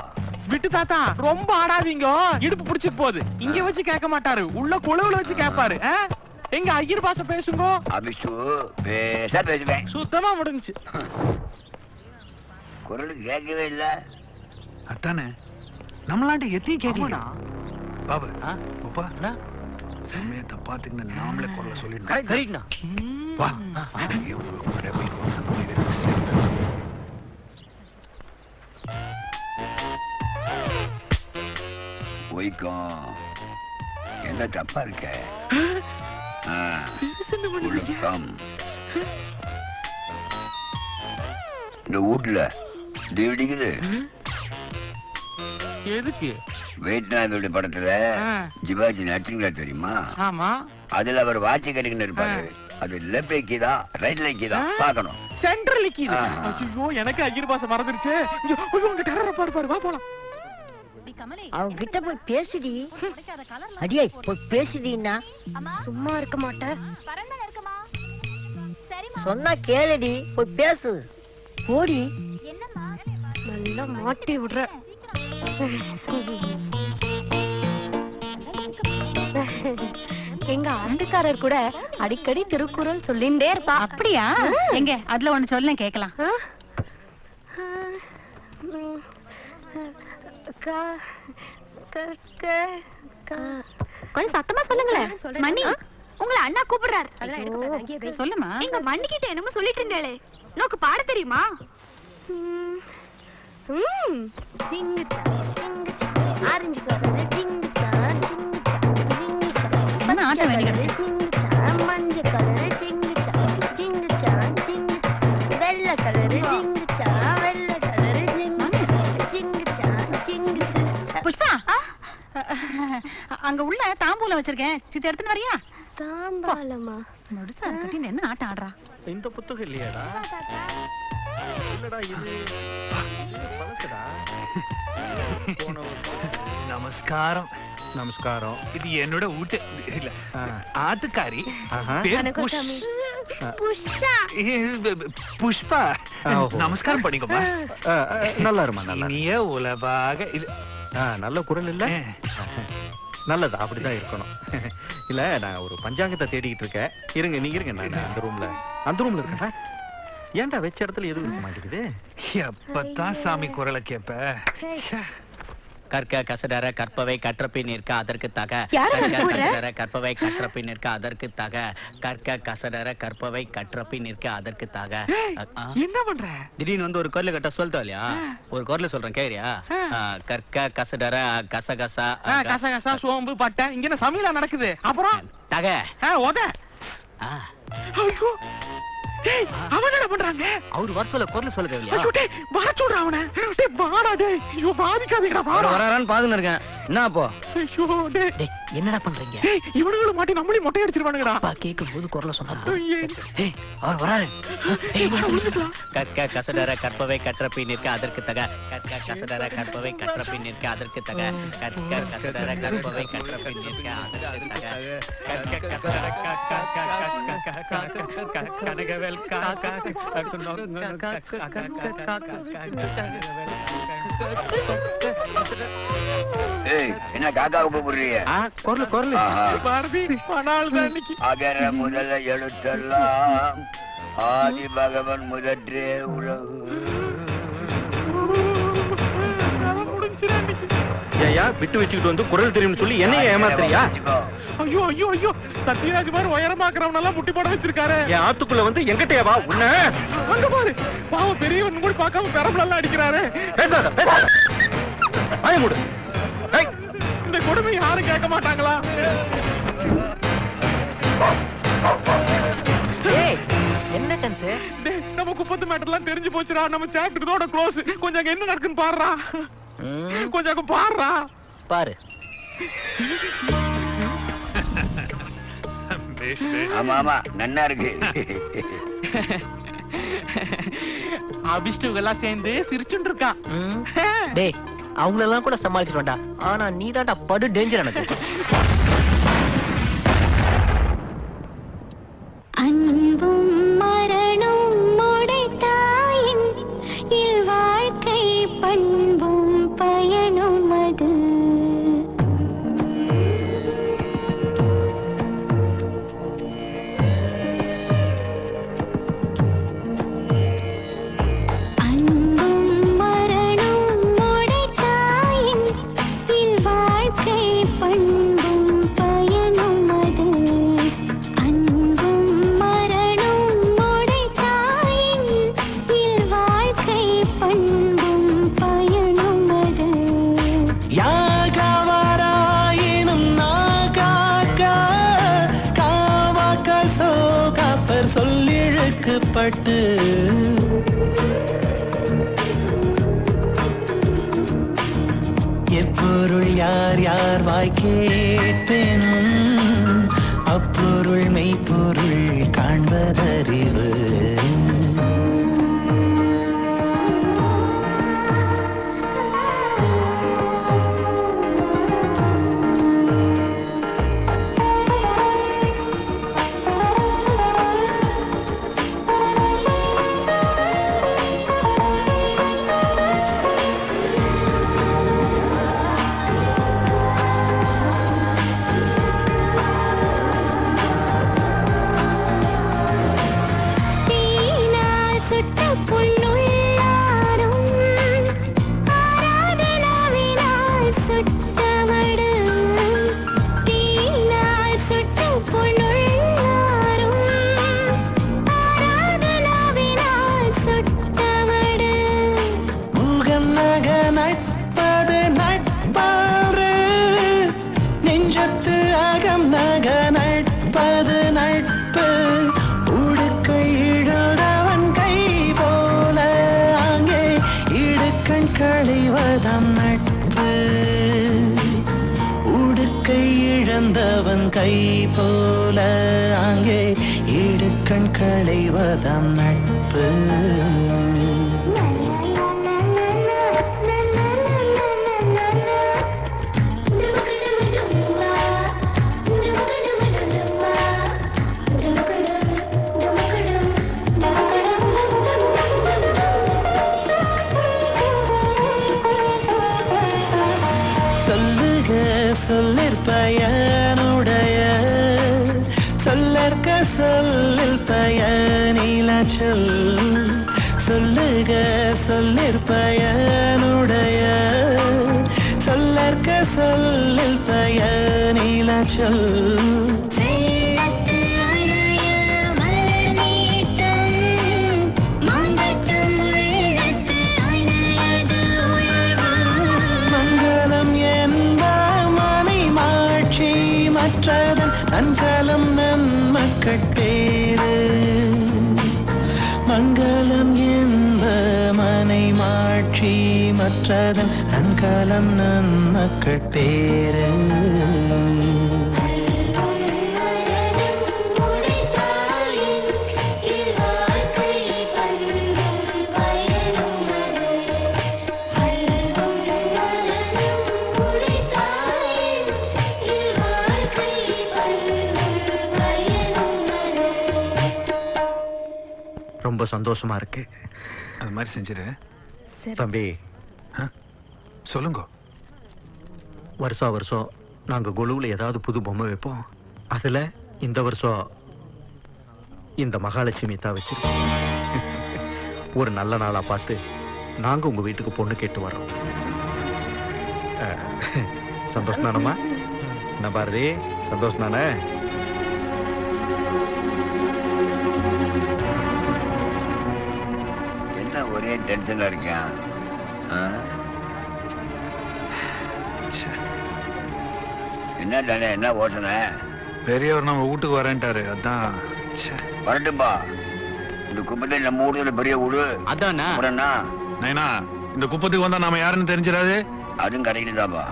விட்டு தாத்தா, ரொம்ப ஆடாதீங்க, இடுப்பு பிடிச்சிட்டு போகுது. இங்க வச்சு கேட்க மாட்டாரு, உள்ள குழுவுல வச்சு கேட்பாரு. எங்க ஐயர் பாஷை பேசுங்க. அபிஷு பேச பேசுவேன். சுத்தமா முடிஞ்சு. குரல் கேட்கவே இல்ல. அத்தானே நம்மளாண்ட எத்தையும் கேட்கல. பாபு அப்பா சமயத்தை பாத்துக்கின்னு நாமளே குரலை சொல்லிடணும். வா. ஒய்க்கம் என்ன தப்பா இருக்க? ஒழுக்கம். இந்த வீட்டுல டிவிடிக்குது. எதுக்கு? வியட்நாமோட படத்துல ஜிவாஜி நடிச்சிங்களா தெரியுமா? ஆமா. அதுல அவர் வாட்சி கட்டிக்கிட்டு இருப்பாரு. அது லெஃப்ட் லைக்கிதா ரைட் லைக்கிதா பார்க்கணும். சென்ட்ரல் லைக்கிதா. ஐயோ எனக்கு ஐயர் பாச மறந்துருச்சு. ஐயோ உங்க டெரர் பாரு வா போலாம். அவங்க கிட்ட போய் பேசுடி. அடியே போய் பேசுடின்னா சும்மா இருக்க மாட்டேன். சொன்னா கேளுடி, போய் பேசு. போடி. நல்லா மாட்டி விடுற. எங்க ஆண்டுக்காரர் கூட அடிக்கடி திருக்குறள் சொல்லிண்டே இருப்பா. அப்படியா? எங்க அதுல ஒண்ணு சொல்ல கேக்கலாம். கொஞ்சம் சத்தமா சொல்லுங்களேன். மணி உங்களை அண்ணா கூப்பிடுறாரு. சொல்லுமா. எங்க மண்ணி கிட்ட என்னமோ சொல்லிட்டு இருந்தேளே, நோக்கு பாட தெரியுமா? ஜிங்குச்சா ஜிங்குச்சா ஆரஞ்சு கலர் ஜிங்குச்சா ஜிங்குச்சா ஜிங்குச்சா என்ன ஆட்டம் வேண்டியது? ஜிங்குச்சா மஞ்சள் கலர் ஜிங்குச்சா ஜிங்குச்சா ஜிங்குச்சா வெள்ளை கலர் ஜிங்குச்சா வெள்ளை கலர் ஜிங்குச்சா ஜிங்குச்சா. புஷ்பா, அங்க உள்ள தாம்பூலம் வச்சிருக்கேன், சித்த எடுத்துன்னு வரியா? தாம்பாலமா? முடுசா கட்டின்னு என்ன ஆட்டம் ஆடுறா? இந்த புத்தகம் இல்லையாடா? இல்லடா இது பழசுடா. நமஸ்காரம். நமஸ்காரம். இது என்னோட வீட்டு இல்ல ஆத்துக்காரி. பேர் புஷ்பா. புஷ்பா. நமஸ்காரம் பண்ணிக்கோமா. நல்லா இருமா. நல்லா நீ உலவாக இது நல்ல குரல் இல்ல? நல்லது, அப்படிதான் இருக்கணும். இல்ல நான் ஒரு பஞ்சாங்கத்தை தேடிக்கிட்டு இருக்கேன். இருங்க நீங்க இருங்க, நான் அந்த ரூம்ல இருக்கேன். ஏன்டா வச்ச இடத்துல எதுவும் இருக்க மாட்டேங்குது? எப்பத்தான் சாமி குரலை கேப்ப? கற்க கசடர கற்பவை கற்றப்பின் நிற்க அதற்கு தக. யாரை கற்க கூப்பிடுற? கசடர கற்பவை கற்றப்பின் நிற்க அதற்கு தக. கற்க கசடர கற்பவை கற்றப்பின் நிற்க அதற்கு தக. என்ன பண்ற? திடீர்னு வந்து ஒரு குரல் கட்ட சொல்லிட்டோம் இல்லையா? ஒரு குரல் சொல்றேன் கேக்குறியா? கற்க கசடர கசகசா கசகசா சோம்பு பட்டை இங்க என்ன சமையலா நடக்குது? அப்புறம் தக ஓத. ஐயோ டேய் அவன் என்ன பண்றாங்க? அவர் வர சொல்ல குரல் சொல்ல தேவையா? ஐயோ டேய் வர சொல்றா அவனை. டேய் வாடா டேய். ஐயோ பாதிக்காதீங்கடா வாடா. வராரான்னு பாத்துன்னு இருக்கேன். என்ன அப்போ? ஐயோ டேய். டேய் என்னடா பண்றீங்க? டேய் இவனுங்கள மாட்டி நம்மளே மொட்டை அடிச்சிருவானுங்கடா. அப்பா கேக்கும்போது குரல சொன்னா. ஏய் அவர் வராரு. ஏய் வாடா உள்ள. கற்க கசடர கற்பவை கற்றப்பின் நிற்க அதற்கு தக. கற்க கசடர கற்பவை கற்றப்பின் நிற்க அதற்கு தக. கற்க கசடர கற்பவை கற்றப்பின் நிற்க அதற்கு தக. கற்க கசடர கனகவேல் ஏய் என்ன காக்கா கூப்பிடுறீங்க? குரல் பாரதி பணால் தான் இன்னைக்கு. அகர முதல எழுத்தெல்லாம் ஆதி பகவன் முதற்றே உலகு. ஏயா விட்டு வச்சுக்கிட்டு வந்து குரல் தெரியும்னு சொல்லி என்னைய ஏமாத்துறியா? ஐயோ ஐயோ ஐயோ சத்யராஜ் மாதிரி உயரமாக்குறவன் எல்லாம் முட்டி போட வச்சிருக்காரு. என் ஆத்துக்குள்ள வந்து எங்கிட்டே வா உன்ன. அங்க பாரு பாவம் பெரியவன் கூட பார்க்காம பெரம்பலெல்லாம் அடிக்கிறாரு. பேசாத பேசாத. வாய மூடு. ஏய் இந்த கொடுமை யாரும் கேட்க மாட்டாங்களா? ஏய் என்ன கன்சே? டேய் நம்ம குப்பத்து மேட்டர்லாம் தெரிஞ்சு போச்சுடா. நம்ம சாப்டர் இதோட க்ளோஸ். கொஞ்சம் அங்க என்ன நடக்குன்னு பாருடா. கொஞ்சம் அங்க பாருடா. பாரு. ஆமா ஆமா நன்னா இருக்கு. அபிஷ்டு எல்லாம் சேர்ந்து சிரிச்சுட்டு இருக்கான். டேய் அவங்களெல்லாம் கூட சமாளிச்சிருவான்டா. ஆனா நீ தான்டா படு டேஞ்சர் எனக்கு. அன்பும் மரணம் உடைத்தாயின் இல்வாழ்க்கை பண்பும் பயனும் அது. சொல்லிழுக்கப்பட்டு எப்போது அப்பொருள் யார் யார் வாய் கேட்பேனும் அப்பொருள் மெய்ப்பொருள் காண்பதறிவு. கை போல அங்கே இடுக்கண் களைவதாம் நட்பு. சொல்லுக சொல்லிற்பயனுடைய சொல்லற்க சொல்லில் பயனில சொல். சொல்லுக சொல்லிற்பயனுடைய சொல்லற்க சொல்லில் பயனில சொல். மங்களம் நன்மக்கட்பேரு மங்களம் என்ப மனை மாட்சி மற்றதன் நன்கலம் நன்மக்கட்பேரு. ரொம்ப சந்தோஷமா இருக்கு. அது மாதிரி செஞ்சிரு தம்பி. சொல்லுங்க. வருஷம் வருஷம் நாங்க குழுவில் ஏதாவது புது பொம்மை வைப்போம். அதுல இந்த வருஷம் இந்த மகாலட்சுமி தான் வச்சிருக்கோம். ஒரு நல்ல நாளா பார்த்து நாங்க உங்க வீட்டுக்கு பொண்ணு கேட்டு வர்றோம். சந்தோஷம் தானம்மா? என்ன பாரதி, சந்தோஷம் தானே? ஒரே டென்ஷன்ல இருக்கேன். என்ன தானே, என்ன யோசனை? பெரியவர் நம்ம வீட்டுக்கு வரேன்ட்டாரு. அதான் வரட்டும்பா. இந்த குப்பத்தை நம்ம ஊர்ல பெரிய ஊடு. அதான் நைனா, இந்த குப்பத்துக்கு வந்தா நாம யாருன்னு தெரிஞ்சிடாது. அதுவும் கிடைக்குதாப்பா.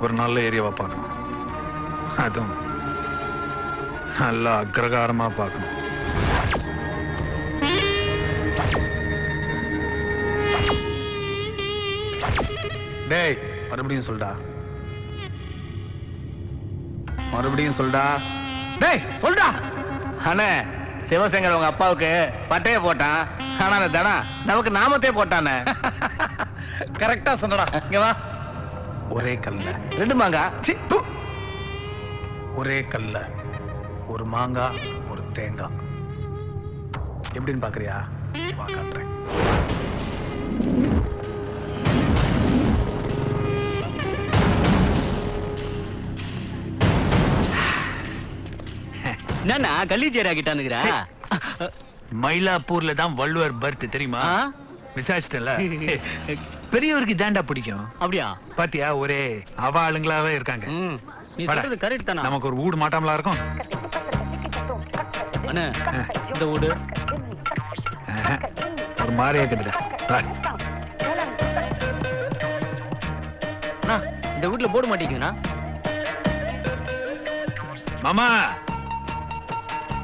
ஒரு நல்ல ஏரியாவா பார்க்கணும். அதுவும் நல்லா அக்ரகாரமா பார்க்கணும். டேய், மறுபடியும் சொல்டா. மறுபடியும் சொல்டா. டேய் சொல்டா. அண்ணே, சிவசங்கர் உங்க அப்பாவுக்கு பட்டைய போட்டான். ஆனா அந்த தனா நமக்கு நாமத்தே போட்டானே. கரெக்டா சொன்னடா. இங்க வா. ஒரே கல்ல 2 மாங்காய். ஒரே கல்ல ஒரு மாங்காய் ஒரு தேங்காய். எப்படின்னு பாக்குறியா? வா காட்டுறேன். என்னன்னா கல்லிஜேரி ஆகிட்டானுங்கிற? மயிலாப்பூர்ல தான் வள்ளுவர் பர்த் தெரியுமா? விசாரிச்சிட்டல. பெரியவருக்கு தாண்டா பிடிக்கும். அப்படியா? பாத்தியா, ஒரே அவ ஆளுங்களாவே இருக்காங்க. நீ சொல்றது கரெக்ட் தானா? நமக்கு ஒரு வீடு மாட்டாமலா இருக்கும். அண்ணே, இந்த வீடு ஒரு மாதிரி இருக்குதுடா. இந்த வீட்டுல போட மாட்டேங்குதுண்ணா. மாமா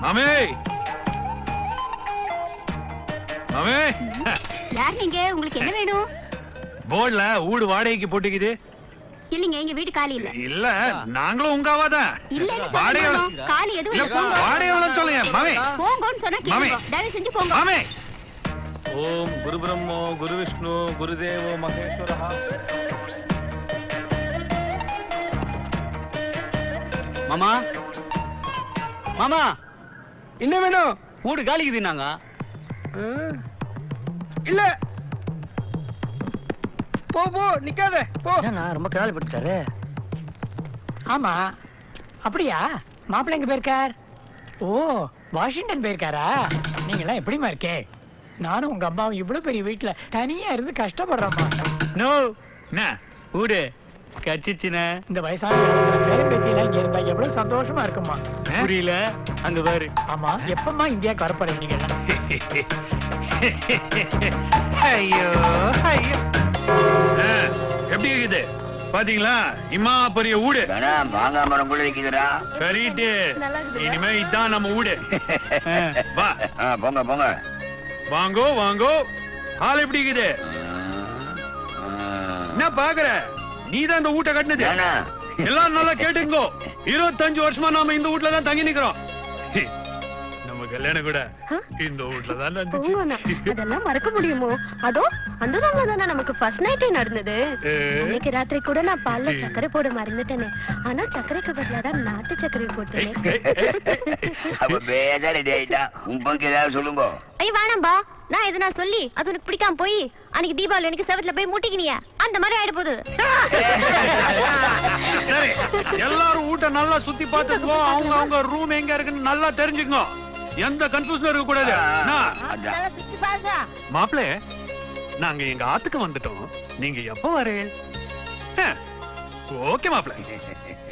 மாமே மாமே யார் நீங்க? உங்களுக்கு என்ன வேணும்? போர்டுல வீடு வாடகைக்கு போட்டுக்குது. இல்லங்க, எங்க வீடு காலி இல்ல. இல்ல நாங்களும் உங்க அவாதான். இல்லன்னு வாடகை சொல்லுங்க. காலி எதுவும் இல்ல. போங்க. வாடகை எவ்வளவு சொல்லுங்க மாமே. போங்கன்னு சொன்னா கேளுங்க. தயவு செஞ்சு போங்க. மாமே. ஓம் குரு பிரம்மோ குரு விஷ்ணு குருதேவோ மகேஸ்வரஹ. மாமா மாமா என்ன வேணும்? வீடு காலிக்குதுன்னாங்க. இல்ல போ போ, நிக்காத போ. நான் ரொம்ப கேள்விப்பட்டாரு. ஆமா, அப்படியா? மாப்பிள்ளை எங்க போயிருக்கார்? ஓ, வாஷிங்டன் போயிருக்காரா? நீங்களாம் எப்படிமா இருக்கே? நானும் உங்க அம்மாவும் இவ்வளவு பெரிய வீட்டுல தனியா இருந்து கஷ்டப்படுறோமா. நோ என்ன வீடு கச்சிச்சுன. இந்த வயசான பேரம்பேத்தியெல்லாம் இங்க இருந்தா எவ்வளவு சந்தோஷமா இருக்குமா. புரியல. அங்க பாரு. ஆமா, எப்பமா இந்தியாவுக்கு வரப்போறீங்க நீங்க எல்லாம்? ஐயோ ஐயோ. எப்படி இருக்குது பாத்தீங்களா? இம்மா பெரிய வீடு. மாங்காய் மரம் கூட இருக்குதுடா. சரிட்டு இனிமே இதான் நம்ம வீடு. வா போங்க போங்க. வாங்கோ வாங்கோ. ஹால் எப்படி இருக்குது? என்ன பாக்குற? நீதான் இந்த வீட்டை கட்டினது. எல்லாரும் நல்லா கேட்டுங்கோ. 25 வருஷமா நாம இந்த வீட்டுல தான் தங்கி நிக்கிறோம். நம்ம கல்யாணம் கூட இந்த வீட்டுல தான் நடந்துச்சு. அதெல்லாம் மறக்க முடியுமோ? அதோ அந்த ரூம்ல தானே நமக்கு ஃபர்ஸ்ட் நைட்டே நடந்தது. அன்னைக்கு ராத்திரி கூட நான் பால்ல சக்கரை போட மறந்துட்டேனே. ஆனா சக்கரைக்கு பதிலா தான் நாட்டு சக்கரை போட்டேன். அப்ப பேஜா ரெடி ஆயிட்டா. உன் பங்கு ஏதாவது சொல்லுங்க. ஐய் வேணாம்பா, நான் எதுனா சொல்லி அது உனக்கு பிடிக்காம போய் அன்னைக்கு தீபாவளி எனக்கு செவத்துல போய் முட்டிக்கினியா, அந்த மாதிரி ஆயிட போகுது. சரி, எல்லாரும் வீட்டை நல்லா சுத்தி பார்த்துக்கோ. அவங்க அவங்க ரூம் எங்க இருக்குன்னு நல்லா தெரிஞ்சுக்கோ. எந்த கன்ஃபியூஷனும் இருக்க கூடாது. மாப்பிள, நாங்க எங்க ஆத்துக்கு வந்துட்டோம். நீங்க எப்ப வரேன்? ஓகே மாப்பிள.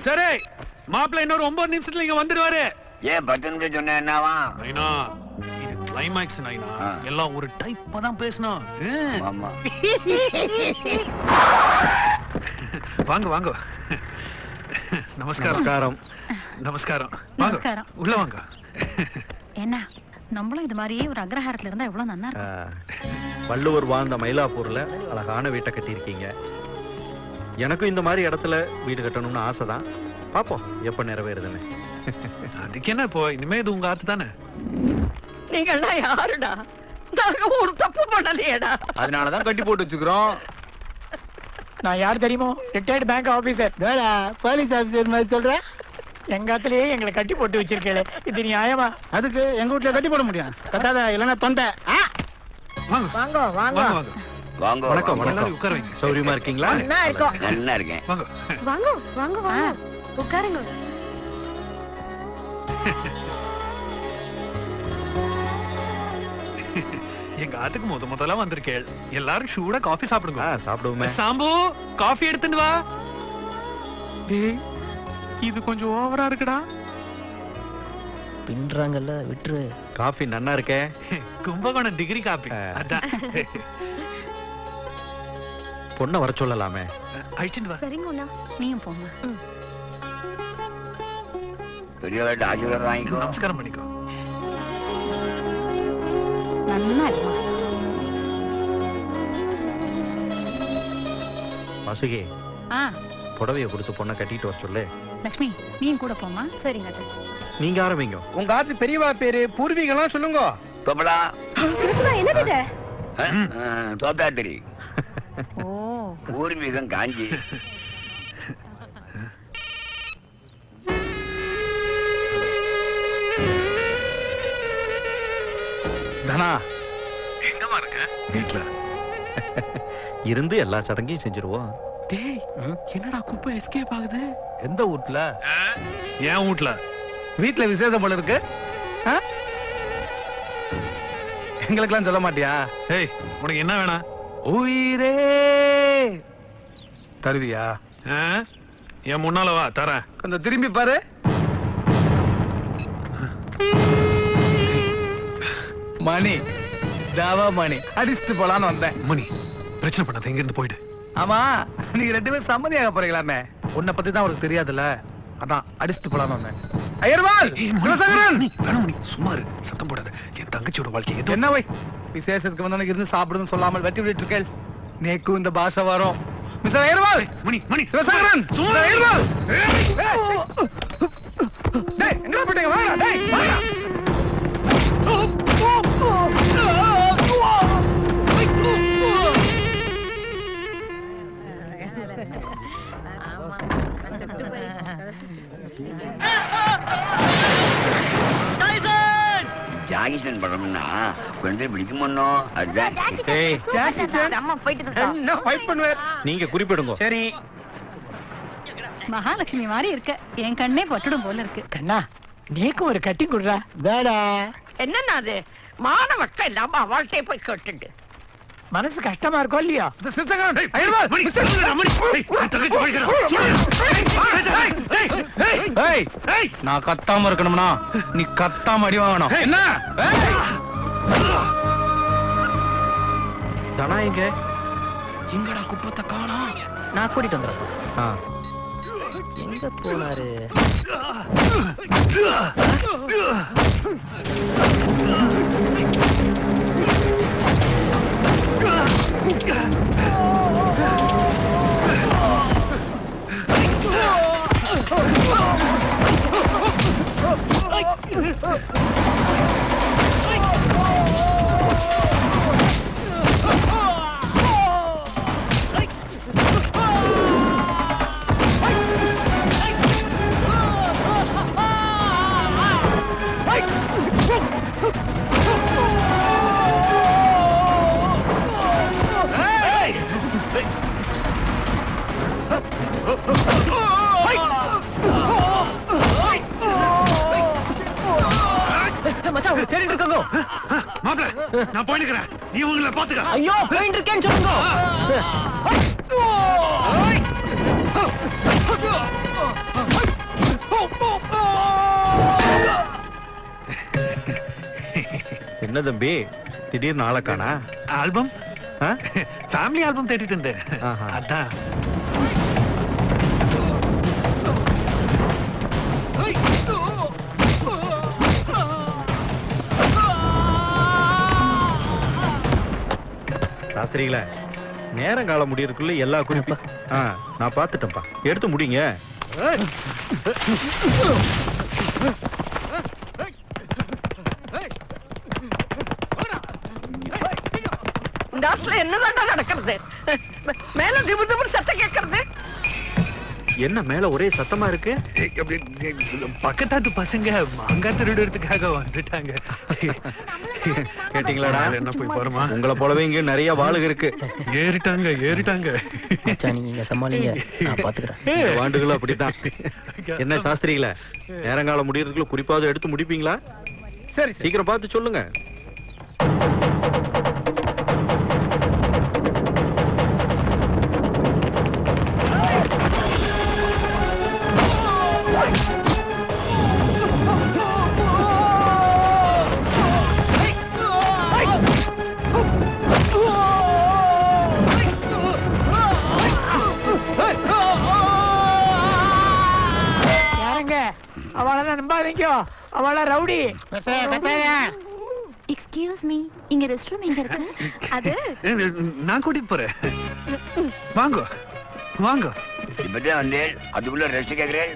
சரி மாப்பிள, இன்னொரு 9 நிமிஷத்துல இங்க வந்துடுவாரு. ஏன் 10 நிமிஷம் சொன்ன என்னவா? நைனா, இது கிளைமாக்ஸ் நைனா. எல்லாம் ஒரு டைப்பா தான் பேசணும். ஆமா. வாங்க வாங்க. நமஸ்காரம். நமஸ்காரம். நமஸ்காரம். உள்ள வாங்க. என்ன நம்மளும் இது மாதிரியே ஒரு அக்ரஹாரத்துல இருந்தா எவ்வளவு நல்லா இருக்கும். வள்ளுவர் வாழ்ந்த மயிலாப்பூர்ல அழகான வீட்டை கட்டியிருக்கீங்க. எனக்கும் இந்த மாதிரி இடத்துல வீடு கட்டணும்னு ஆசைதான். பாப்போம் எப்ப நிறைவேறுதுன்னு. அதுக்கு என்ன இப்போ? இனிமே இது உங்க ஆத்து தானே. நீங்க எல்லாம் யாருடா? நாங்க ஒரு தப்பு பண்ணலையேடா. அதனாலதான் கட்டி போட்டு வச்சுக்கிறோம். நான் யார் தெரியுமோ? Retired bank officer. Police officer மாதிரி சொல்ற? எங்க ஆத்துலயே எங்களை கட்டி போட்டு வச்சிருக்கே, இது நியாயமா? அதுக்கு எங்க வீட்டுல கட்டி போட முடியும். கட்டாத, இல்லன்னா தொண்டை. வாங்க வாங்க வாங்க வாங்க. வணக்கம் வணக்கம். எல்லாரும் உட்காருங்க. சௌரியமா இருக்கீங்களா? நல்லா இருக்கோம். நல்லா இருக்கேன். வாங்க வாங்க வாங்க வாங்க, உட்காருங்க. எங்க ஆத்துக்கு முதல்ல வந்திருக்கேள். எல்லாரும் சூடா காஃபி சாப்பிடுங்க. சாப்பிடுவோமே. சாம்பு, காஃபி எடுத்துட்டு வா. டேய், இது கொஞ்சம் ஓவரா இருக்குடா. பின்றாங்கல்ல, விட்டுரு. காஃபி நன்னா இருக்கே. Kumbakonam degree coffee. அதான். பொண்ணை வர சொல்லலாமே. அழிச்சுட்டு வா. சரிங்க அண்ணா. நீயும் போங்க. பெரியவர்கிட்ட ஆசீர்வாதம் வாங்கிக்கோ. நமஸ்காரம் பண்ணிக்கோ. நல்லா இருக்கும். வாசுகி, ஆ புடவைய கொடுத்து பொண்ணை கட்டிட்டு வர சொல்லு. லட்சுமி, நீயும் கூட போமா. சரிங்க. நீங்க ஆரம்பிங்க. உங்க ஆத்து பெரியவா பேரு பூர்வீகம்லாம் சொல்லுங்க. தொப்பலா. என்னது இது? தோத்தாத்திரி. ஓ, பூர்வீகம் காஞ்சி. தனா, எங்கம்மா இருக்க? வீட்ல இருந்து எல்லா சடங்கையும் செஞ்சிருவோம். டேய், என்னடா குப்பை எஸ்கேப் ஆகுது? எந்த வீட்ல? ஏன் வீட்ல? வீட்டுல விசேஷம் போல இருக்கு. எங்களுக்கெல்லாம் சொல்ல மாட்டியா? ஏய், உனக்கு என்ன வேணா? உயிரே தருவியா? என் முன்னால வா, தரேன். கொஞ்சம் திரும்பி பாரு. மணி, தேவா மணி, அடிச்சுட்டு போலான்னு வந்தேன். மணி, பிரச்சனை பண்ணாத, இங்க இருந்து போயிடு. ஆமா நீங்க 2 பேரும் சம்மதியாக போறீங்களாமே. உன்னை பத்தி தான் அவருக்கு தெரியாதுல்ல, அதான் அடிச்சுட்டு போலான்னு வந்தேன். ஐயர்வாள், சிவசங்கரன், வேணும் நீ சும்மா இரு, சத்தம் போடாத. என் தங்கச்சியோட வாழ்க்கை எது என்ன வை விசேஷத்துக்கு வந்தவனுக்கு இருந்து சாப்பிடுன்னு சொல்லாமல் வெட்டி விட்டு இருக்கேள். நேக்கும் இந்த பாஷை வரும். மிஸ்டர் ஐயர்வாள், மணி சிவசங்கரன், சும்மா ஐயர்வாள். டேய் எங்க போறீங்க? வாங்க டேய் வாங்க. ஜாகிசன் படம்னா கொஞ்சம் பிடிக்குமோ? அதுதான் நீங்க குறிப்பிடுங்க. சரி. மகாலட்சுமி மாதிரி இருக்க, என் கண்ணே பட்டுடும் போல இருக்கு. கண்ணா நீக்கு ஒரு கட்டி குடுறா. என்னன்னா அது மானவட்டம் இல்லாம அவள்கிட்ட போய் கேட்டுட்டு மனசு கஷ்டமா இருக்கோ இல்லையா? சிவசங்கரன், ஐயர்வாள், நான் கத்தாம இருக்கணும்னா நீ கத்தாம அடி வாங்கணும். என்ன தனா எங்க? எங்கடா குப்பத்தை காணோம்? நான் கூட்டிட்டு வந்துடுறேன். எங்க போனாரு? தேடிட்டு இருக்காங்க. மாப்ள, நான் போயிட்டு இருக்கேன், நீ உங்களை பாத்துக்க. ஐயோ போயிட்டு இருக்கேன்னு சொல்லுங்க. என்ன தம்பி திடீர்னு ஆளை காணா? ஆல்பம், ஃபேமிலி ஆல்பம் தேடிட்டு இருந்தேன். அதான் சாஸ்திரிகள நேரம் காலம் முடியறதுக்குள்ள எல்லா குறிப்பும் நான் பார்த்துட்டேன்ப்பா. எடுத்து முடிங்க. இந்த ஆட்ல என்னதான் நடக்கிறது? மேல திபு திபு சத்தம் கேட்கறது. என்ன மேல ஒரே சத்தமா இருக்கு? பக்கத்தாத்து பசங்க மாங்காய் திருடுறதுக்காக வந்துட்டாங்க. கேட்டீங்களாடா? என்ன போய் பாருமா. உங்களை போலவே இங்க நிறைய வாளுக இருக்கு. ஏறிட்டாங்க. நீங்க சமாளிங்க, நான் பாத்துக்கிறேன். வாண்டுகளும் அப்படித்தான். என்ன சாஸ்திரிகள நேரங்காலம் முடியறதுக்குள்ள குறிப்பாவது எடுத்து முடிப்பீங்களா? சரி, சீக்கிரம் பார்த்து சொல்லுங்க. அவளை நம்பாதீங்க, அவள ரவுடி. எக்ஸ்கியூஸ் மீ, இங்க ரெஸ்ட் ரூம் எங்க இருக்கு? அது நான் கூட்டிட்டு போறேன். வாங்க. இப்பதான் வந்து அதுக்குள்ள ரெஸ்ட் கேக்குறேன்.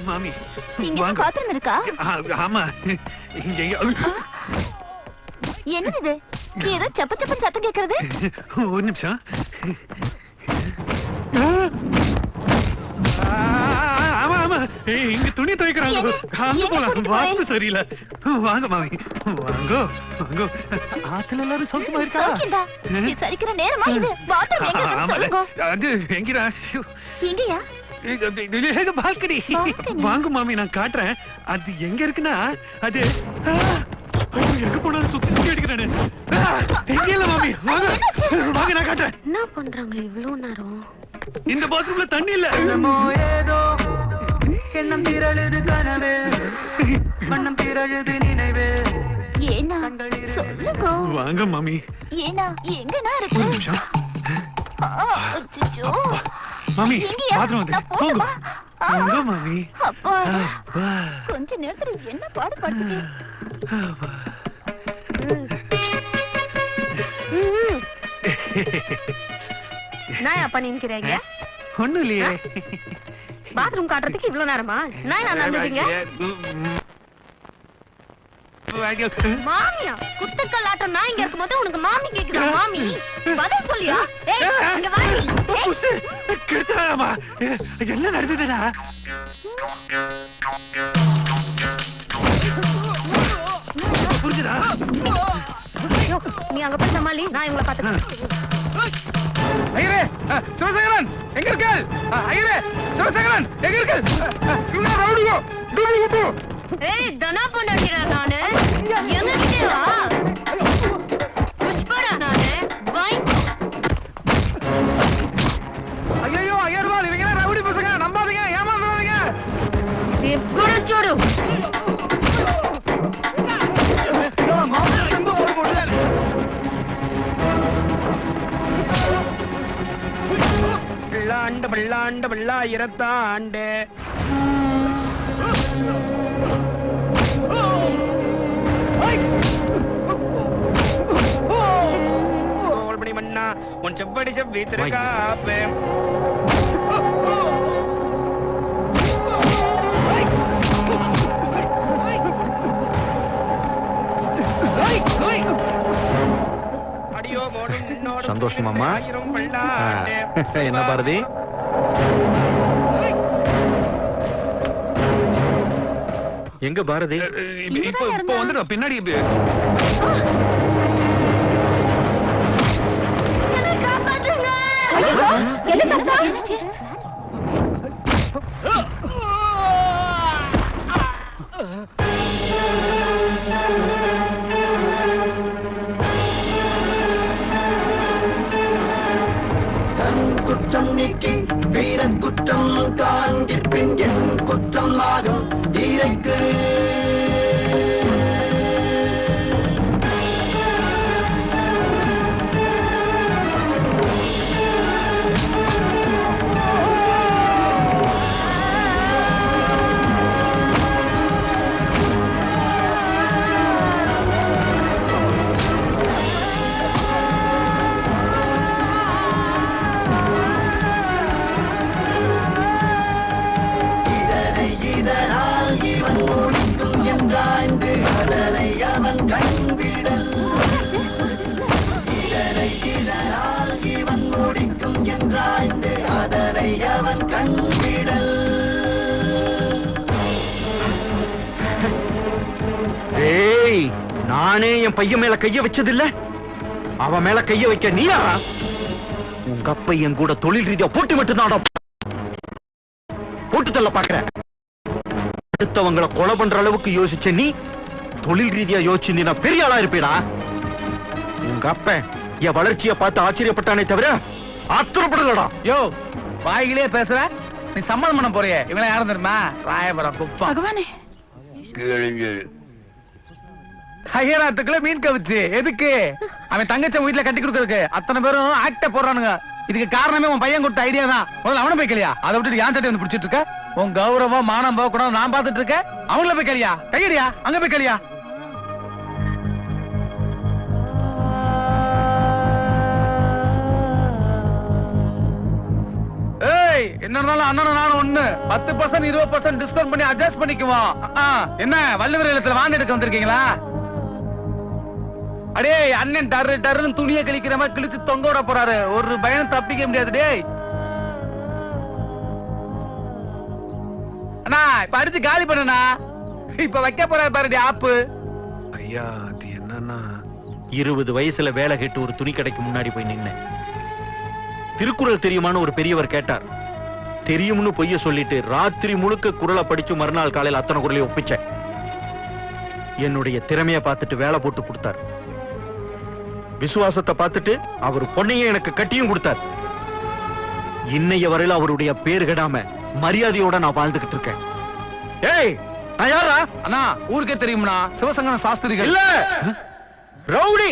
மாமி இங்க பாத்ரூம் இருக்கா? ஆமா. என்னது இது? ஏதோ சப்ப சப்ப சத்தம் கேக்குறது. ஒரு நிமிஷம். ஆமா இங்க துணி துவைக்கிறாங்க. அங்க போலாம், வாஸ்து சரியில்லை. வாங்க மாமி, வாங்க. ஆத்துல எல்லாரும் சௌக்கியமா இருக்கா? சரிக்கிற நேரமா இது? பாத்ரூம் எங்க இருக்கு சொல்லுங்க. அது எங்கடா? எங்கயா? பால்கனி. வாங்க மாமி, நான் காட்டுறேன். அது எங்க இருக்குன்னா, அது எங்க போனாலும் சுத்தி சுத்தி அடிக்கிறானு. எங்க இல்ல மாமி, வாங்க நான் காட்டுறேன். என்ன பண்றாங்க இவ்வளவு நேரம்? இந்த பாத்ரூம்ல தண்ணி இல்ல. ஏதோ எண்ணம் திரழுது கனவு, வண்ணம் திரழுது நினைவு. ஏனா சொல்லுங்க. வாங்க மாமி. ஏனா எங்கனா இருக்கு? ஒரு நிமிஷம். அச்சச்சோ. மாமி எங்கயா? பாத்ரூம் வந்து நான் போகணுமா? போங்க மாமி. அப்பா அப்பா. கொஞ்ச நேரத்துல என்ன பாடு படுத்துட்டே. நான் அப்பா நினைக்கிறீங்க ஒண்ணும் இல்லையே. பாத்ரூம் காட்டுறதுக்கு இவ்வளவு நேரமா? நான் நடந்துட்டீங்க மாமியா குத்துக்கள் ஆட்டம். நான் இங்க இருக்கும்போது உனக்கு மாமி கேக்குதா? மாமி பதில் சொல்லியா? ஏய் இங்க வா நீ. கெடுத்தாமா என்ன நடந்ததுடா? புரிஞ்சுதா? ஐயோ, நீ அங்க போய் சமாளி, நான் இவங்கள பாத்துக்கிறேன். ஐயரே சிவசேகரன் எங்க இருக்க? ஐயரே சிவசேகரன் எங்க இருக்க? இவங்க ரவுடியோ டூபு. ஏய் தனா பொண்டாட்டிடா நானு. எங்க கிட்ட வா. புஷ்படா நானு. வாங்கோ. ஐயோ ஐயர்வால் இவங்க ரவுடி பசங்க, நம்பாதீங்க, ஏமாந்துறாதீங்க. செப்புட சோடு. வெள்ளாண்டு வெள்ளாண்டு வெள்ளாயிரத்தாண்டு. சோழ்படி மன்னா உன் செவ்வடி செவ்வி திருக்காப்பு. அடியோ போடும் நின்னோடும் சந்தோஷமாமா? ஆயிரம் வெள்ளாண்டு. என்ன பாரதி? எங்க பாரதி? இப்போ வந்துடும் பின்னாடி. என்ன சத்தம்? குற்றம் நீக்கி வீர குற்றம் காண்கிற்பின் என் குற்றம் ஆகும் ஈரைக்கு. இதனால் இவன் முடிக்கும் என்றாய்ந்து அதனை அவன் கண்விடல். இதனால் இவன் முடிக்கும் என்றாய்ந்து அதனை அவன் கண்விடல். ஏய், நானே என் பையன் மேல கைய வச்சதில்ல, அவன் மேல கைய வைக்க நீயா? உங்க அப்பா என் கூட தொழில் ரீதியா போட்டி மட்டும்தான் போட்டு தள்ள பாக்குற. அடுத்தவங்களை கொலை பண்ற அளவுக்கு யோசிச்ச நீ தொழில் ரீதியா யோசிச்சு பெரிய ஆளா இருப்பீடா. உங்க அப்ப என் வளர்ச்சியை பார்த்து ஆச்சரியப்பட்டானே தவிர ஆத்திரப்படலடா. யோ வாயிலே பேசுற, நீ சம்மதம் பண்ண போறியே. இவங்க யாரும் தெரியுமா? ராயபுரம் குப்பம். பகவானே ஐயராத்துக்குள்ள மீன் கவிச்சு எதுக்கு? அவன் தங்கச்ச வீட்டுல கட்டி கொடுக்கறதுக்கு அத்தனை பேரும் ஆக்ட போடுறானுங்க. இதுக்கு காரணமே உன் பையன் கொடுத்த ஐடியா தான். முதல்ல அவனை போய் கேளியா? அதை விட்டு ஏன் சட்டை வந்து பிடிச்சிட்டு இருக்க? உன் கௌரவம் மானம் போக கூட நான் பாத்துட்டு இருக்கேன். அவங்கள போய் கேளியா? கையடியா? அங்க போய் கேளியா? ஏய், என்ன இருந்தாலும் அண்ணனும் நானும் ஒண்ணு. 10% 20% டிஸ்கவுண்ட் பண்ணி அட்ஜஸ்ட் பண்ணிக்குவோம். என்ன வள்ளுவர் இல்லத்துல வாந்தி எடுக்க வந்திருக்கீங்களா? அடே அண்ணன் டரு டருன்னு துணியை கிழிக்கிற மாதிரி கிழிச்சு தொங்க விட போறாரு. ஒரு பயணம் தப்பிக்க முடியாது. டேய் அண்ணா, இப்ப அடிச்சு காலி பண்ணுண்ணா. இப்ப வைக்க போறாரு பாருடி ஆப்பு. ஐயா அது என்னன்னா 20 வயசுல வேலை கேட்டு ஒரு துணி கடைக்கு முன்னாடி போய் நின்னேன். திருக்குறள் தெரியுமான்னு ஒரு பெரியவர் கேட்டார். தெரியும்னு பொய்ய சொல்லிட்டு ராத்திரி முழுக்க குறளை படிச்சு மறுநாள் காலையில் அத்தனை குறளையும் ஒப்பிச்சேன். என்னுடைய திறமையை பார்த்துட்டு வேலை போட்டு கொடுத்தார். விசுவாசத்தை பார்த்துட்டு அவர் பொண்ணையும் எனக்கு கட்டியும் கொடுத்தார். இன்னைய வரையில அவருடைய பேர் கெடாம மரியாதையோட நான் வாழ்ந்துகிட்டு இருக்கேன். ஏய், நான் யாரா? அண்ணா ஊருக்கே தெரியும்னா சிவசங்கரன் சாஸ்திரிகள். இல்ல, ரவுடி.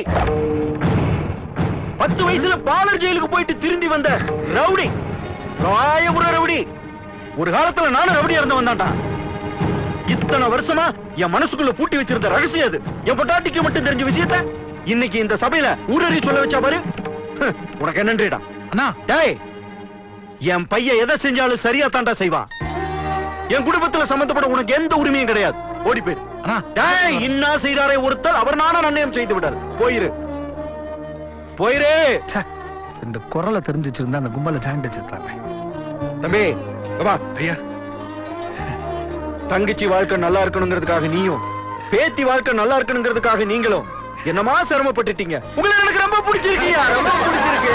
10 வயசுல பாலர் ஜெயிலுக்கு போயிட்டு திரும்பி வந்த ரவுடி, ராயபுர ரவுடி. ஒரு காலத்துல நானும் ரவுடியா இருந்த வந்தான்டா. இத்தனை வருஷமா என் மனசுக்குள்ள பூட்டி வச்சிருந்த ரகசியம் அது. என் பொட்டாட்டிக்கு மட்டும் தெரிஞ்ச விஷயத்த இன்னைக்கு இந்த சபையில ஊரறி சொல்ல வச்சா பாரு. உனக்கு என்னன்றா? அண்ணா, டேய், என் பையன் எதை செஞ்சாலும் சரியா தாண்டா செய்வான். என் குடும்பத்துல சம்பந்தப்பட உனக்கு எந்த உரிமையும் கிடையாது. ஓடி போயிரு. டேய், இன்னா செய்தாரே ஒருத்தர் அவர் நானும் நன்னயம் செய்து விடாரு. போயிரு, போயிரு. இந்த குரலை தெரிஞ்சு வச்சிருந்தா அந்த கும்பல ஜாயிண்ட் வச்சிருக்காங்க. தம்பி வா. ஐயா, தங்கச்சி வாழ்க்கை நல்லா இருக்கணுங்கிறதுக்காக நீயும், பேத்தி வாழ்க்கை நல்லா இருக்கணுங்கிறதுக்காக நீங்களும் என்னமா சிரமப்பட்டுட்டீங்க. உங்களை எனக்கு ரொம்ப பிடிச்சிருக்கியா, ரொம்ப பிடிச்சிருக்கு.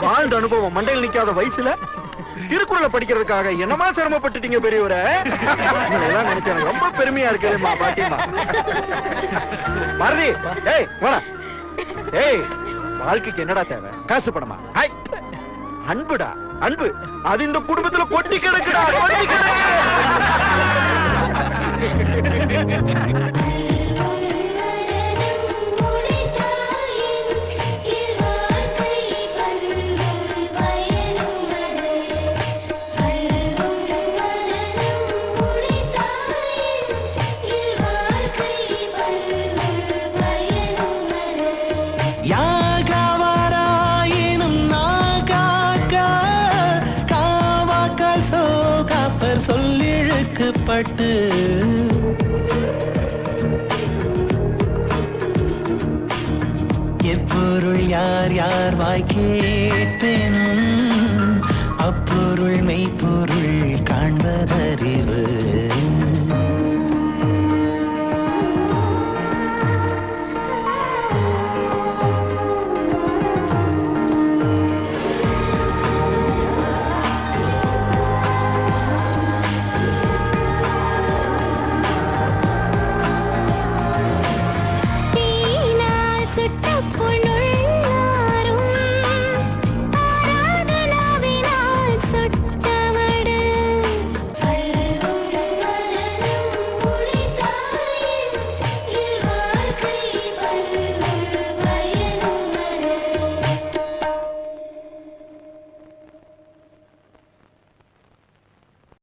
வாழ்ந்த அனுபவம் மண்டையில் நிக்காத வயசுல திருக்குறளை படிக்கிறதுக்காக என்னமா சிரமப்பட்டுட்டீங்க பெரியவரை. எல்லாம் நினைச்சேன், ரொம்ப பெருமையா இருக்குதுமா பாட்டிமா. பாரதி, ஏய் வாடா. ஏய், வாழ்க்கைக்கு என்னடா தேவை? காசு பணமா? அன்புடா, அன்பு. அது இந்த குடும்பத்துல கொட்டி கிடக்குடா, கொட்டி கிடக்கு. சொல்லிழுக்கப்பட்டு எப்பொருள் யார் யார் வாய் கேட்பேனும் அப்பொருள் மெய்ப்பொருள்